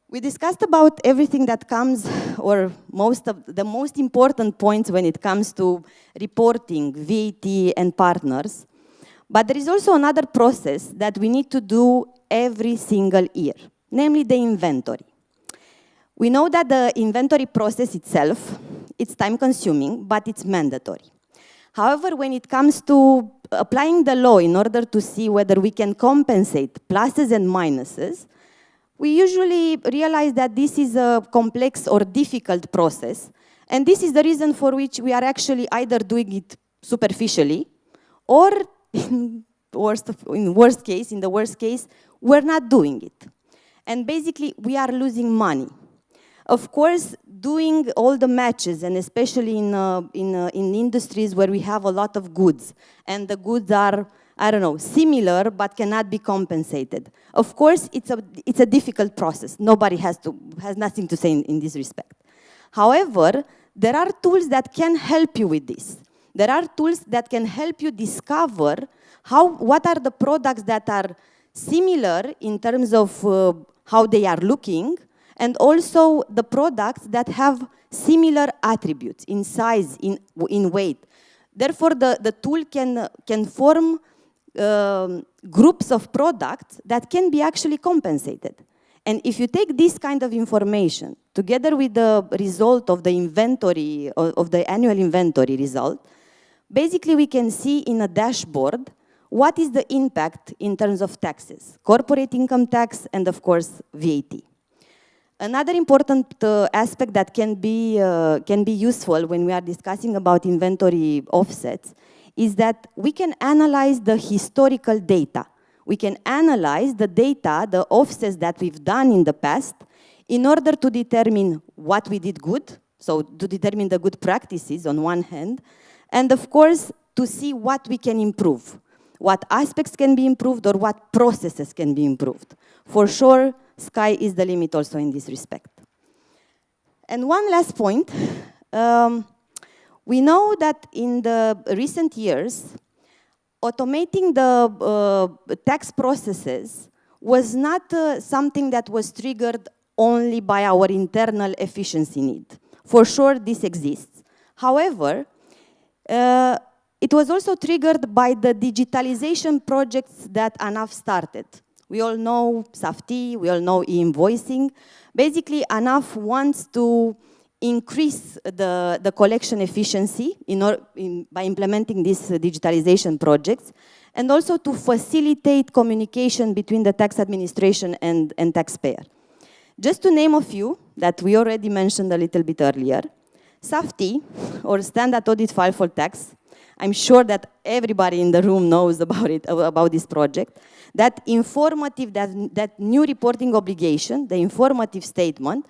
[SPEAKER 14] We discussed about everything that comes, or the most important points when it comes to reporting, VAT, and partners. But there is also another process that we need to do every single year, namely the inventory. We know that the inventory process itself, it's time-consuming, but it's mandatory. However, when it comes to applying the law in order to see whether we can compensate pluses and minuses, we usually realize that this is a complex or difficult process, and this is the reason for which we are actually either doing it superficially, or in the worst case, we're not doing it. And basically, we are losing money. Of course, doing all the matches, and especially in industries where we have a lot of goods, and the goods are, similar but cannot be compensated. Of course, it's a difficult process. Nobody has nothing to say in this respect. However, there are tools that can help you with this. There are tools that can help you discover what are the products that are similar in terms of how they are looking, and also the products that have similar attributes in size, in weight. Therefore, the tool can form groups of products that can be actually compensated. And if you take this kind of information together with the result of the inventory, of the annual inventory result, basically we can see in a dashboard what is the impact in terms of taxes, corporate income tax, and of course VAT. Another important aspect that can be useful when we are discussing about inventory offsets is that we can analyze the historical data. We can analyze the data, the offsets that we've done in the past, in order to determine what we did good, so to determine the good practices on one hand, and of course, to see what we can improve, what aspects can be improved, or what processes can be improved. For sure, sky is the limit also in this respect. And one last point, we know that in the recent years, automating the tax processes was not something that was triggered only by our internal efficiency need. For sure, this exists. However, it was also triggered by the digitalization projects that ANAF started. We all know SAFTI, we all know e-invoicing. Basically, ANAF wants to increase the collection efficiency by implementing these digitalization projects, and also to facilitate communication between the tax administration and taxpayer. Just to name a few that we already mentioned a little bit earlier, SAFTI, or Standard Audit File for Tax, I'm sure that everybody in the room knows about it, about this project, that new reporting obligation, the informative statement,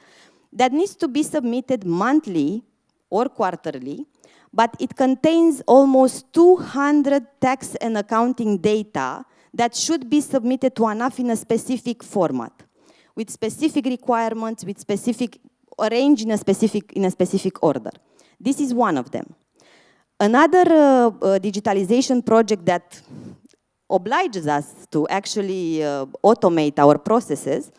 [SPEAKER 14] that needs to be submitted monthly or quarterly, but it contains almost 200 tax and accounting data that should be submitted to ANAF in a specific format, with specific requirements, with specific, arranged in a specific order. This is one of them. Another digitalization project that obliges us to actually automate our processes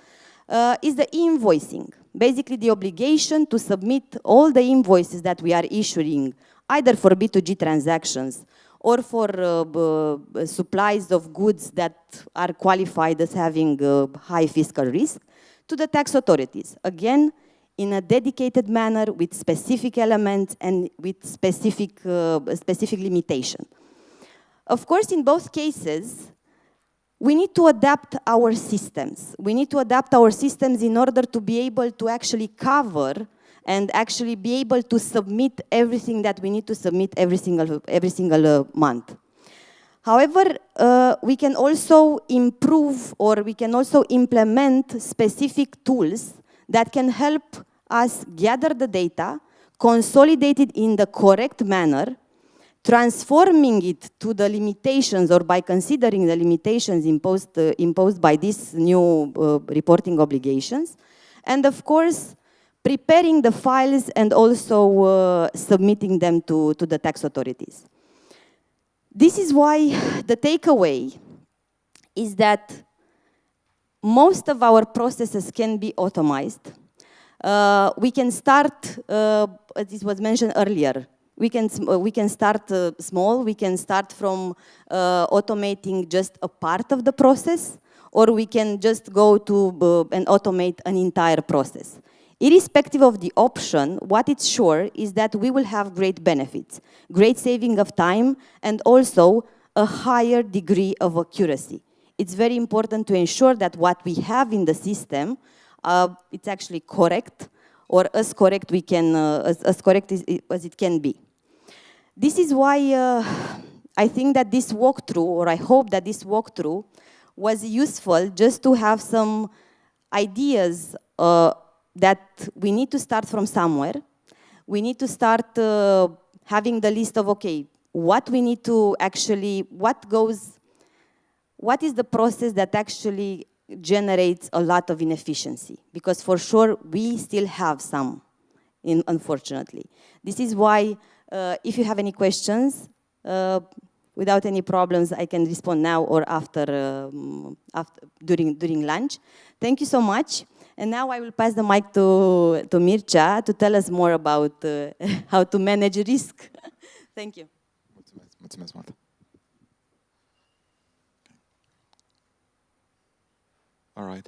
[SPEAKER 14] is the e-invoicing. Basically, the obligation to submit all the invoices that we are issuing, either for B2G transactions or for supplies of goods that are qualified as having high fiscal risk, to the tax authorities. Again, in a dedicated manner with specific elements and with specific limitation. Of course, in both cases, we need to adapt our systems. We need to adapt our systems in order to be able to actually cover and actually be able to submit everything that we need to submit every single month. However, we can also improve, or we can also implement specific tools that can help us gather the data, consolidate it in the correct manner, transforming it to the limitations, or by considering the limitations imposed by these new reporting obligations, and of course, preparing the files and also submitting them to the tax authorities. This is why the takeaway is that most of our processes can be automated. We can start, as this was mentioned earlier, we can start small. We can start from automating just a part of the process, or we can just go to and automate an entire process. Irrespective of the option, what it's sure is that we will have great benefits, great saving of time, and also a higher degree of accuracy. It's very important to ensure that what we have in the system, it's actually correct, or as correct we can, as correct as it can be. This is why I think that this walkthrough, or I hope that this walkthrough was useful just to have some ideas that we need to start from somewhere. We need to start having the list of, okay, what we need to actually, what is the process that actually generates a lot of inefficiency? Because for sure, we still have some, unfortunately. This is why, if you have any questions, without any problems, I can respond now or after during lunch. Thank you so much. And now I will pass the mic to Mircea to tell us more about how to manage risk. Thank you.
[SPEAKER 9] Mulțumesc mult. All right.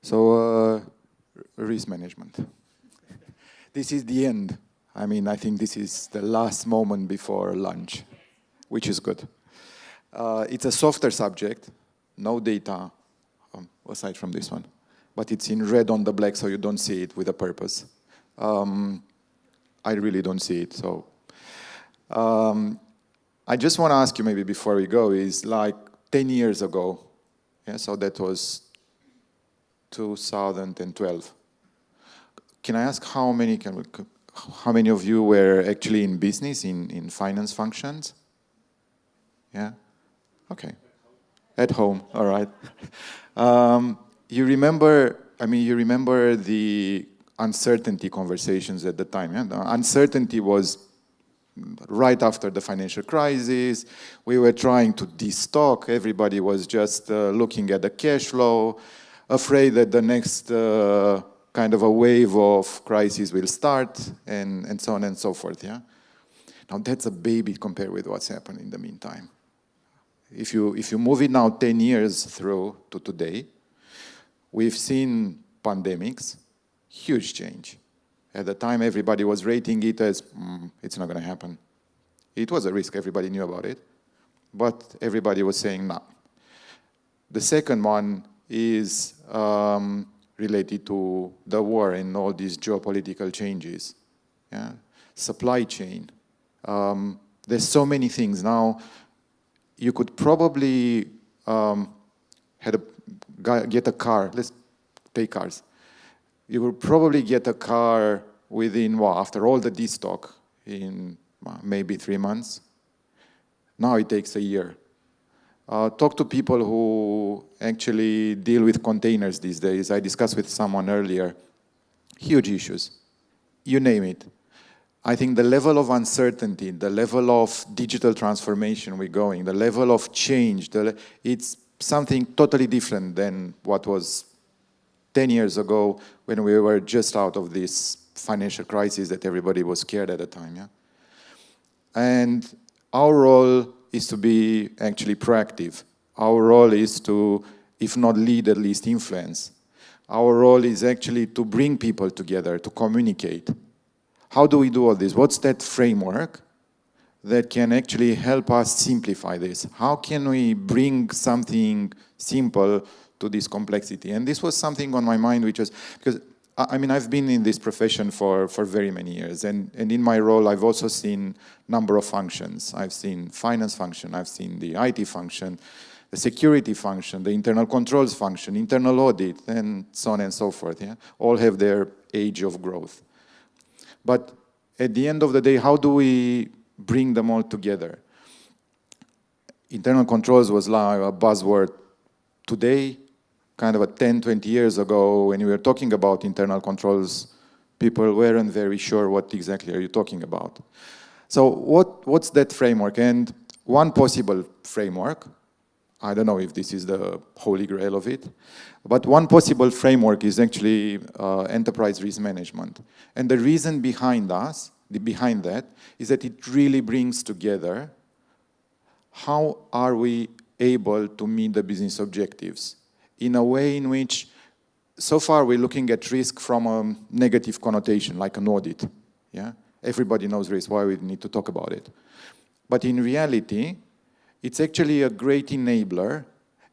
[SPEAKER 9] So, risk management. This is the end. I mean, I think this is the last moment before lunch, which is good. It's a softer subject, no data, aside from this one. But it's in red on the black, so you don't see it with a purpose. I really don't see it, so. I just want to ask you maybe before we go, is like 10 years ago, yeah, so that was 2012. Can I ask how many of you were actually in business, in finance functions? Yeah? Okay. At home, all right. You remember the uncertainty conversations at the time, yeah? The uncertainty was right after the financial crisis. We were trying to destock. Everybody was just looking at the cash flow, afraid that the next kind of a wave of crisis will start, and so on and so forth, yeah? Now that's a baby compared with what's happened in the meantime. If you move it now 10 years through to today, we've seen pandemics, huge change. At the time, everybody was rating it as, it's not going to happen. It was a risk, everybody knew about it, but everybody was saying no. The second one is related to the war and all these geopolitical changes. Yeah? Supply chain. There's so many things. Now, you could probably get a car. Let's take cars. You would probably get a car within, well, after all the destock, in maybe 3 months. Now it takes a year. Talk to people who actually deal with containers these days. I discussed with someone earlier. Huge issues. You name it. I think the level of uncertainty, the level of digital transformation we're going, the level of change, it's something totally different than what was 10 years ago when we were just out of this financial crisis that everybody was scared at the time. Yeah? And our role is to be actually proactive. Our role is to, if not lead, at least influence. Our role is actually to bring people together, to communicate. How do we do all this? What's that framework that can actually help us simplify this? How can we bring something simple to this complexity? And this was something on my mind, which was, because I mean, I've been in this profession for very many years, and in my role, I've also seen a number of functions. I've seen finance function, I've seen the IT function, the security function, the internal controls function, internal audit, and so on and so forth. Yeah? All have their age of growth. But at the end of the day, how do we bring them all together? Internal controls was like a buzzword today. Kind of 10, 20 years ago, when we were talking about internal controls, people weren't very sure what exactly are you talking about. So what's that framework? And one possible framework, I don't know if this is the holy grail of it, but one possible framework is actually enterprise risk management. And the reason behind that is that it really brings together how are we able to meet the business objectives in a way in which, so far we're looking at risk from a negative connotation, like an audit. Yeah? Everybody knows risk, why we need to talk about it. But in reality, it's actually a great enabler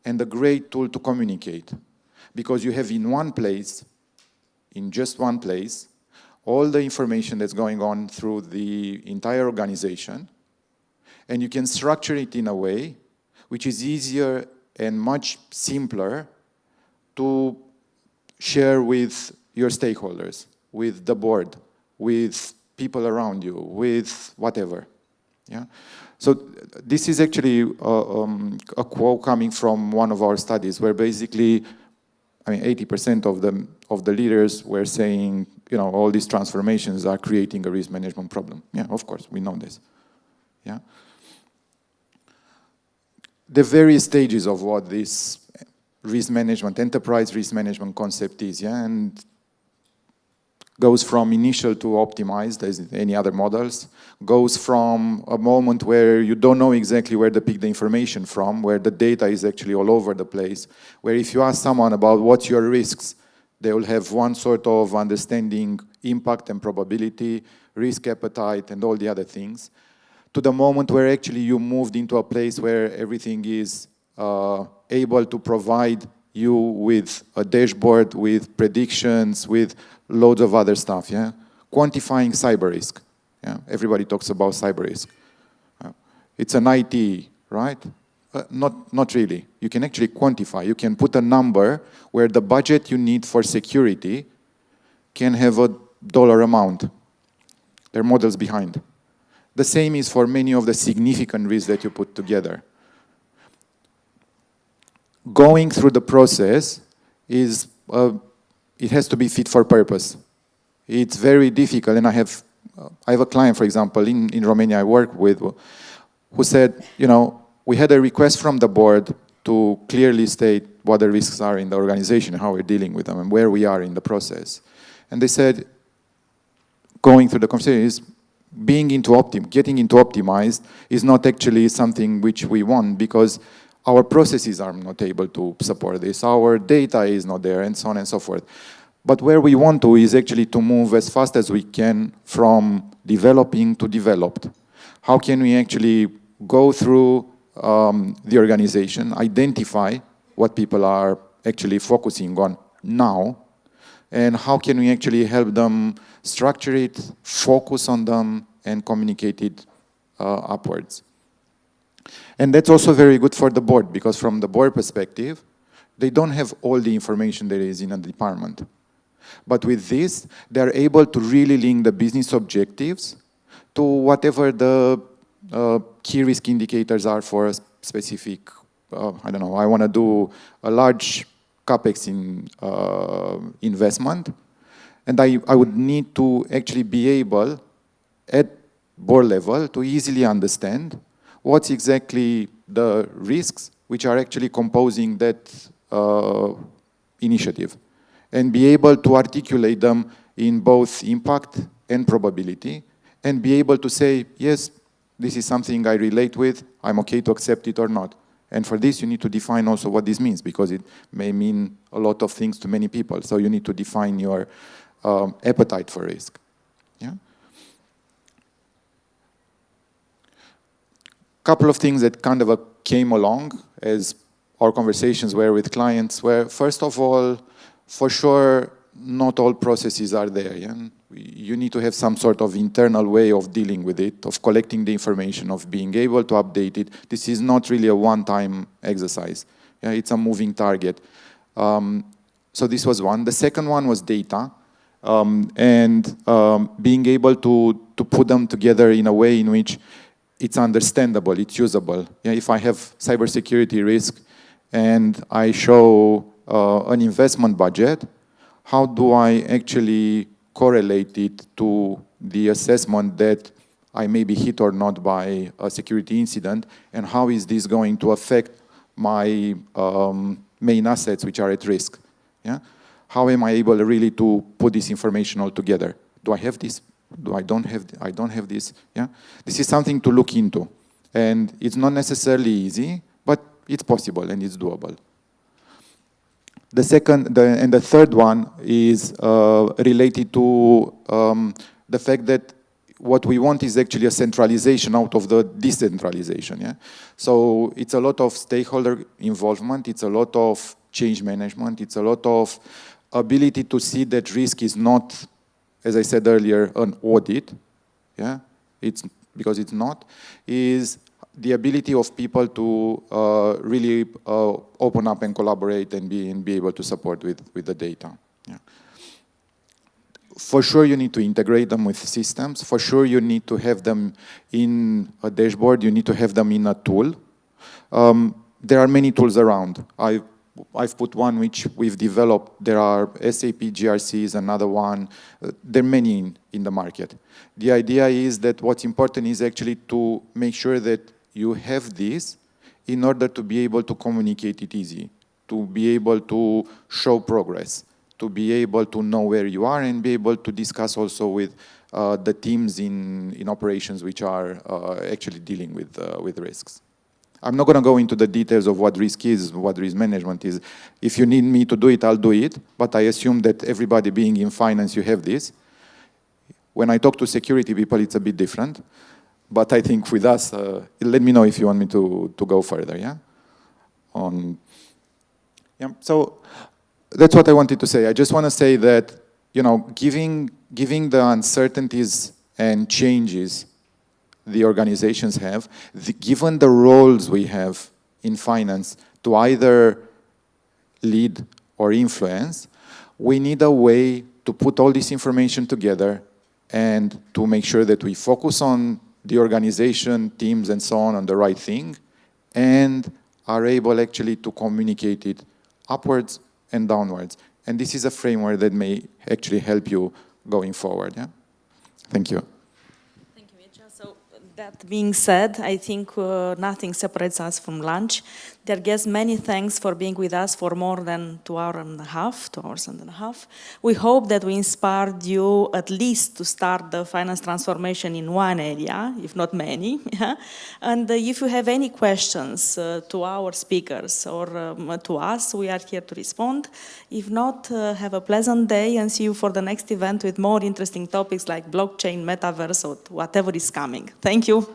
[SPEAKER 9] and a great tool to communicate. Because you have in one place, in just one place, all the information that's going on through the entire organization, and you can structure it in a way which is easier and much simpler to share with your stakeholders, with the board, with people around you, with whatever. Yeah? So this is actually a quote coming from one of our studies where basically, I mean, 80% of the leaders were saying, you know, all these transformations are creating a risk management problem. Yeah, of course, we know this. Yeah. The various stages of what this risk management, enterprise risk management concept is, yeah, and goes from initial to optimized, as any other models, goes from a moment where you don't know exactly where to pick the information from, where the data is actually all over the place, where if you ask someone about what's your risks, they will have one sort of understanding, impact and probability, risk appetite, and all the other things, to the moment where actually you moved into a place where everything is able to provide you with a dashboard, with predictions, with loads of other stuff, yeah? Quantifying cyber risk. Yeah? Everybody talks about cyber risk. It's an IT, right? Not really. You can actually quantify. You can put a number where the budget you need for security can have a dollar amount. There are models behind. The same is for many of the significant risks that you put together. Going through the process is, it has to be fit for purpose. It's very difficult, and I have a client, for example, in Romania I work with, who said, you know, we had a request from the board to clearly state what the risks are in the organization, how we're dealing with them, and where we are in the process. And they said, going through the conversation is, getting into optimized is not actually something which we want, because our processes are not able to support this, our data is not there, and so on and so forth. But where we want to is actually to move as fast as we can from developing to developed. How can we actually go through the organization, identify what people are actually focusing on now, and how can we actually help them structure it, focus on them, and communicate it upwards. And that's also very good for the board, because from the board perspective, they don't have all the information there is in a department. But with this, they're able to really link the business objectives to whatever the key risk indicators are for a specific, I don't know, I want to do a large CapEx investment, and I would need to actually be able, at board level, to easily understand what's exactly the risks which are actually composing that initiative, and be able to articulate them in both impact and probability, and be able to say, yes, this is something I relate with, I'm okay to accept it or not. And for this, you need to define also what this means, because it may mean a lot of things to many people. So you need to define your appetite for risk. Yeah? Couple of things that kind of came along as our conversations were with clients were, first of all, for sure, not all processes are there. Yeah? You need to have some sort of internal way of dealing with it, of collecting the information, of being able to update it. This is not really a one-time exercise. Yeah? It's a moving target. So this was one. The second one was data, and being able to put them together in a way in which it's understandable, it's usable. Yeah? If I have cybersecurity risk and I show an investment budget, how do I actually correlate it to the assessment that I may be hit or not by a security incident, and how is this going to affect my main assets which are at risk? Yeah? How am I able really to put this information all together? Do I have this? I don't have this. Yeah? This is something to look into, and it's not necessarily easy, but it's possible and it's doable. The second and the third one is related to the fact that what we want is actually a centralization out of the decentralization. Yeah? So it's a lot of stakeholder involvement, it's a lot of change management, it's a lot of ability to see that risk is not, as I said earlier, an audit. Yeah? Because it's not, is the ability of people to really open up and collaborate and be able to support with the data. Yeah. For sure, you need to integrate them with systems. For sure, you need to have them in a dashboard. You need to have them in a tool. There are many tools around. I've put one which we've developed. There are SAP GRCs, another one. There are many in the market. The idea is that what's important is actually to make sure that you have this in order to be able to communicate it easy, to be able to show progress, to be able to know where you are, and be able to discuss also with the teams in operations which are actually dealing with risks. I'm not going to go into the details of what risk is, what risk management is. If you need me to do it, I'll do it, but I assume that everybody being in finance, you have this. When I talk to security people, it's a bit different. But I think with us, let me know if you want me to go further, yeah? Yeah. So that's what I wanted to say. I just want to say that, you know, giving the uncertainties and changes the organizations have, given the roles we have in finance to either lead or influence, we need a way to put all this information together and to make sure that we focus on the organization, teams, and so on the right thing, and are able actually to communicate it upwards and downwards. And this is a framework that may actually help you going forward. Yeah? Thank you.
[SPEAKER 2] Thank you, Mircea. So that being said, I think nothing separates us from lunch. Dear guests, many thanks for being with us for more than 2 hours and a half. We hope that we inspired you at least to start the finance transformation in one area, if not many. Yeah? And if you have any questions to our speakers or to us, we are here to respond. If not, have a pleasant day and see you for the next event with more interesting topics like blockchain, metaverse, or whatever is coming. Thank you.